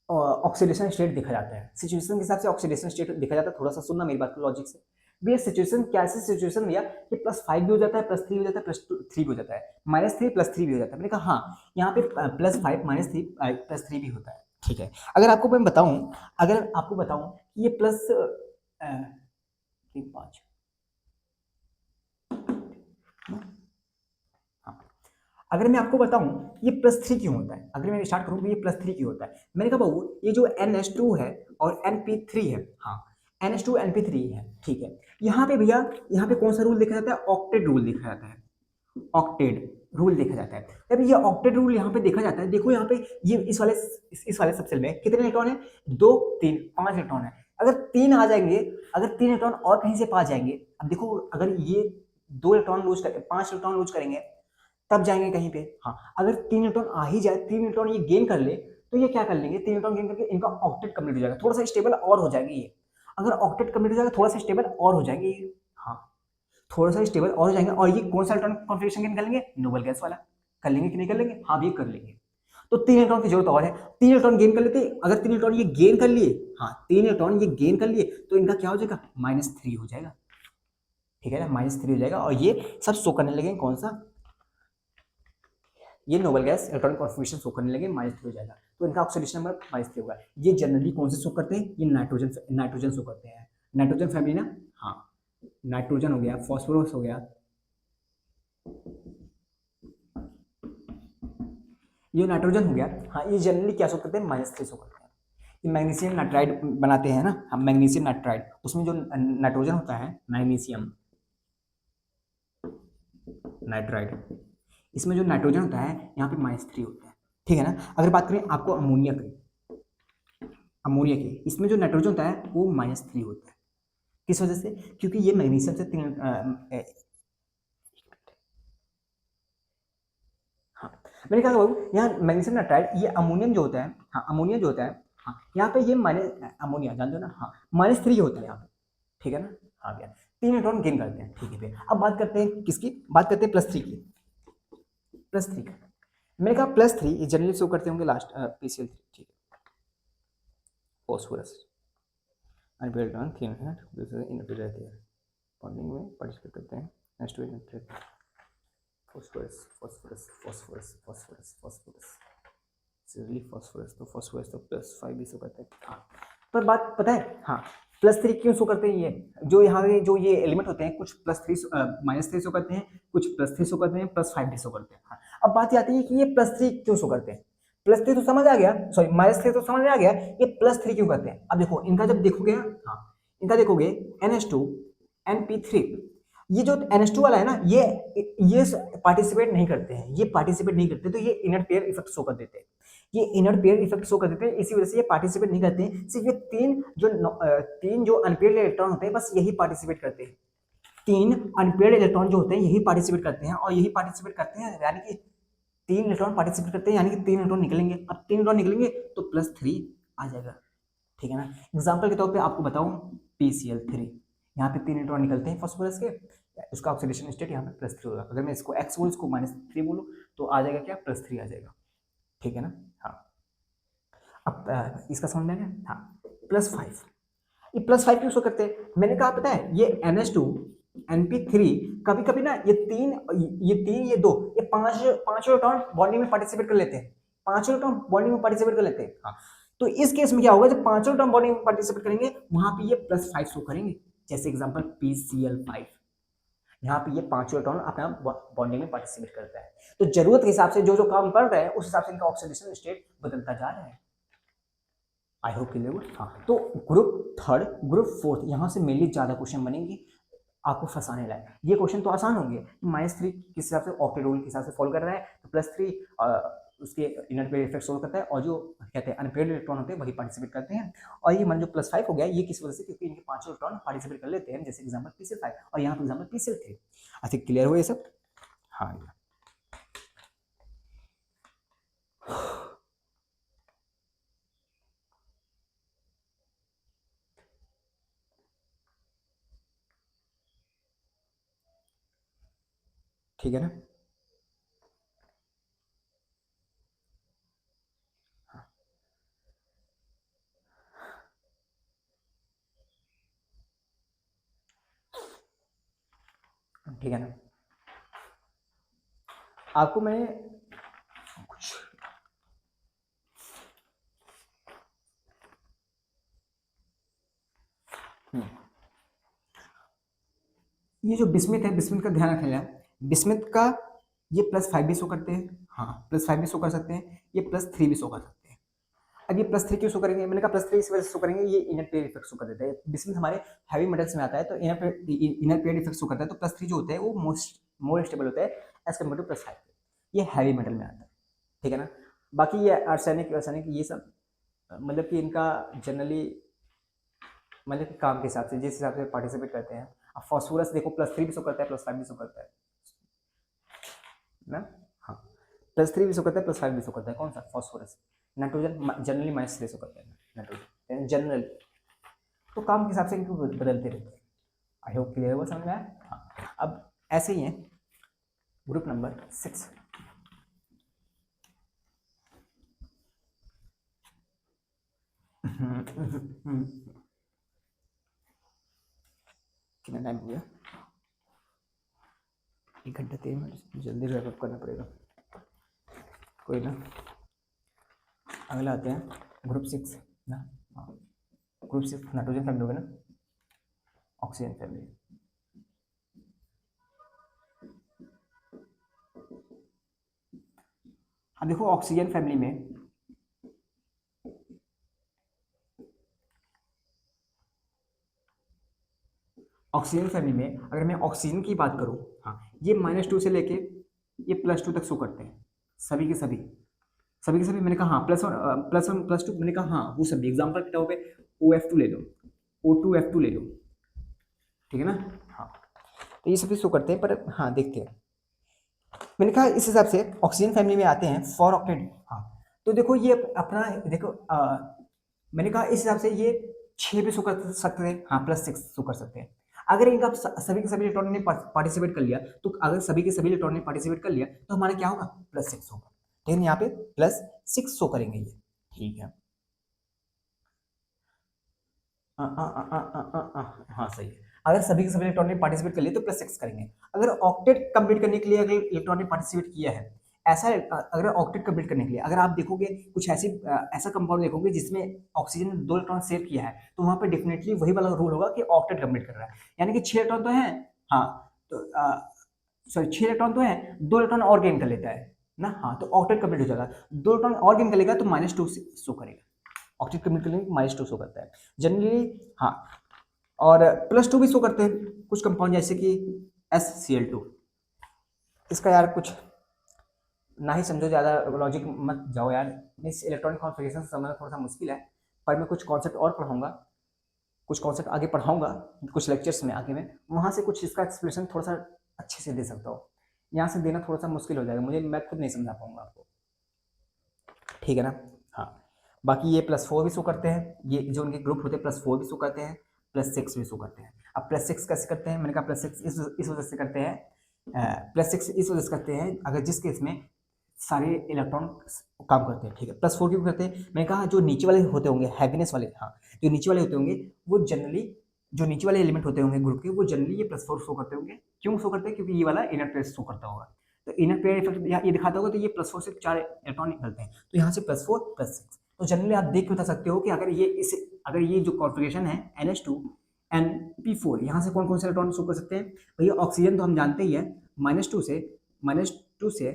ऑक्सीडेशन स्टेट दिखा जाता है, सिचुएशन के हिसाब से ऑक्सीडेशन स्टेट दिखा जाता है। थोड़ा सा सुनना मेरी बात को लॉजिक से। भैया सिचुएशन कैसे सिचुएशन भैया, कि +5 भी हो जाता है, +3 हो जाता है, +3 भी हो जाता है, -3 +3 भी हो जाता है। मैंने कहा हाँ, यहाँ पे +5 -3 +3 भी होता है, ठीक है। अगर आपको मैं बताऊं, अगर आपको बताऊं कि ये प्लस 5, अगर मैं आपको बताऊं ये +3 क्यों होता है, अगर मैं स्टार्ट करूं ये +3 क्यों होता है, मैंने कहा बाबू ये जो NH2 है और NP3 है, हाँ, NH2 NP3 है, ठीक है। यहाँ पे भैया, यहाँ पे कौन सा रूल देखा जाता है, ऑक्टेट रूल देखा जाता है, ऑक्टेट रूल देखा जाता है। जब ये ऑक्टेट रूल यहाँ पे देखा जाता है, देखो यहाँ पे ये इस वाले सबसेल में कितने इलेक्ट्रॉन है, 2 3 5 इलेक्ट्रॉन है। अगर 3 आ जाएंगे, अगर 3 इलेक्ट्रॉन और कहीं से पा जाएंगे, अब देखो अगर ये 2 इलेक्ट्रॉन लूज कर 5 इलेक्ट्रॉन लूज करेंगे तब जाएंगे कहीं पे, हाँ। अगर 3 इलेक्ट्रॉन आ ही जाए, 3 इलेक्ट्रॉन ये गेन कर ले, तो ये क्या कर लेंगे, 3 इलेक्ट्रॉन गेन करके इनका ऑक्टेट कंप्लीट हो जाएगा, थोड़ा सा स्टेबल और हो जाएगी ये। अगर ऑक्टेट कंप्लीट हो जाएगा, थोड़ा सा स्टेबल और हो जाएंगे ये, हाँ, थोड़ा सा स्टेबल और हो जाएंगे। और ये कौन सा इलेक्ट्रॉन कॉन्फिगरेशन गेन कर लेंगे, नोबल गैस वाला। कर लेंगे कि नहीं कर लेंगे, हाँ, भी कर लेंगे। तो 3 इलेक्ट्रॉन की जरूरत और है, 3 इलेक्ट्रॉन गेन कर लेते। अगर 3 इलेक्ट्रॉन ये गेन कर लिए, हाँ, 3 इलेक्ट्रॉन ये गेन कर लिए, तो इनका क्या हो जाएगा, -3 हो जाएगा, ठीक है ना, -3 हो जाएगा। और ये सब शो करने लगे कौन सा, ये noble gas electronic configuration show करने लगे, -3 हो जाएगा। तो इनका ऑक्सीडेशन नंबर -3 होगा। ये जनरली कौन से शो करते हैं, ये नाइट्रोजन शो करते हैं, नाइट्रोजन फैमिली ना, हाँ, नाइट्रोजन हो गया, फॉस्फोरस हो गया, ये नाइट्रोजन हो गया, हाँ। ये जनरली क्या शो करते हैं, -3 शो करते हैं। ये मैग्नीशियम नाइट्राइड बनाते हैं ना हम, मैग्नीशियम नाइट्राइड, उसमें जो नाइट्रोजन होता है, मैग्नीशियम नाइट्राइड, इसमें जो नाइट्रोजन होता है यहाँ पे -3 होता है, ठीक है ना। अगर बात करें आपको अमोनिया की, इसमें जो नाइट्रोजन होता है वो -3 होता है। किस वजह से, क्योंकि ये मैग्नीशियम से हाँ, मैंने कहा बाबू यहाँ मैग्नीशियम नाइट्राइड, ये अमोनियम जो होता है, हाँ, अमोनिया जो होता है, हाँ, यहाँ पे ये अमोनिया जानते हो ना, हाँ, -3 होता है यहाँ पे, ठीक है ना। हाँ भैया, 3 इलेक्ट्रॉन गेन करते हैं, ठीक है भैया। अब बात करते हैं किसकी, बात करते हैं +3 की, +3 मैंने कहा +3 जनरली शो करते होंगे लास्ट PCl3, ठीक है, फॉस्फोरस, अनपेड इलेक्ट्रॉन 3 है, दूसरे इनपेड रहते हैं, बॉन्डिंग में पार्टिसिपेट करते हैं। Next way phosphorus phosphorus phosphorus phosphorus phosphorus सिर्ली फॉस्फोरस, तो फॉस्फोरस तो +5 भी शो करते हैं। हाँ, पर बात पता है, हाँ +3 क्यों शो करते हैं? ये जो यहाँ पे जो ये एलिमेंट होते हैं, कुछ +3 -3 शो करते हैं, कुछ +3 शो करते हैं, +5 भी शो करते हैं। हाँ, अब बात ये आती है कि ये +3 क्यों शो करते हैं? +3 तो समझ आ गया, सॉरी -3 तो समझ में आ गया, ये +3 क्यों करते हैं? अब देखो इनका जब देखोगे ना, हाँ इनका देखोगे NH2 NP3, ये जो NH2 वाला है ना, ये पार्टिसिपेट नहीं करते हैं, ये पार्टिसिपेट नहीं करते, तो ये इनर पेयर इफेक्ट शो कर देते हैं, ये इनर पेयर इफेक्ट शो कर देते हैं, इसी वजह से ये पार्टिसिपेट नहीं करते हैं। सिर्फ ये तीन जो अनपेयर्ड इलेक्ट्रॉन होते हैं, बस यही पार्टिसिपेट करते हैं। 3 अनपेयर्ड इलेक्ट्रॉन जो होते हैं यही पार्टिसिपेट करते हैं, और यही पार्टिसिपेट करते हैं, यानी कि 3 इलेक्ट्रॉन पार्टिसिपेट करते हैं, यानी कि 3 इलेक्ट्रॉन निकलेंगे। अब 3 इलेक्ट्रॉन निकलेंगे तो +3 आ जाएगा, ठीक है ना। एग्जाम्पल के तौर पे आपको बताऊं, PCl3, यहाँ पे 3 इलेक्ट्रॉन निकलते हैं फॉस्फोरस के, उसका ऑक्सीडेशन स्टेट यहाँ पे +3 होगा। अगर मैं इसको X बोलूँ, इसको -3 बोलूँ, तो आ जाएगा क्या, +3 आ जाएगा, ठीक है ना। हाँ, अब इसका समझ में आ गया। हाँ, +5, ये +5 क्यों शो करते हैं? मैंने कहा पता है, ये NH2 NP3 कभी कभी ना ये 2 ये पांचों इलेक्ट्रॉन बॉन्डिंग में पार्टिसिपेट कर लेते हैं, पांचों इलेक्ट्रॉन बॉन्डिंग में पार्टिसिपेट कर लेते हैं। हाँ, तो इस केस में क्या होगा, जब पांचों इलेक्ट्रॉन बॉन्डिंग में पार्टिसिपेट करेंगे, वहां पे ये +5 शो करेंगे। जैसे एग्जांपल PCl5, यहाँ पे ये पांचों इलेक्ट्रॉन अपना बॉन्डिंग में पार्टिसिपेट करता है। तो जरूरत के हिसाब से जो जो काम कर रहे हैं, उस हिसाब से इनका ऑक्सीडेशन स्टेट बदलता जा रहा है। आई होप क्लियर हुआ। हाँ, तो ग्रुप थर्ड, ग्रुप फोर्थ, यहाँ से मेनली ज्यादा क्वेश्चन बनेंगे आपको फंसाने लायक। ये क्वेश्चन तो आसान होंगे, -3 किस हिसाब से ऑक्टेट रूल के हिसाब से फॉलो कर रहा है, तो +3 उसके इनर पेयर इफेक्ट सोल्व करता है, और जो कहते हैं अनपेयर्ड इलेक्ट्रॉन होते हैं वही पार्टिसिपेट करते हैं। और ये मान जो +5 हो गया, ये किस वजह से, क्योंकि इनके पांचों इलेक्ट्रॉन पार्टिसिपेट कर लेते हैं, जैसे एग्जाम्पल PCl5, और यहाँ पे एग्जाम्पल PCl3। अच्छा, क्लियर हुआ ये सब? हाँ, ठीक है ना। ठीक है ना, आपको मैं कुछ ये जो बिस्मिथ है, बिस्मिथ का ध्यान रखना है। बिस्मिथ का ये +5 भी शो करते हैं, हाँ +5 भी शो कर सकते हैं, ये +3 भी शो कर सकते हैं। अब ये +3 क्यों शो करेंगे? मैंने कहा +3 इस वजह से शो करेंगे, ये इनर पेयर इफेक्ट शो कर देता है। बिस्मिथ हमारे हैवी मेटल्स में आता है, तो इनर पेयर इफेक्ट शो करता है, तो +3 जो होता है वो मोर स्टेबल होता है एज कम्पेयर टू +5, ये हैवी मेटल में आता है, ठीक है ना। बाकी ये आर्सेनिक आर्सेनिक ये सब मतलब कि इनका जनरली मतलब कि काम के हिसाब से, जिस हिसाब से पार्टिसिपेट करते हैं। अब फॉस्फोरस देखो, +3 भी शो करता है, +5 भी शो करता है ना। हाँ, +3 भी शो करता है, +5 भी शो करता है। कौन सा? फॉस्फोरस। नाइट्रोजन जनरली -3 शो करता है, नाइट्रोजन जनरल। तो काम के हिसाब से इनको बदलते रहते हैं। आई होप क्लियर हुआ, समझ में आया। हाँ, अब ऐसे ही है ग्रुप नंबर 6। कितना टाइम हो गया? 1 घंटा 3 मिनट, जल्दी रैप अप करना पड़ेगा, कोई ना। अगला आते हैं ग्रुप 6 ना। हाँ, ग्रुप 6 नाइट्रोजन फैमिली होगा ना, ऑक्सीजन फैमिली। हाँ देखो, ऑक्सीजन फैमिली में ऑक्सीजन फैमिली में अगर मैं ऑक्सीजन की बात करूं, हाँ ये -2 से लेके ये +2 तक शो करते हैं, सभी के सभी, सभी के सभी। मैंने कहा हाँ, +1 +2, मैंने कहा हाँ वो सभी। एग्जाम्पल के तौर पे OF2 ले लो, O2F2 ले लो, ठीक है ना। हाँ, तो ये सभी शो करते हैं, पर हाँ देखते हैं। मैंने कहा इस हिसाब से ऑक्सीजन फैमिली में आते हैं 4 ऑक्टेट। हाँ, तो देखो ये अपना देखो मैंने कहा इस हिसाब से ये 6 भी शो कर सकते हैं, हाँ +6 शो कर सकते हैं। अगर इनका सभी के सभी इलेक्ट्रॉन ने पार्टिसिपेट कर लिया, तो अगर सभी के सभी इलेक्ट्रॉन ने पार्टिसिपेट कर लिया, तो हमारा क्या होगा? +6 होगा। लेकिन यहाँ पे +6 शो करेंगे ये, ठीक है। हाँ सही है। अगर सभी के सभी इलेक्ट्रॉन ने पार्टिसिपेट कर लिए तो +6 करेंगे। अगर ऑक्टेट कंप्लीट करने के लिए अगर इलेक्ट्रॉन ने पार्टिसिपेट किया है, ऐसा अगर ऑक्टेट कंप्लीट करने के लिए अगर आप देखोगे कुछ ऐसा कंपाउंड देखोगे जिसमें ऑक्सीजन ने 2 इलेक्ट्रॉन शेयर किया है, तो वहां पे डेफिनेटली वही वाला रूल होगा कि ऑक्टेट कंप्लीट कर रहा है। यानी कि 6 इलेक्ट्रॉन तो है, हाँ, तो सॉरी 6 इलेक्ट्रॉन तो है, 2 इलेक्ट्रॉन और गेन कर लेता है ना, हाँ, तो ऑक्टेट कंप्लीट हो जाएगा। 2 इलेक्ट्रॉन और गेन कर लेगा तो -2 शो करेगा। ऑक्टेट कंप्लीट करने में -2 शो करता है जनरली, हाँ। और +2 भी शो करते हैं कुछ कंपाउंड जैसे कि SCl2। इसका यार कुछ ना ही समझो, ज़्यादा लॉजिक मत जाओ यार, इस इलेक्ट्रॉनिक कॉन्फ़िगरेशन समझना थोड़ा सा मुश्किल है, पर मैं कुछ कॉन्सेप्ट और पढ़ाऊंगा, कुछ कॉन्सेप्ट आगे पढ़ाऊंगा कुछ लेक्चर्स में आगे में, वहाँ से कुछ इसका एक्सप्लेनेशन थोड़ा सा अच्छे से दे सकता हूँ। यहाँ से देना थोड़ा सा मुश्किल हो जाएगा मुझे, मैं खुद नहीं समझा पाऊंगा आपको, ठीक है ना। हाँ, बाकी ये +4 भी शो करते हैं, ये जो उनके ग्रुप होते हैं +4 भी शो करते हैं, +6 भी शो करते हैं। अब +6 कैसे करते हैं, मैंने कहा +6 इस वजह से करते हैं, +6 इस वजह से करते हैं अगर जिस केस में सारे इलेक्ट्रॉन काम करते हैं, ठीक है। +4 क्यों करते हैं, मैंने कहा जो नीचे वाले होते होंगे हैवीनेस वाले, हाँ, जो नीचे वाले होते होंगे वो जनरली, जो नीचे वाले एलिमेंट होते होंगे ग्रुप के, वो जनरली ये +4 शो करते होंगे। क्यों शो करते हैं, क्योंकि ये वाला इनर पेयर शो करता होगा, तो इनर पेयर इफेक्ट ये दिखाता होगा, तो ये +4 से 4 इलेक्ट्रॉन निकलते हैं, तो यहाँ से +4 +6। तो जनरली आप देख के बता सकते हो कि अगर ये जो कॉन्फ़िगरेशन है NH2 NP4, यहाँ से कौन कौन से इलेक्ट्रॉन शो कर सकते हैं भैया। ऑक्सीजन तो हम जानते ही है, -2 से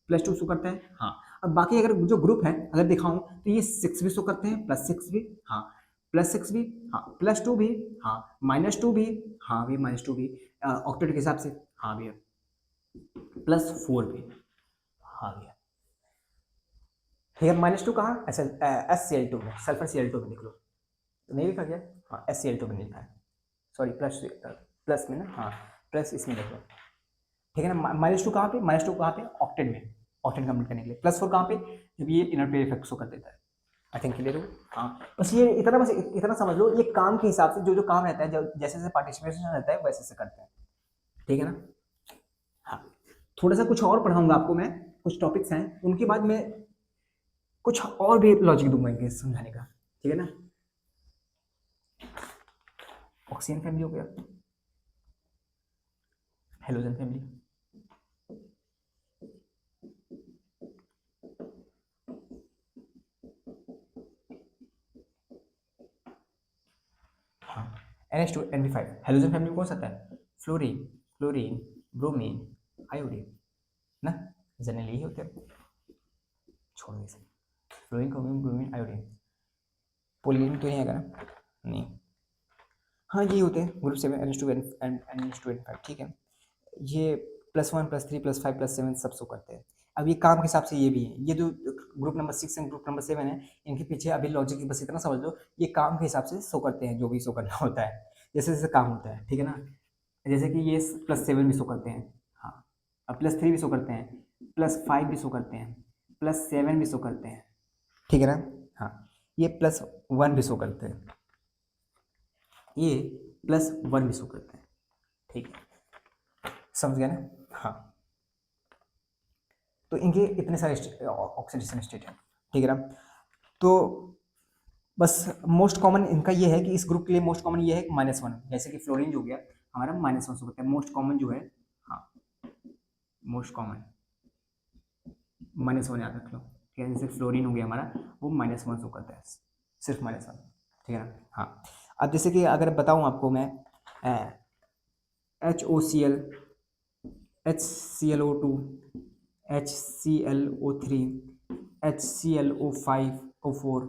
+2 शो करता है, हाँ। अब बाकी अगर जो ग्रुप है अगर दिखाऊं तो ये 6 भी शो करते हैं, +6 भी, हाँ, +6 भी, हाँ, +2 भी, हाँ, -2 भी, हाँ भी, -2 भी, ऑक्टेट के हिसाब से, हाँ भैया, +4 भी, हाँ भैया, ठीक है। -2 कहाँ, ऐसा SCl2 में, सल्फर Cl2 में देख लो, नहीं लिखा गया, हाँ SCl2 में नहीं लिखा है, सॉरी प्लस में ना, हाँ, प्लस इसमें देख लो, ठीक है ना। -2 कहाँ पे, -2 कहाँ पे, ऑक्टेट में, ऑक्टेट कंप्लीट करने के लिए। +4 कहाँ पे, जब ये इनर पेयर इफेक्ट शो कर देता है। आई थिंक क्लियर हो, हाँ। बस इतना समझ लो, ये काम के हिसाब से जो जो काम रहता है, जैसे जैसे पार्टिसिपेशन रहता है वैसे वैसे करते हैं, ठीक है ना। हाँ, थोड़ा सा कुछ और पढ़ाऊंगा आपको मैं, कुछ टॉपिक्स हैं उनके बाद मैं कुछ और भी लॉजिक दूंगा इनके समझाने का, ठीक है ना। ऑक्सीजन फैमिली हो गया, हेलोजन फैमिली, हाँ, NH2 NP5, हेलोजन फैमिली में कौन सा आता है, फ्लोरीन, ब्रोमीन, आयोडीन ना, जनरली यही होते हैं, छोड़ दो इसे, फ्लोरीन, ब्रोमीन, आयोडीन, पोलिन तो नहीं आएगा ना, नहीं, हाँ ये होते हैं group 7 NH2 and NH2 N5, ठीक है। ये +1 +3 +5 +7 सब शो करते हैं। अब ये काम के हिसाब से ये भी है, ये जो group number 6 and group number 7 है, इनके पीछे अभी लॉजिक बस इतना समझ लो, ये काम के हिसाब से शो करते हैं जो भी शो करना होता है, जैसे जैसे काम होता है, ठीक है ना। जैसे कि ये +7 भी शो करते हैं, हाँ, अब +3 भी शो करते हैं, +5 भी शो करते हैं, +7 भी शो करते हैं, ठीक है ना। हाँ, ये +1 भी शो करते हैं, ये +1 भी शो करते हैं, ठीक है, समझ गया ना, हाँ। तो इनके इतने सारे ऑक्सीडेशन स्टेट है, ठीक है ना। तो बस मोस्ट कॉमन इनका ये है कि इस ग्रुप के लिए मोस्ट कॉमन ये है कि -1, जैसे कि फ्लोरीन जो हो गया हमारा -1 शो करता है, मोस्ट कॉमन जो है, हाँ, मोस्ट कॉमन -1 याद रख लो, ठीक है। जैसे फ्लोरीन हो गया हमारा, वो -1 शो करता है, सिर्फ -1, ठीक है ना, हाँ। अब जैसे कि अगर बताऊँ आपको मैं, HOCl, HClO2, HClO3, HClO5, O4,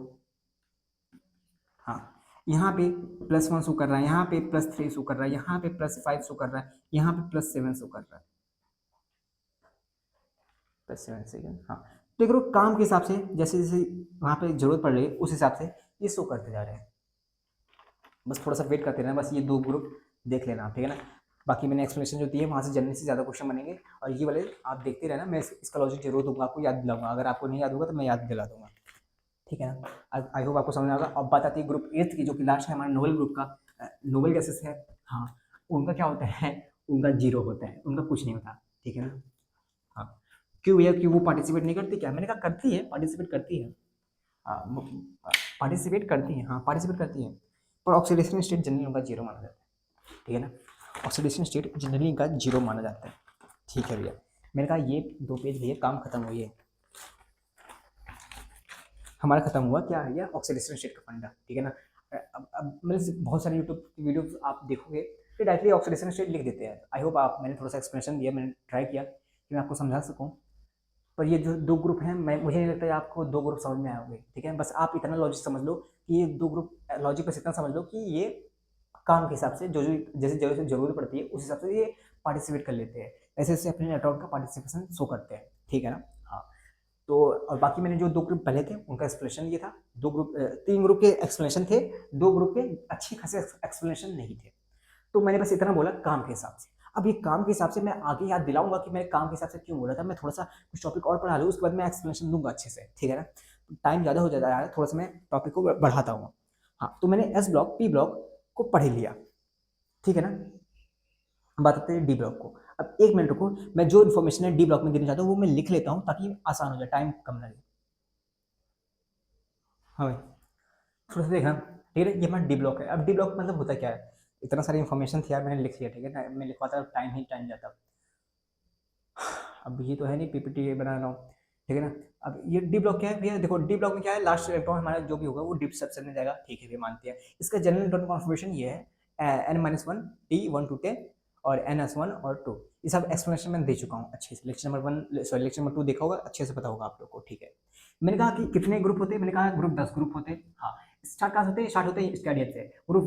हाँ, यहाँ पे +1 शो कर रहा है, यहाँ पे +3 शो कर रहा है, यहाँ पे +5 शो कर रहा है, यहाँ पे +7 शो कर रहा है, +7 सेकेंड, हाँ। देख लो काम के हिसाब से जैसे जैसे वहाँ पे जरूरत पड़ रही है उस हिसाब से ये शो करते जा रहे हैं, बस थोड़ा सा वेट करते रहना, बस ये 2 ग्रुप देख लेना, ठीक है ना। बाकी मैंने एक्सप्लेनेशन जो दी है वहाँ से जनरल से ज़्यादा क्वेश्चन बनेंगे, और ये वाले आप देखते रहना, मैं इसका लॉजिक जरूर दूंगा आपको, याद दिलाऊंगा, अगर आपको नहीं याद होगा तो मैं याद दिला दूंगा, ठीक है ना। आई होप आपको समझ में आएगा। अब बात आती है ग्रुप 8 की, जो कि लास्ट है हमारा नोबल ग्रुप का, नोबल गैसेस है, हाँ। उनका क्या होता है, उनका 0 होता है, उनका कुछ नहीं होता, ठीक है ना, हाँ। क्यों भैया, क्यों वो पार्टिसिपेट नहीं करती क्या, मैंने कहा करती है, पार्टिसिपेट करती है, पार्टिसिपेट करती है, हाँ पार्टिसिपेट करती है, पर ऑक्सीडेशन स्टेट जनरली उनका जीरो माना जाता है, ठीक है ना। ऑक्सीडेशन स्टेट जनरली इनका जीरो माना जाता है, ठीक है भैया। मैंने कहा ये 2 पेज भैया काम खत्म हुई है, हमारा खत्म हुआ क्या है, ऑक्सीडेशन स्टेट का फंडा, ठीक है ना। अब मतलब बहुत सारे यूट्यूब की वीडियोस आप देखोगे तो डायरेक्टली ऑक्सीडेशन स्टेट लिख देते हैं। आई होप आप, मैंने थोड़ा सा एक्सप्लेनेशन दिया, मैंने ट्राई किया कि मैं आपको समझा सकूँ। पर ये जो 2 ग्रुप हैं, मैं मुझे नहीं लगता है आपको 2 ग्रुप समझ में आए होंगे, ठीक है। बस आप इतना लॉजिक समझ लो कि ये 2 ग्रुप, लॉजिक बस इतना समझ लो कि ये काम के हिसाब से जो जो जैसे जैसे ज़रूरत पड़ती है उस हिसाब से ये पार्टिसिपेट कर लेते हैं, ऐसे ऐसे अपने नेटवर्क का पार्टिसिपेशन शो करते हैं, ठीक है ना। हाँ, तो और बाकी मैंने जो 2 ग्रुप पहले थे उनका एक्सप्लेनेशन ये था। 2 ग्रुप 3 ग्रुप के एक्सप्लेनेशन थे, 2 ग्रुप के अच्छी खासी एक्सप्लेनेशन नहीं थे। तो मैंने बस इतना बोला काम के हिसाब से। अब ये काम के हिसाब से मैं आगे याद दिलाऊंगा कि मैंने काम के हिसाब से क्यों बोला था। मैं थोड़ा सा कुछ टॉपिक और पढ़ा लूँ, उसके बाद मैं एक्सप्लेनेशन दूंगा अच्छे से, ठीक है ना। टाइम ज़्यादा हो जाता है, थोड़ा सा मैं टॉपिक को बढ़ाता हूँ। हाँ, तो मैंने एस ब्लॉक पी ब्लॉक को पढ़ लिया, ठीक है ना। बात आते हैं डी ब्लॉक को। अब 1 मिनट रुको, मैं जो इन्फॉर्मेशन है डी ब्लॉक में देना चाहता हूँ वो मैं लिख लेता हूँ ताकि आसान हो जाए, टाइम कम लगे। हाँ भाई, थोड़ा सा देखना, ठीक है। ये हमारा डी ब्लॉक है। अब डी ब्लॉक मतलब होता क्या है, इतना सारी इन्फॉर्मेशन थी यार, मैंने लिख लिया, ठीक है ना। मैं लिखवाता टाइम ही टाइम जाता। अब ये तो है नहीं पीपीटी बना रहा हूँ, ठीक है ना। अब ये डी ब्लॉक क्या है भैया, देखो डी ब्लॉक में क्या है, लास्ट इलेक्ट्रॉन हमारा जो भी होगा वो डीप सबसेट में जाएगा, ठीक है भैया, मानते हैं। इसका जनरल इलेक्ट्रॉन कॉन्फिगरेशन ये है n-1 टी 1 to 10 और ns1 और 2। ये सब एक्सप्लेनेशन मैंने दे चुका हूँ अच्छे से, lecture number 1 sorry lecture number 2 देखा होगा, अच्छे से पता होगा आप लोग को, ठीक है। मैंने कहा कि कितने ग्रुप होते हैं, मैंने कहा ग्रुप 10 ग्रुप होते हैं। हाँ, स्टार्ट कहाँ से होते हैं, स्टार्ट होते हैं स्टेडियम से। ग्रुप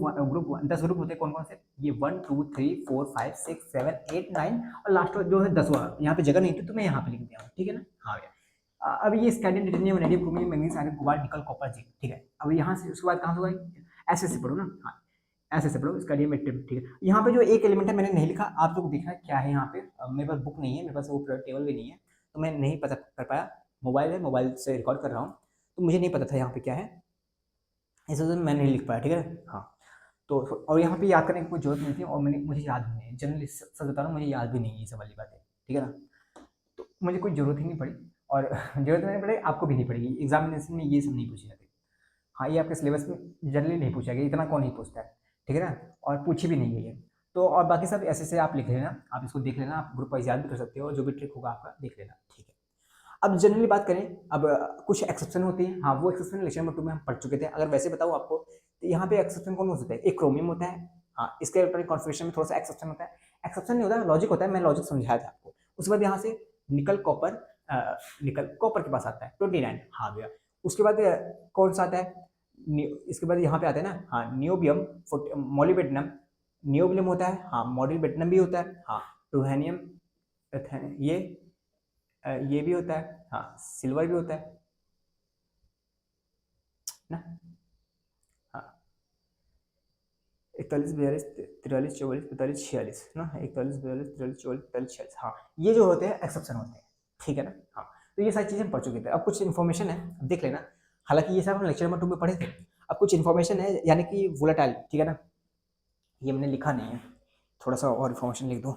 10 ग्रुप होते हैं, कौन कौन से, ये 1 2 3 4 5 6 7 8 9 और लास्ट जो है 10वां। यहाँ पे जगह नहीं थी तो मैं यहाँ पे लिख दिया हूँ, ठीक है ना। हाँ भैया, अब ये scandium titanium vanadium chromium manganese iron cobalt nickel copper zinc, ठीक है। अब यहाँ से उसके बाद कहाँ से होगा, ऐसे से पढ़ो ना। हाँ, ऐसे से पढ़ो स्कैंडियम एटम, ठीक है। यहाँ पे जो एक एलिमेंट है मैंने नहीं लिखा, आप लोग देखना क्या है यहाँ पे। मेरे पास बुक नहीं है, मेरे पास वो टेबल भी नहीं है, तो मैं नहीं पता कर पाया। मोबाइल है, मोबाइल से रिकॉर्ड कर रहा हूँ, तो मुझे नहीं पता था यहाँ पे क्या है, इस वजह से मैं नहीं लिख पाया, ठीक है। हाँ, तो और यहाँ पे याद करने की कोई जरूरत नहीं थी, और मैंने मुझे याद भी नहीं है, जनरली सच बता रहा हूँ, मुझे याद भी नहीं है ये सब वाली बातें, ठीक है ना। तो मुझे कोई ज़रूरत ही नहीं पड़ी, और ज़रूरत नहीं पड़े, आपको भी नहीं पड़ेगी, एग्जामिनेशन में ये सब नहीं पूछे जाते। हाँ, ये आपके सिलेबस में जनरली नहीं पूछा गया, इतना कौन नहीं पूछता है, ठीक है ना, और पूछी भी नहीं गई है। तो और बाकी सब ऐसे से आप लिख लेना, आप इसको देख लेना, आप ग्रुप वाइज याद भी कर सकते हो, और जो भी ट्रिक होगा आपका देख लेना, ठीक है। अब जनरली बात करें, अब कुछ एक्सेप्शन होती है, हाँ वो एक्सेप्शन लेक्चर नंबर 2 में हम पढ़ चुके थे। अगर वैसे बताऊँ आपको तो यहाँ पे एक्सेप्शन कौन कौन होता है, एक क्रोमियम होता है। हाँ, इसके इलेक्ट्रॉनिक कॉन्फिगरेशन में थोड़ा सा एक्सेप्शन होता है। एक्सेप्शन नहीं होता है, लॉजिक होता है, मैं लॉजिक समझाया था आपको। उसके बाद यहाँ से निकल कॉपर, निकल कॉपर के पास आता है 29, हाँ भैया। उसके बाद कौन सा आता है, इसके बाद यहाँ पे आता है ना, हाँ नियोबियम, मोलिबेडनम, नियोबियम होता है, हाँ मोलिबेडनम भी होता है, हाँ रूहेनियम, ये ये भी होता है, हाँ सिल्वर भी होता है ना। हाँ, 41 42 43 44 45 46 ना, 41 42 43 44 45 46, हाँ ये जो होते हैं एक्सेप्शन होते हैं, ठीक है ना। हाँ, तो ये सारी चीज़ें हम पढ़ चुके थे। अब कुछ इन्फॉर्मेशन है, अब देख लेना। हालांकि ये सब हम लेक्चर नंबर 2 में पढ़े थे। अब कुछ इन्फॉर्मेशन है, यानी कि वोलेटाइल, ठीक है ना। ये मैंने लिखा नहीं है, थोड़ा सा और इन्फॉर्मेशन लिख दूँ।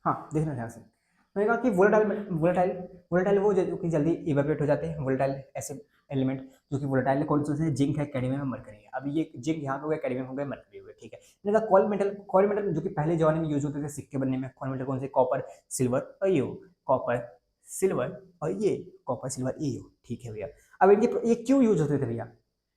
हाँ, देखना ध्यान से। मैंने कहा कि वोलेटाइल वोलेटाइल वोलेटाइल वो जो कि जल्दी इवेपोरेट हो जाते हैं, वोलेटाइल ऐसे एलिमेंट जो कि वोलेटाइल है, कौन से हैं, जिंक है, कैडमियम है, मरकरी है। अब ये जिंक यहाँ पे हो गया, कैडमियम हो गया, मरकरी हो गया, ठीक है। मैंने कहा कॉल मेटल जो कि पहले जमाने में यूज होते थे सिक्के बनने में, कॉल मेटल कौन से, कॉपर सिल्वर और ये कॉपर सिल्वर और ये कॉपर सिल्वर ये, ठीक है भैया। अब इनके ये क्यों यूज होते थे भैया,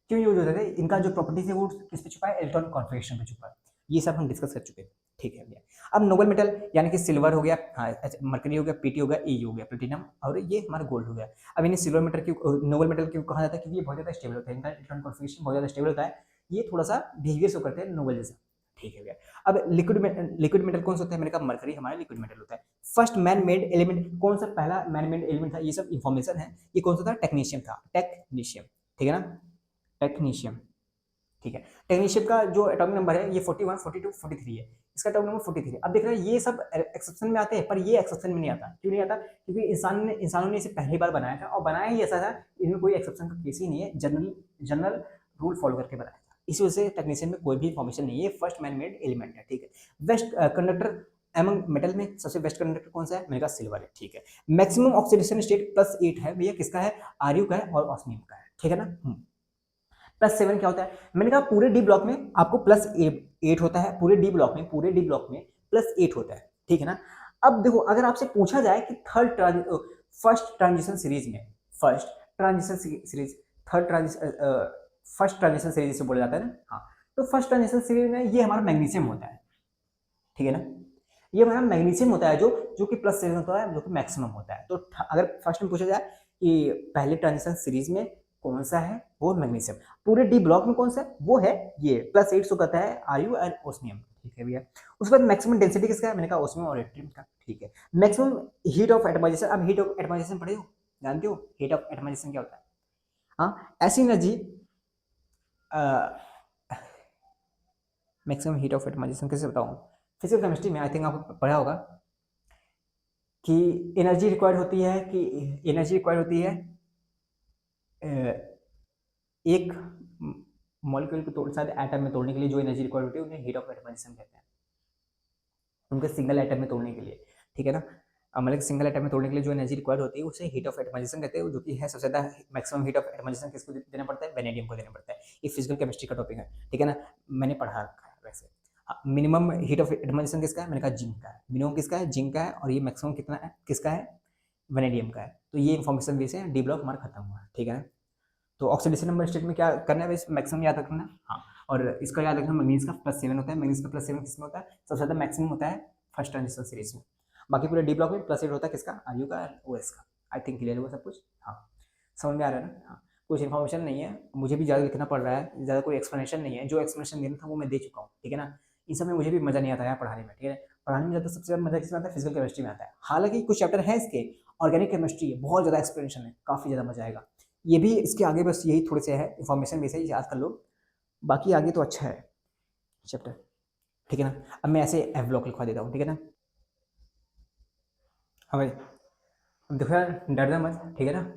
क्यों यूज होते थे, इनका जो प्रॉपर्टीज है वो किस पे छुपा है, इलेक्ट्रॉन कॉन्फिगरेशन पे छुपा है। ये सब हम डिस्कस कर चुके हैं, ठीक है भैया। अब नोबल मेटल यानी कि सिल्वर हो गया, हाँ मरकरी हो गया, पीटी हो गया, ई हो गया, प्लेटिनम, और ये हमारा गोल्ड हो गया। अब इन्हें सिल्वर मेटल क्यों, नोबल मेटल क्यों कहा जाता है, क्योंकि ये बहुत ज़्यादा स्टेबल होता है, इनका इलेक्ट्रॉन कॉन्फिगरेशन बहुत ज़्यादा स्टेबल होता है, ये थोड़ा सा बिहेवियर शो करते हैं नोबल जैसा, ठीक है भैया। अब लिक्विड मेटल कौन सा होता है, मैंने कहा मरकरी हमारा लिक्विड मेटल होता है। फर्स्ट मैन मेड एलिमेंट कौन सा, पहला मैन मेड एलिमेंट था, ये सब इन्फॉर्मेशन है। ये कौन सा था, टेक्नीशियम था, टेक्नीशियम, ठीक है ना, टेक्नीशियम, ठीक है। टेक्नीशियम का जो एटॉमिक नंबर है ये 41 42 43 है, इसका एटॉमिक नंबर 43 है। अब देख रहे हैं ये सब एक्सेप्शन में आते हैं, पर ये एक्सेप्शन में नहीं आता, क्यों नहीं आता, क्योंकि इंसानों ने इसे पहली बार बनाया था, और बनाया ही ऐसा था, इनमें कोई एक्सेप्शन का केस ही नहीं है, जनरल रूल फॉलो करके बनाया था, इस वजह से टेक्नीशियम में कोई भी इन्फॉर्मेशन नहीं है, फर्स्ट मैन मेड एलिमेंट है, ठीक है। बेस्ट कंडक्टर एमंग मेटल में सबसे बेस्ट कंडक्टर कौन सा है, मैंने कहा सिल्वर है, ठीक है। मैक्सिमम ऑक्सीडेशन स्टेट +8 है भैया, किसका है, आर्यू का है और ऑस्मियम का है, ठीक है ना। +7 क्या होता है? मैंने कहा पूरे डी ब्लॉक में आपको +8 होता है, पूरे डी ब्लॉक में +8 होता है, ठीक है ना? अब देखो अगर आपसे पूछा जाए कि फर्स्ट ट्रांजिशन सीरीज में first transition series third transition first transition series जिसे बोला जाता है ना, हाँ, तो फर्स्ट ट्रांजिशन सीरीज में ये हमारा मैग्नीशियम होता है, ठीक है ना? ये हमारा मैग्नीशियम होता है जो जो कि +7 होता है, जो कि मैक्सिमम होता है। तो अगर फर्स्ट में पूछा जाए कि पहले ट्रांजिशन सीरीज में कौन सा है, वो मैग्नीशियम। पूरे डी ब्लॉक में कौन सा है, वो है ये +8 शो करता है आरयू एंड ओस्मियम, ठीक है भैया। उसके बाद मैक्सिमम डेंसिटी किसका है, मैंने कहा ओस्मियम और एट्रियम का, ठीक है। मैक्सिमम हीट ऑफ एटमाइजेशन, अब हीट ऑफ एटमाइजेशन पढ़े हो, जानते हो हीट ऑफ एटमाइजेशन क्या होता है? हाँ, ऐसी energy maximum heat of atomisation कैसे बताऊँ? फिजिकल केमिस्ट्री में आई थिंक आपको पढ़ा होगा कि एनर्जी रिक्वायर्ड होती है एक मॉलिक्यूल को तोड़ शायद एटम में तोड़ने के लिए जो एनर्जी रिक्वायर्ड होती है उन्हें हीट ऑफ एटमाइजेशन कहते हैं, उनके सिंगल एटम में तोड़ने के लिए, ठीक है ना? मतलब सिंगल एटम में तोड़ने के लिए जो एनर्जी रिक्वायर्ड होती है उसे हीट ऑफ एटमाइजेशन कहते हैं, जो कि है सबसे ज़्यादा मैक्सिमम हीट ऑफ एटमाइजेशन किसको देना पड़ता है, वेनेडियम को देना पड़ता है। ये फिजिकल केमिस्ट्री का टॉपिक है, ठीक है ना? मैंने पढ़ा रखा है वैसे। मिनिमम हीट ऑफ एटमाइजेशन किसका है, मैंने कहा जिंक का है, मिनिमम किसका है, जिंक का है, और ये मैक्सिमम कितना है, किसका है, वेनेडियम का है। तो ये इन्फॉर्मेशन भी से डी ब्लॉक हमारा खत्म हुआ है, ठीक है ना? तो ऑक्सीडेशन नंबर स्टेट में क्या करना है, बस मैक्सिमम याद रखना है, हाँ। और इसका याद रखना, मैग्नीज का +7 होता है, मैग्नीज का +7 किसमें होता है, सबसे ज़्यादा मैक्सिमम होता है फर्स्ट ट्रांजिशन सीरीज में। बाकी पूरे डी ब्लॉक में +8 होता है किसका, आरयू का, ओएस का। आई थिंक क्लियर हुआ सब कुछ, हाँ, समझ में आ रहा है ना? हाँ, कुछ इन्फॉर्मेशन नहीं है, मुझे भी ज़्यादा लिखना पड़ रहा है, ज़्यादा कोई एक्सप्लेनेशन नहीं है, जो एक्सप्लेनेशन देना था वो मैं दे चुका हूँ, ठीक है ना? इन सब में मुझे भी मज़ा नहीं आता है पढ़ाने में, ठीक है? पढ़ाने में ज़्यादा सबसे ज़्यादा मज़ा किसमें आता है, फिजिकल केमिस्ट्री में आता है। हालांकि कुछ चैप्टर है इसके, ऑर्गेनिक केमिस्ट्री है, बहुत ज़्यादा एक्सप्लेनेशन है, काफ़ी ज़्यादा मजा आएगा। ये भी इसके आगे बस यही थोड़े से है, इन्फॉर्मेशन बेस है, याद कर लो, बाकी आगे तो अच्छा है चैप्टर, ठीक है ना? अब मैं ऐसे एफ ब्लॉक लिखवा देता हूँ, ठीक है ना? हाँ भाई, अब देखो यार, डरना मत, ठीक है ना?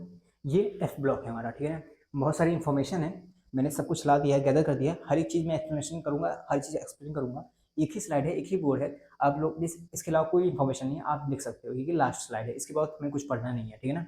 ये एफ ब्लॉक है हमारा, ठीक है ना? बहुत सारी इन्फॉर्मेशन है, मैंने सब कुछ ला दिया है, गैदर कर दिया है, हर एक चीज़ मैं एक्सप्लेनेशन करूँगा, हर चीज़ एक्सप्लेन करूँगा। एक ही स्लाइड है, एक ही बोर्ड है, आप लोग इसके अलावा कोई इन्फॉर्मेशन नहीं है, आप लिख सकते हो, ये लास्ट स्लाइड है, इसके बाद हमें कुछ पढ़ना नहीं है, ठीक है ना?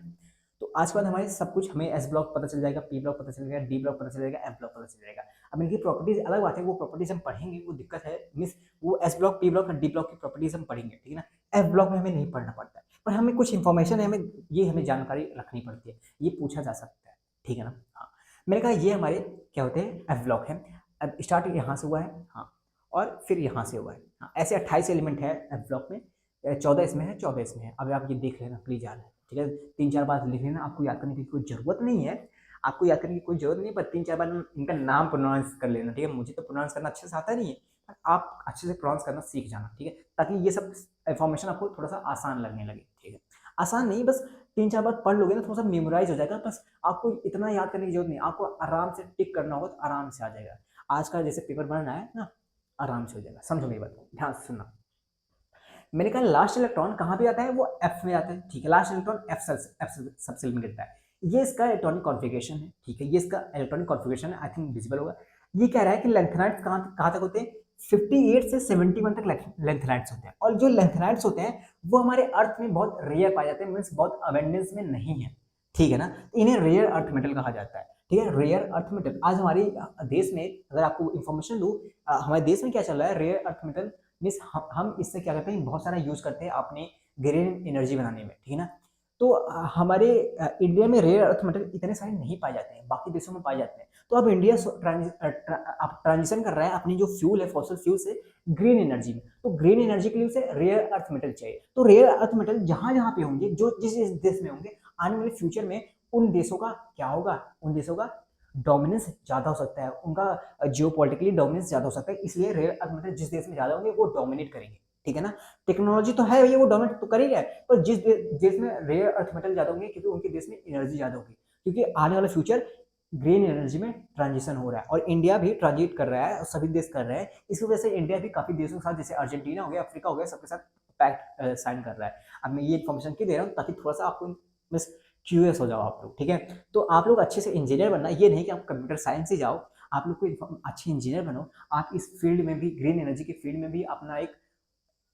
तो आज के बाद हमारे सब कुछ, हमें एस ब्लॉक पता चल जाएगा, पी ब्लॉक पता चल जाएगा, डी ब्लॉक पता चल जाएगा, एफ ब्लॉक पता चल जाएगा। अब इनकी प्रॉपर्टीज अलग बात है, वो प्रॉपर्टीज हम पढ़ेंगे, वो दिक्कत है मिस, वो एस ब्लॉक, पी ब्लॉक और डी ब्लॉक की प्रॉपर्टीज हम पढ़ेंगे, ठीक है ना? एफ ब्लॉक में हमें नहीं पढ़ना पड़ता है, पर हमें कुछ इन्फॉर्मेशन है, हमें जानकारी रखनी पड़ती है, ये पूछा जा सकता है, ठीक है ना? हाँ, मैंने कहा ये हमारे क्या होते हैं, एफ ब्लॉक है। अब स्टार्ट यहाँ से हुआ है, हाँ, और फिर यहाँ से हुआ है, हाँ, ऐसे 28 एलिमेंट है एफ ब्लॉक में, 14 इसमें है, 14 इसमें है। अब आप ये देख लेना प्लीज यार, ठीक है? 3-4 बार लिख लेना, आपको याद करने की कोई जरूरत नहीं है, आपको याद करने की कोई जरूरत नहीं है, पर 3-4 बार इनका नाम प्रोनाउंस कर लेना, ठीक है? मुझे तो प्रोनाउंस करना अच्छे से आता नहीं है, पर आप अच्छे से प्रोनाउंस करना सीख जाना, ठीक है? ताकि ये सब इन्फॉर्मेशन आपको थोड़ा सा आसान लगने लगे, ठीक है? आसान नहीं, बस 3-4 बार पढ़ लोगे ना, थोड़ा सा मेमोराइज हो जाएगा, बस आपको इतना याद करने की जरूरत नहीं, आपको आराम से टिक करना होगा तो आराम से आ जाएगा। आज का जैसे पेपर बनना है ना, आराम से हो जाएगा, समझो मेरी बात, ध्यान से सुनना। मैंने कहा लास्ट इलेक्ट्रॉन कहाँ पे आता है, वो एफ में आता है, ठीक है? लास्ट इलेक्ट्रॉन एफ सबसेल में गिरता है, ये इसका इलेक्ट्रॉनिक कॉन्फ़िगरेशन है, ठीक है? ये इसका इलेक्ट्रॉनिक कॉन्फ़िगरेशन है, आई थिंक विजिबल होगा। ये कह रहा है कि लेंथेनाइड्स कहाँ तक होते हैं, 58 से 71 तक लेंथेनाइड्स होते हैं, और जो लेंथेनाइड्स होते हैं वो हमारे अर्थ में बहुत रेयर पाए जाते हैं, मीन्स बहुत अबेंडेंस में नहीं है, ठीक है ना? तो इन्हें रेयर अर्थ मेटल कहा जाता है, ठीक है? Rare earth metal. आज हमारे देश में, अगर आपको इन्फॉर्मेशन दूँ, हमारे देश में क्या चल रहा है, रेयर अर्थ मेटल मीन्स हम इससे क्या करते हैं, बहुत सारा यूज करते हैं अपने ग्रीन एनर्जी बनाने में, ठीक है ना? तो हमारे इंडिया में रेयर अर्थ मेटल इतने सारे नहीं पाए जाते हैं, बाकी देशों में पाए जाते हैं। तो अब इंडिया ट्रांजिशन कर रहा है अपनी जो फ्यूल है, फॉसिल फ्यूल से ग्रीन एनर्जी में, तो ग्रीन एनर्जी के लिए उसे रेयर अर्थ मेटल चाहिए। तो रेयर अर्थ मेटल जहां जहां पे होंगे, जो जिस जिस देश में होंगे, आने वाले फ्यूचर में उन देशों का क्या होगा, उन देशों का डोमिनेंस ज्यादा हो सकता है, उनका जियोपॉलिटिकली डोमिनेंस ज्यादा हो सकता है, इसलिए रेयर अर्थ मेटल जिस देश में ज्यादा होंगे वो डोमिनेट करेंगे, ठीक है ना? टेक्नोलॉजी तो है, ये वो डोमिनेट तो कर ही रहा है, पर जिस देश में रेयर अर्थ मेटल ज्यादा होंगे, क्योंकि उनके देश में एनर्जी ज्यादा होगी, क्योंकि आने वाला फ्यूचर ग्रीन एनर्जी में ट्रांजिशन हो रहा है, और इंडिया भी ट्रांजिट कर रहा है, और सभी देश कर रहे हैं। इसी वजह से इंडिया भी काफी देशों के साथ, जैसे अर्जेंटीना हो गया, अफ्रीका हो गया, सबके साथ पैक्ट साइन कर रहा है। अब मैं ये इन्फॉर्मेशन क्यों दे रहा हूँ, ताकि थोड़ा सा आपको बस क्यूरियस हो जाओ आप लोग, ठीक है? तो आप लोग अच्छे से इंजीनियर बनना, ये नहीं कि आप कंप्यूटर साइंस ही जाओ, आप लोग को अच्छे इंजीनियर बनो। आप इस फील्ड में भी, ग्रीन एनर्जी के फील्ड में भी अपना एक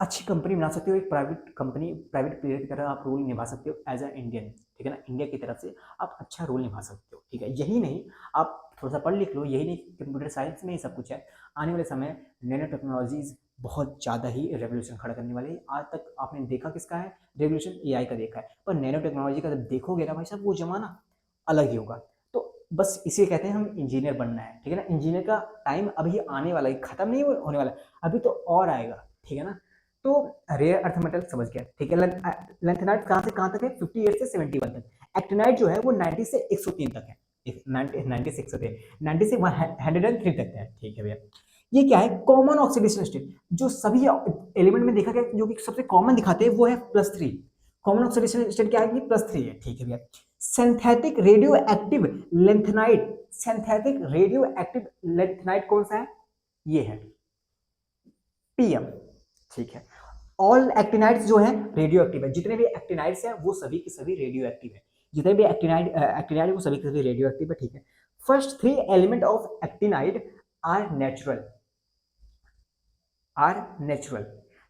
अच्छी कंपनी बना सकते हो, एक प्राइवेट कंपनी, प्राइवेट प्लेयर की तरह आप रोल निभा सकते हो एज अ इंडियन, ठीक है ना? इंडिया की तरफ से आप अच्छा रोल निभा सकते हो, ठीक है? यही नहीं, आप थोड़ा सा पढ़ लिख लो, यही नहीं कंप्यूटर साइंस में ही सब कुछ है। आने वाले समय नैनो टेक्नोलॉजीज बहुत ज़्यादा ही रेवोल्यूशन खड़ा करने वाली है। आज तक आपने देखा किसका है रेवोल्यूशन, एआई का देखा है, पर नैनो टेक्नोलॉजी का जब देखोगे ना भाई साहब, वो जमाना अलग ही होगा। तो बस इसे कहते हैं हम इंजीनियर बनना है, ठीक है ना। इंजीनियर का टाइम अभी आने वाला है, खत्म नहीं होने वाला, अभी तो और आएगा, ठीक है ना। तो रेयर अर्थ मेटल समझ गया, ठीक है। लेंथेनाइट कहाँ से कहाँ तक है, 58 से 71 तक। एक्टिनाइट जो है वो 90 से 103 तक है, 90 से 103, 90 से 103 तक है, ठीक है भैया। ये क्या है, कॉमन ऑक्सीडेशन स्टेट, जो सभी एलिमेंट में देखा गया जो कि सबसे कॉमन दिखाते हैं वो है +3। कॉमन ऑक्सीडेशन स्टेट क्या है कि +3 है, ठीक है भैया। Synthetic radio active lanthanide, synthetic radio active lanthanide कौन सा है, ये है PM, ठीक है। ऑल एक्टिनाइड्स जो है रेडियो एक्टिव है, जितने भी एक्टिनाइड्स हैं वो सभी के सभी रेडियो एक्टिव है, जितने भी एक्टिनाइड वो सभी के सभी रेडियो एक्टिव है, ठीक है। First 3 element of actinide are natural,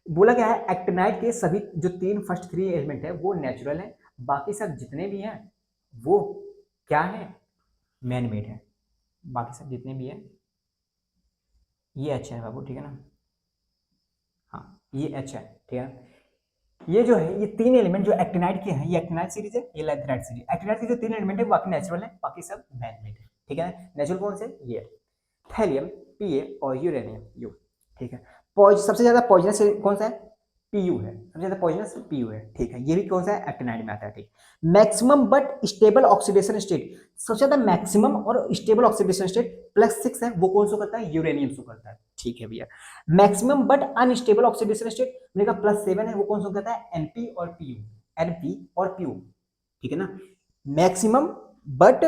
बोला गया है एक्टिनाइड के सभी जो 3 फर्स्ट 3 एलिमेंट है वो नेचुरल है, बाकी सब जितने भी हैं वो क्या है, मैन मेड है। बाकी सब जितने भी है ये अच्छा है बाबू, ठीक है ना, हाँ ये अच्छा है, ठीक है। ये जो है ये 3 एलिमेंट जो एक्टिनाइड के हैं, ये एक्टिनाइड सीरीज है, ये लेंथेनाइड सीरीज। एक्टिनाइड के जो 3 एलिमेंट है बाकी नेचुरल है, बाकी सब मैन मेड है, ठीक है। नेचुरल कौन से, ये थैलियम, Pa और यूरेनियम, यू, ठीक है। सबसे ज्यादा पॉइजनस कौन सा है, Pu है, सबसे ज्यादा पॉइजनस Pu है, ठीक है। ये भी कौन सा है, एक्टिनाइड में आता है, ठीक। Maximum but stable oxidation state, सबसे ज्यादा मैक्सिमम और स्टेबल ऑक्सीडेशन स्टेट +6 है, वो कौन सा करता है, यूरेनियम शो करता है, ठीक है भैया। Maximum but unstable oxidation state मेरे का +7 है, वो कौन सा करता है, NP और Pu, NP और Pu, ठीक है ना। Maximum but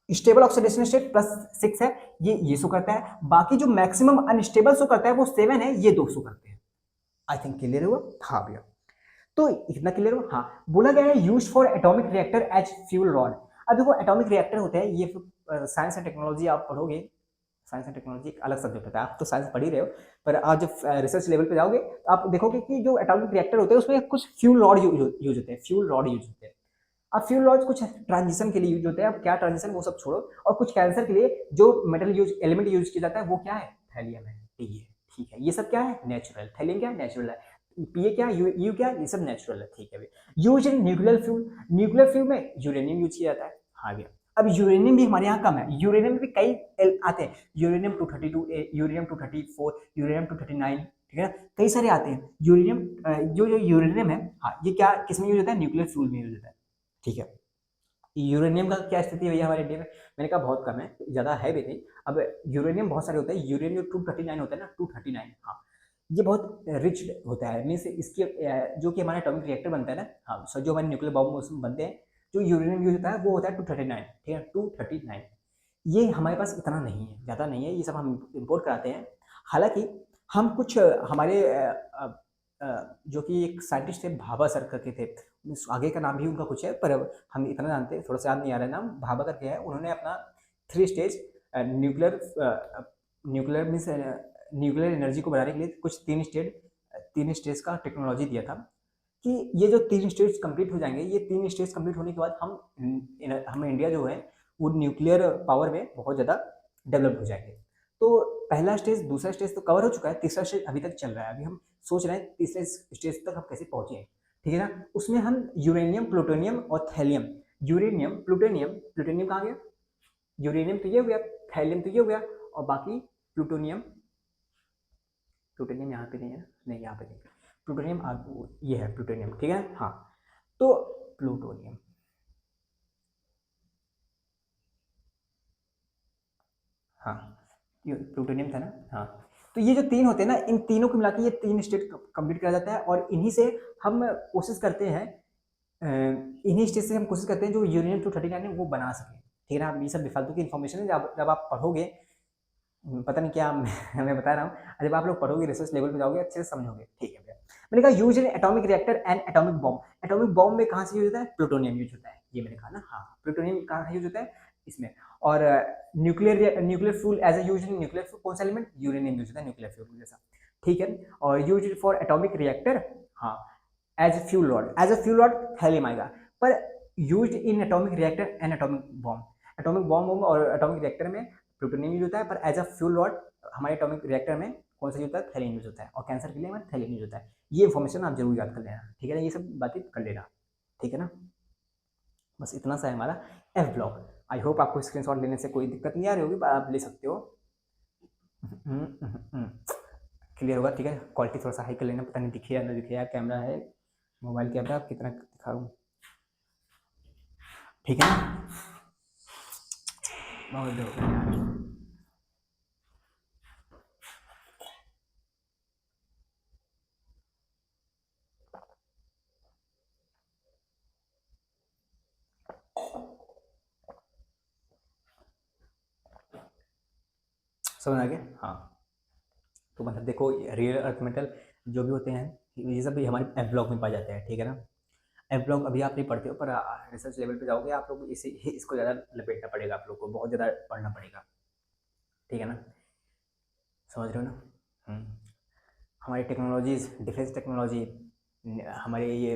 stable oxidation state +6 है, ये शो करता है। बाकी जो मैक्सिमम अनस्टेबल शो करता है वो 7 है, ये 2 शो करते हैं। आई थिंक क्लियर हुआ, हाँ भैया। तो इतना क्लियर हुआ, हाँ। बोला गया है use for atomic reactor as fuel rod. अब देखो एटॉमिक रिएक्टर होते हैं, ये साइंस एंड टेक्नोलॉजी आप पढ़ोगे, साइंस एंड टेक्नोलॉजी एक अलग सब्जेक्ट होता है, आप तो साइंस पढ़ ही रहे हो, पर आप जब रिसर्च लेवल पे जाओगे तो आप देखोगे कि जो एटॉमिक रिएक्टर होते हैं उसमें कुछ फ्यूल रॉड यूज होते हैं, फ्यूल रॉड यूज होते हैं। अब फ्यूल रॉड्स कुछ ट्रांजिशन के लिए यूज होते हैं, अब क्या ट्रांजिशन वो सब छोड़ो, और कुछ कैंसर के लिए जो मेटल यूज एलिमेंट यूज किया जाता है वो क्या है, थैलियम है, ठीक है। ये सब क्या है, नेचुरल। थैलियम क्या है, नेचुरल है। Pa क्या, यू क्या, ये सब नेचुरल है, ठीक है। Use in nuclear fuel, nuclear fuel में यूरेनियम यूज किया जाता है, हाँ भैया। अब यूरेनियम भी हमारे यहाँ कम है, यूरेनियम में भी कई आते हैं, यूरेनियम 232A, यूरेनियम 234, यूरेनियम 239, ठीक है ना, कई सारे आते हैं। यूरेनियम जो यूरेनियम है, हाँ ये क्या किसमें यूज होता है, न्यूक्लियर फ्यूल में यूज होता है, ठीक है। यूरेनियम का क्या स्थिति है भैया हमारे इंडिया में, मैंने कहा बहुत कम है, ज़्यादा है भी नहीं। अब यूरेनियम बहुत सारे होते हैं, यूरेनियम 239 होता है ना, 239, हाँ ये बहुत रिच होता है, मीन्स इसके जो कि हमारा एटॉमिक रिएक्टर बनता है ना, हाँ सर जो हमारे न्यूक्लियर बॉम्ब उसमें बनते हैं, जो यूरेनियम यूज होता है वो होता है 239, ठीक है 239। ये हमारे पास इतना नहीं है, ज़्यादा नहीं है, ये सब हम इम्पोर्ट कराते हैं। हालांकि हम कुछ हमारे जो कि एक साइंटिस्ट थे भाभा सर करके थे, आगे का नाम भी उनका कुछ है पर हम इतना जानते हैं, थोड़ा सा याद नहीं आ रहा है नाम, भाभा करके है। उन्होंने अपना 3 stage nuclear nuclear means nuclear energy को बढ़ाने के लिए कुछ 3 स्टेज का टेक्नोलॉजी दिया था, कि ये जो 3 स्टेज कंप्लीट हो जाएंगे, ये 3 स्टेज कंप्लीट होने के बाद हम इंडिया जो है वो न्यूक्लियर पावर में बहुत ज़्यादा डेवलप हो जाएंगे। तो पहला स्टेज, दूसरा स्टेज तो कवर हो चुका है, तीसरा स्टेज अभी तक चल रहा है। अभी हम सोच रहे हैं तीसरे स्टेज तक हम कैसे पहुंचे, ठीक है ना। उसमें हम यूरेनियम, प्लूटोनियम और थैलियम, यूरेनियम प्लूटोनियम, प्लूटोनियम कहाँ गया, यूरेनियम तो ये हो गया, थैलियम तो ये हो गया, और बाकी प्लूटोनियम, प्लूटोनियम यहाँ पे नहीं है, नहीं यहाँ पे नहीं, प्लूटोनियम ये है प्लूटोनियम, ठीक है हाँ। तो प्लूटोनियम, हाँ ये प्लूटोनियम था ना, हाँ। तो ये जो 3 होते हैं ना, इन तीनों को मिला के ये 3 स्टेज कंप्लीट करा जाता है, और इन्हीं से हम कोशिश करते हैं, इन्हीं स्टेज से हम कोशिश करते हैं जो यूरेनियम 239 है वो बना सके, ठीक है ना। ये सब बेफालतू की इन्फॉर्मेशन है, जब आप पढ़ोगे, पता नहीं क्या मैं बता रहा हूँ, जब आप लोग पढ़ोगे रिसर्च लेवल पे जाओगे अच्छे से समझोगे, ठीक है भैया। मैंने कहा use in atomic reactor and atomic bomb, atomic bomb में कहाँ से यूज होता है, प्लूटोनियम यूज होता है, ये मैंने कहा ना, हाँ प्लूटोनियम कहाँ यूज होता है, इसमें। और nuclear fuel as a use in nuclear fuel, कौन सा एलिमेंट, यूरेनियम यूज होता है न्यूक्लियर फ्यूल जैसा, ठीक है। और यूज फॉर एटॉमिक रिएक्टर, हाँ as fuel rod, as a fuel rod thallium आएगा, पर use in atomic reactor and atomic bomb, atomic bomb और एटॉमिक रिएक्टर में प्लूटोनियम यूज होता है, पर एज अ फ्यूल रॉड हमारे एटॉमिक रिएक्टर में कौन सा यूज होता है, थैलियम यूज होता है, और कैंसर के लिए हमारे थैलियम यूज होता है। ये इन्फॉर्मेशन आप जरूर याद कर लेना, ठीक है ना, ये सब बातें कर लेना, ठीक है ना। बस इतना सा है हमारा एफ ब्लॉक। आई होप आपको स्क्रीनशॉट लेने से कोई दिक्कत नहीं आ रही होगी, पर आप ले सकते हो। क्लियर होगा, ठीक है। क्वालिटी थोड़ा सा हाई कर लेना, पता नहीं दिखे या ना दिखे यार, कैमरा है, मोबाइल कैमरा कितना दिखाऊँ, ठीक है ना। बहुत देर हो गई यार। समझ आ गया, हाँ। तो मतलब देखो, रियल अर्थ मेटल जो भी होते हैं ये सब भी हमारे एफ ब्लॉक में पाए जाते हैं, ठीक है ना। एफ ब्लॉक अभी आप नहीं पढ़ते हो, पर रिसर्च लेवल पे जाओगे आप लोग, इसे इसको ज़्यादा लपेटना पड़ेगा, आप लोग को बहुत ज़्यादा पढ़ना पड़ेगा, ठीक है ना। समझ रहे हो ना। हमारी टेक्नोलॉजीज, डिफेंस टेक्नोलॉजी, हमारे ये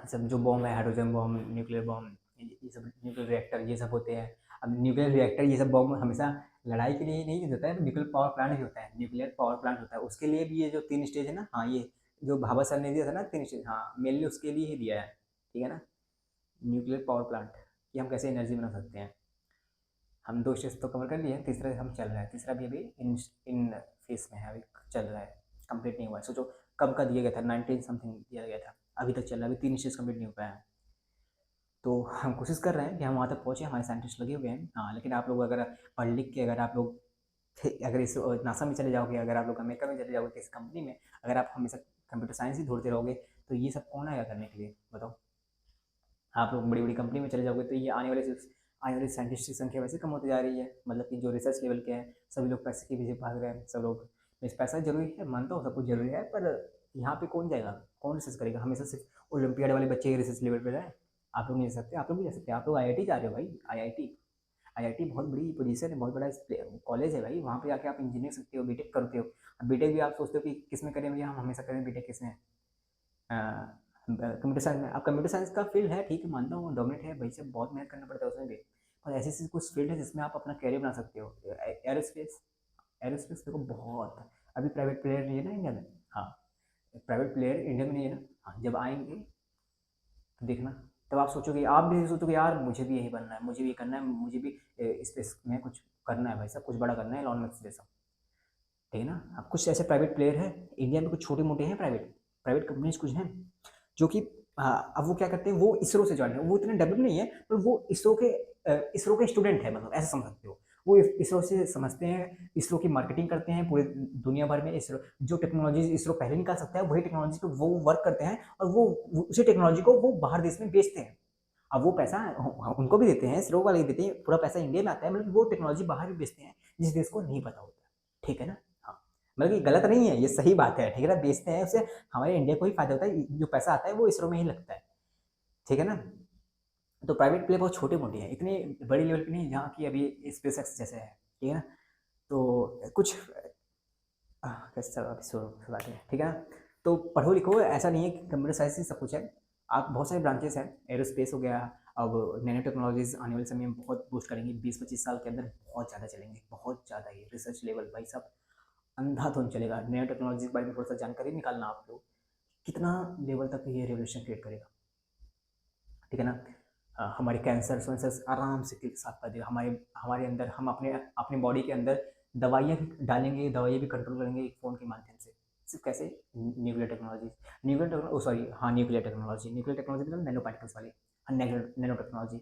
सब जो बॉम्ब है, हाइड्रोजन बॉम्ब, न्यूक्लियर बॉम्ब, ये सब न्यूक्लियर रिएक्टर ये सब होते हैं। अब न्यूक्लियर रिएक्टर ये सब बॉम्ब हमेशा लड़ाई के लिए ही नहीं यूज होता है, न्यूक्लियर पावर प्लांट भी होता है, न्यूक्लियर पावर प्लांट होता है, उसके लिए भी ये जो 3 स्टेज है ना, हाँ, ये जो भाभा सर ने दिया था ना 3 स्टेज, हाँ, मेनली उसके लिए ही दिया है, ठीक है ना। न्यूक्लियर पावर प्लांट कि हम कैसे एनर्जी बना सकते हैं। हम 2 स्टेज तो कवर कर लिए हैं, तीसरा हम चल रहा है, तीसरा भी अभी इन इन फेस में है, अभी चल रहा है, कंप्लीट नहीं हुआ है। सोचो कब का दिया गया था, 19 समथिंग दिया गया था, अभी तक चल रहा है, अभी 3 स्टेज कंप्लीट नहीं हो पाया है। तो हम कोशिश कर रहे हैं कि हम वहाँ तक पहुँचे, हमारे साइंटिस्ट लगे हुए हैं, हाँ। लेकिन आप लोग अगर पढ़ लिख के, अगर आप लोग अगर इस नासा में चले जाओगे, अगर आप लोग अमेरिका में चले जाओगे किसी कंपनी में, अगर आप हमेशा कंप्यूटर साइंस ही ढूंढते रहोगे, तो ये सब कौन आएगा करने के लिए, बताओ। आप लोग बड़ी बड़ी कंपनी में चले जाओगे, तो ये आने वाले साइंटिस्ट की संख्या वैसे कम होती जा रही है, मतलब कि जो रिसर्च लेवल के हैं सभी लोग पैसे के पीछे भाग रहे हैं, सब लोग। इस पैसा जरूरी है, मानता हूँ सब कुछ जरूरी है, पर यहाँ पे कौन जाएगा, कौन रिसर्च करेगा, हमेशा सिर्फ ओलंपियाड वाले बच्चे ही रिसर्च लेवल पे जाए। आप लोग नहीं जा सकते, आप लोग भी जा सकते हैं, आप लोग आईआईटी जा रहे हो भाई, आईआईटी। आईआईटी बहुत बड़ी पोजीशन है, बहुत बड़ा कॉलेज है भाई, वहाँ पे जाके आप इंजीनियर सकते हो, बीटेक करते हो। अब बीटेक भी आप सोचते हो कि किस में करें भैया, हम हमेशा करें बीटेक किस में, कंप्यूटर साइंस में। अब कंप्यूटर साइंस का फील्ड है, ठीक है, मानता हूँ डोमिनेट है भाई, से बहुत मेहनत करना पड़ता है उसमें भी, और ऐसी ऐसी कुछ फील्ड है जिसमें आप अपना कैरियर बना सकते हो। एरोस्पेस, एरोस्पेस देखो बहुत, अभी प्राइवेट प्लेयर नहीं है ना इंडिया में, हाँ, प्राइवेट प्लेयर इंडिया में नहीं है ना, हाँ, जब आएंगे तो देखना, तब आप सोचोगे, आप भी सोचोगे यार मुझे भी यही बनना है, मुझे भी ये करना है, मुझे भी स्पेस में कुछ करना है भाई साहब, कुछ बड़ा करना है, एलॉन मस्क जैसा, ठीक है ना। अब कुछ ऐसे प्राइवेट प्लेयर हैं इंडिया में, कुछ छोटे मोटे हैं, प्राइवेट प्राइवेट कंपनीज कुछ हैं जो कि, अब वो क्या करते हैं, वो इसरो से ज्वाइन है, वो इतने डेवलप नहीं है, पर वो इसरो के स्टूडेंट है, मतलब ऐसा समझ सकते हो। वो इसरो से समझते हैं, इसरो की मार्केटिंग करते हैं पूरे दुनिया भर में, इसरो जो टेक्नोलॉजी इसरो पहले निकाल सकता है, वही टेक्नोलॉजी को वो वर्क करते हैं, और वो उसी टेक्नोलॉजी को वो बाहर देश में बेचते हैं। अब वो पैसा उनको भी देते हैं, इसरो वाले भी देते हैं, पूरा पैसा इंडिया में आता है, मतलब वो टेक्नोलॉजी बाहर भी बेचते हैं जिस देश को नहीं पता होता, ठीक है ना। हाँ, मतलब ये गलत नहीं है, ये सही बात है, ठीक है ना, बेचते हैं, उससे हमारे इंडिया को ही फायदा होता है, जो पैसा आता है वो इसरो में ही लगता है, ठीक है ना। तो प्राइवेट प्ले बहुत छोटे मोटे हैं, इतने बड़ी लेवल पे नहीं जहाँ की अभी स्पेस एक्स जैसे है, ठीक है ना। तो कुछ कैसे अभी बात है, ठीक है ना। तो पढ़ो लिखो, ऐसा नहीं है कि कंप्यूटर साइंस ही सब कुछ है, आप बहुत सारे ब्रांचेस हैं, एरोस्पेस हो गया, अब नैनो टेक्नोलॉजीज आने वाले समय में बहुत बूस्ट करेंगी, 20-25 साल के अंदर बहुत ज़्यादा चलेंगे, बहुत ज़्यादा, ये रिसर्च लेवल भाई साहब अंधाधुंध चलेगा। नैनो टेक्नोलॉजी के बारे में थोड़ा सा जानकारी निकालना आप लोग, कितना लेवल तक ये रेवोल्यूशन क्रिएट करेगा, ठीक है ना। हमारे कैंसर वैंसर आराम से साफ कर देगा, हमारे हमारे अंदर, हम अपने अपने बॉडी के अंदर दवाइयाँ भी डालेंगे, दवाइयाँ भी कंट्रोल करेंगे एक फ़ोन के माध्यम से, सिर्फ कैसे, nuclear technology, nuclear technology, sorry, हाँ, न्यूक्लियर टेक्नोलॉजी मतलब नैनो पार्टिकल्स वाली, हाँ, नैनो टेक्नोलॉजी।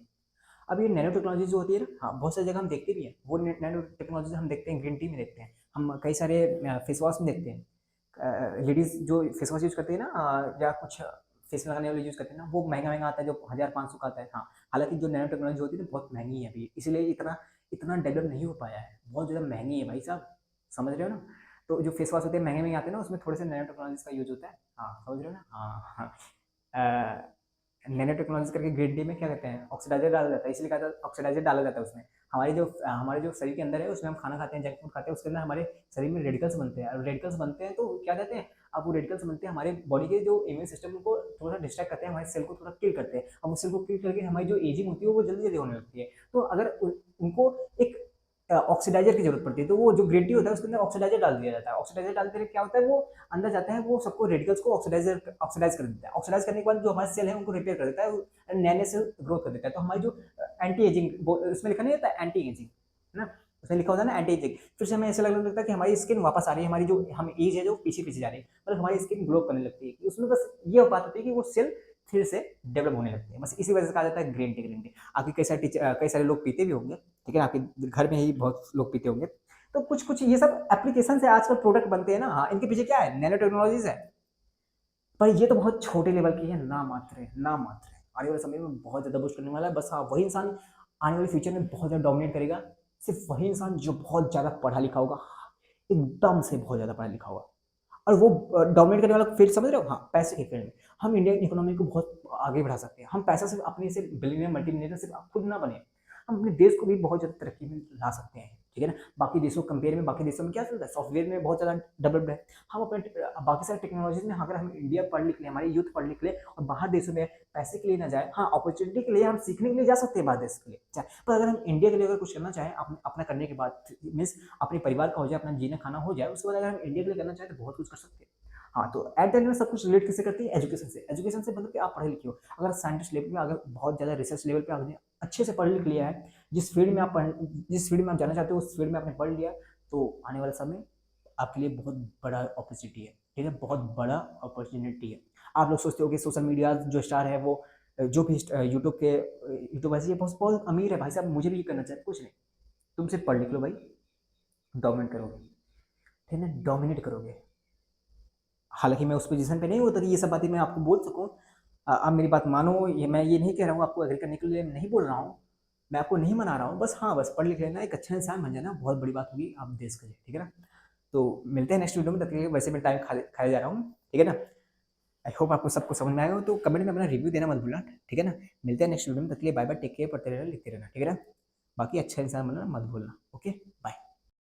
अब ये नैनो टेक्नोलॉजी जो होती है ना, हाँ, बहुत सारी जगह हम देखते भी हैं, वो नैनो टेक्नोलॉजी हम देखते हैं, ग्रीन टी में देखते हैं, हम कई सारे फेस वॉश में देखते हैं, लेडीज़ जो फेस वॉश यूज़ करती है ना, या कुछ फेस में लगाने वाले यूज़ करते हैं ना, वो महंगा महंगा आता है, जो 1000-500 का आता है, हाँ। हालांकि जो नैनो टेक्नोलॉजी होती है ना बहुत महंगी है अभी, इसलिए इतना इतना डेवलप नहीं हो पाया है, बहुत ज़्यादा महंगी है भाई साहब, समझ रहे हो ना। तो जो फेस वॉश होते हैं महंगे महंगे आते हैं ना, उसमें थोड़े से नैनो टेक्नोलॉजी का यूज होता है, हाँ, समझ रहे हो ना, हाँ, हाँ। नैनो टेक्नोलॉजी करके ग्रीन टी में क्या कहते हैं, ऑक्सीडाइजर डाला जाता है, इसलिए कहता है ऑक्सीडाइजर डाला जाता है उसमें। हमारे जो शरीर के अंदर है, उसमें हम खाना खाते हैं, जंक फूड खाते हैं, उसके अंदर हमारे शरीर में रेडिकल्स बनते हैं, और रेडिकल्स बनते हैं तो क्या कहते हैं, अब वो रेडिकल्स बनते हैं हमारे बॉडी के जो इम्यून सिस्टम को थोड़ा सा डिस्ट्रैक्ट करते हैं, हमारे सेल को थोड़ा किल करते हैं। अब उस सेल को किल करके हमारी जो एजिंग होती है वो जल्दी जल्दी होने लगती है। तो अगर उनको एक ऑक्सीडाइजर की जरूरत पड़ती है, तो वो जो ग्रीन टी होता है उसके अंदर ऑक्सीडाइजर डाल दिया जाता है। ऑक्सीडाइजर डालते हैं क्या होता है, वो अंदर जाता है, वो सबको रेडिकल्स को ऑक्सीडाइज कर देता है। ऑक्सीडाइज करने के बाद जो हमारे सेल है उनको रिपेयर कर देता है, नए नए सेल ग्रोथ कर देता है। तो हमारी जो एंटी एजिंग, उसमें लिखा नहीं रहता एंटी एजिंग, है ना, उसमें लिखा होता है ना एंटी एजिंग, फिर से हमें ऐसा लगने लगता है कि हमारी स्किन वापस आ रही है, हमारी जो हम एज है जो पीछे पीछे जा रही है, मतलब हमारी स्किन ग्लो करने लगती है। उसमें बस ये बात होती है कि वो सेल फिर से डेवलप होने लगती है। बस इसी वजह से कहा जाता है ग्रीन टी। ग्रीन टी आपके कई सारे लोग पीते भी होंगे, ठीक है, आपके घर में ही बहुत लोग पीते होंगे। तो कुछ कुछ ये सब एप्लीकेशन है, आजकल प्रोडक्ट बनते हैं ना, हाँ, इनके पीछे क्या है, नैनो टेक्नोलॉजीज है। पर ये तो बहुत छोटे लेवल की है, ना मात्र है, ना मात्र है। आने वाले समय में बहुत ज्यादा बूस्ट करने वाला है। बस हाँ, वही इंसान आने वाले फ्यूचर में बहुत ज्यादा डोमिनेट करेगा, सिर्फ वही इंसान जो बहुत ज्यादा पढ़ा लिखा होगा, एकदम से बहुत ज्यादा पढ़ा लिखा होगा। और वो डोमिनेट करने वाला फील्ड समझ रहे हो, हाँ, पैसे के फील्ड में हम इंडियन इकोनॉमी को बहुत आगे बढ़ा सकते हैं। हम पैसा सिर्फ अपने से बिलियनियर मल्टी मिलियनर सिर्फ खुद ना बने, हम अपने देश को भी बहुत ज़्यादा तरक्की में ला सकते हैं, ठीक है ना। बाकी देशों कंपेयर में, बाकी देशों में क्या चलता है, सॉफ्टवेयर में बहुत ज़्यादा डेवलप्ड है। हम अपने बाकी सारे टेक्नोलॉजीज में अगर हम इंडिया पढ़ लिख ले, हमारे यूथ पढ़ लिख ले और बाहर देशों में पैसे के लिए ना जाए, हाँ, अपॉर्चुनिटी के लिए हम सीखने के लिए जा सकते हैं बाहर देश के लिए, पर अगर हम इंडिया के लिए अगर कुछ करना चाहें, अपना करने के बाद मीन्स अपने परिवार का हो जाए, अपना जीना खाना हो जाए, उसके बाद अगर हम इंडिया के लिए करना चाहें तो बहुत कुछ कर सकते हैं। हाँ, तो एट द एंड में सब कुछ रिलेट किससे करती है, एजुकेशन से। एजुकेशन से मतलब कि आप पढ़े लिखे हो, अगर साइंटिस्ट लेवल में, अगर बहुत ज़्यादा रिसर्च लेवल पे आपने अच्छे से पढ़ लिख लिया है, जिस फील्ड में आप जाना चाहते हो उस फील्ड में आपने पढ़ लिया, तो आने वाला समय आपके लिए बहुत बड़ा अपॉर्चुनिटी है, ठीक है, बहुत बड़ा अपॉर्चुनिटी है। आप लोग सोचते हो कि सोशल मीडिया जो स्टार है वो जो भी यूट्यूब के यूट्यूबर्स ये बहुत बहुत अमीर है भाई साहब, मुझे भी ये करना चाहिए, कुछ नहीं, तुम सिर्फ पढ़ लिख लो भाई, डोमिनेट करोगे, ठीक है ना, डोमिनेट करोगे। हालांकि मैं उस पोजीशन पे नहीं होता कि ये सब बातें मैं आपको बोल सकूं। आप मेरी बात मानो, ये मैं ये नहीं कह रहा हूँ आपको एग्री करने के लिए नहीं बोल रहा हूँ, मैं आपको नहीं मना रहा हूँ, बस हाँ, बस पढ़ लिख लेना, एक अच्छा इंसान बन जाना, बहुत बड़ी बात होगी आप देश के लिए, ठीक है ना। तो मिलते हैं नेक्स्ट वीडियो में, तब तक के लिए वैसे मैं टाइम खाया जा रहा हूँ, ठीक है ना। आई होप आपको सबको समझ में आएगा, तो कमेंट में अपना रिव्यू देना मत भूलना, ठीक है ना। मिलते हैं नेक्स्ट वीडियो में, तब तक के लिए बाय बाय, टेक केयर, पढ़ते रहना, लिखते रहना, ठीक है ना। बाकी अच्छा इंसान बनना मत भूलना, ओके, बाय।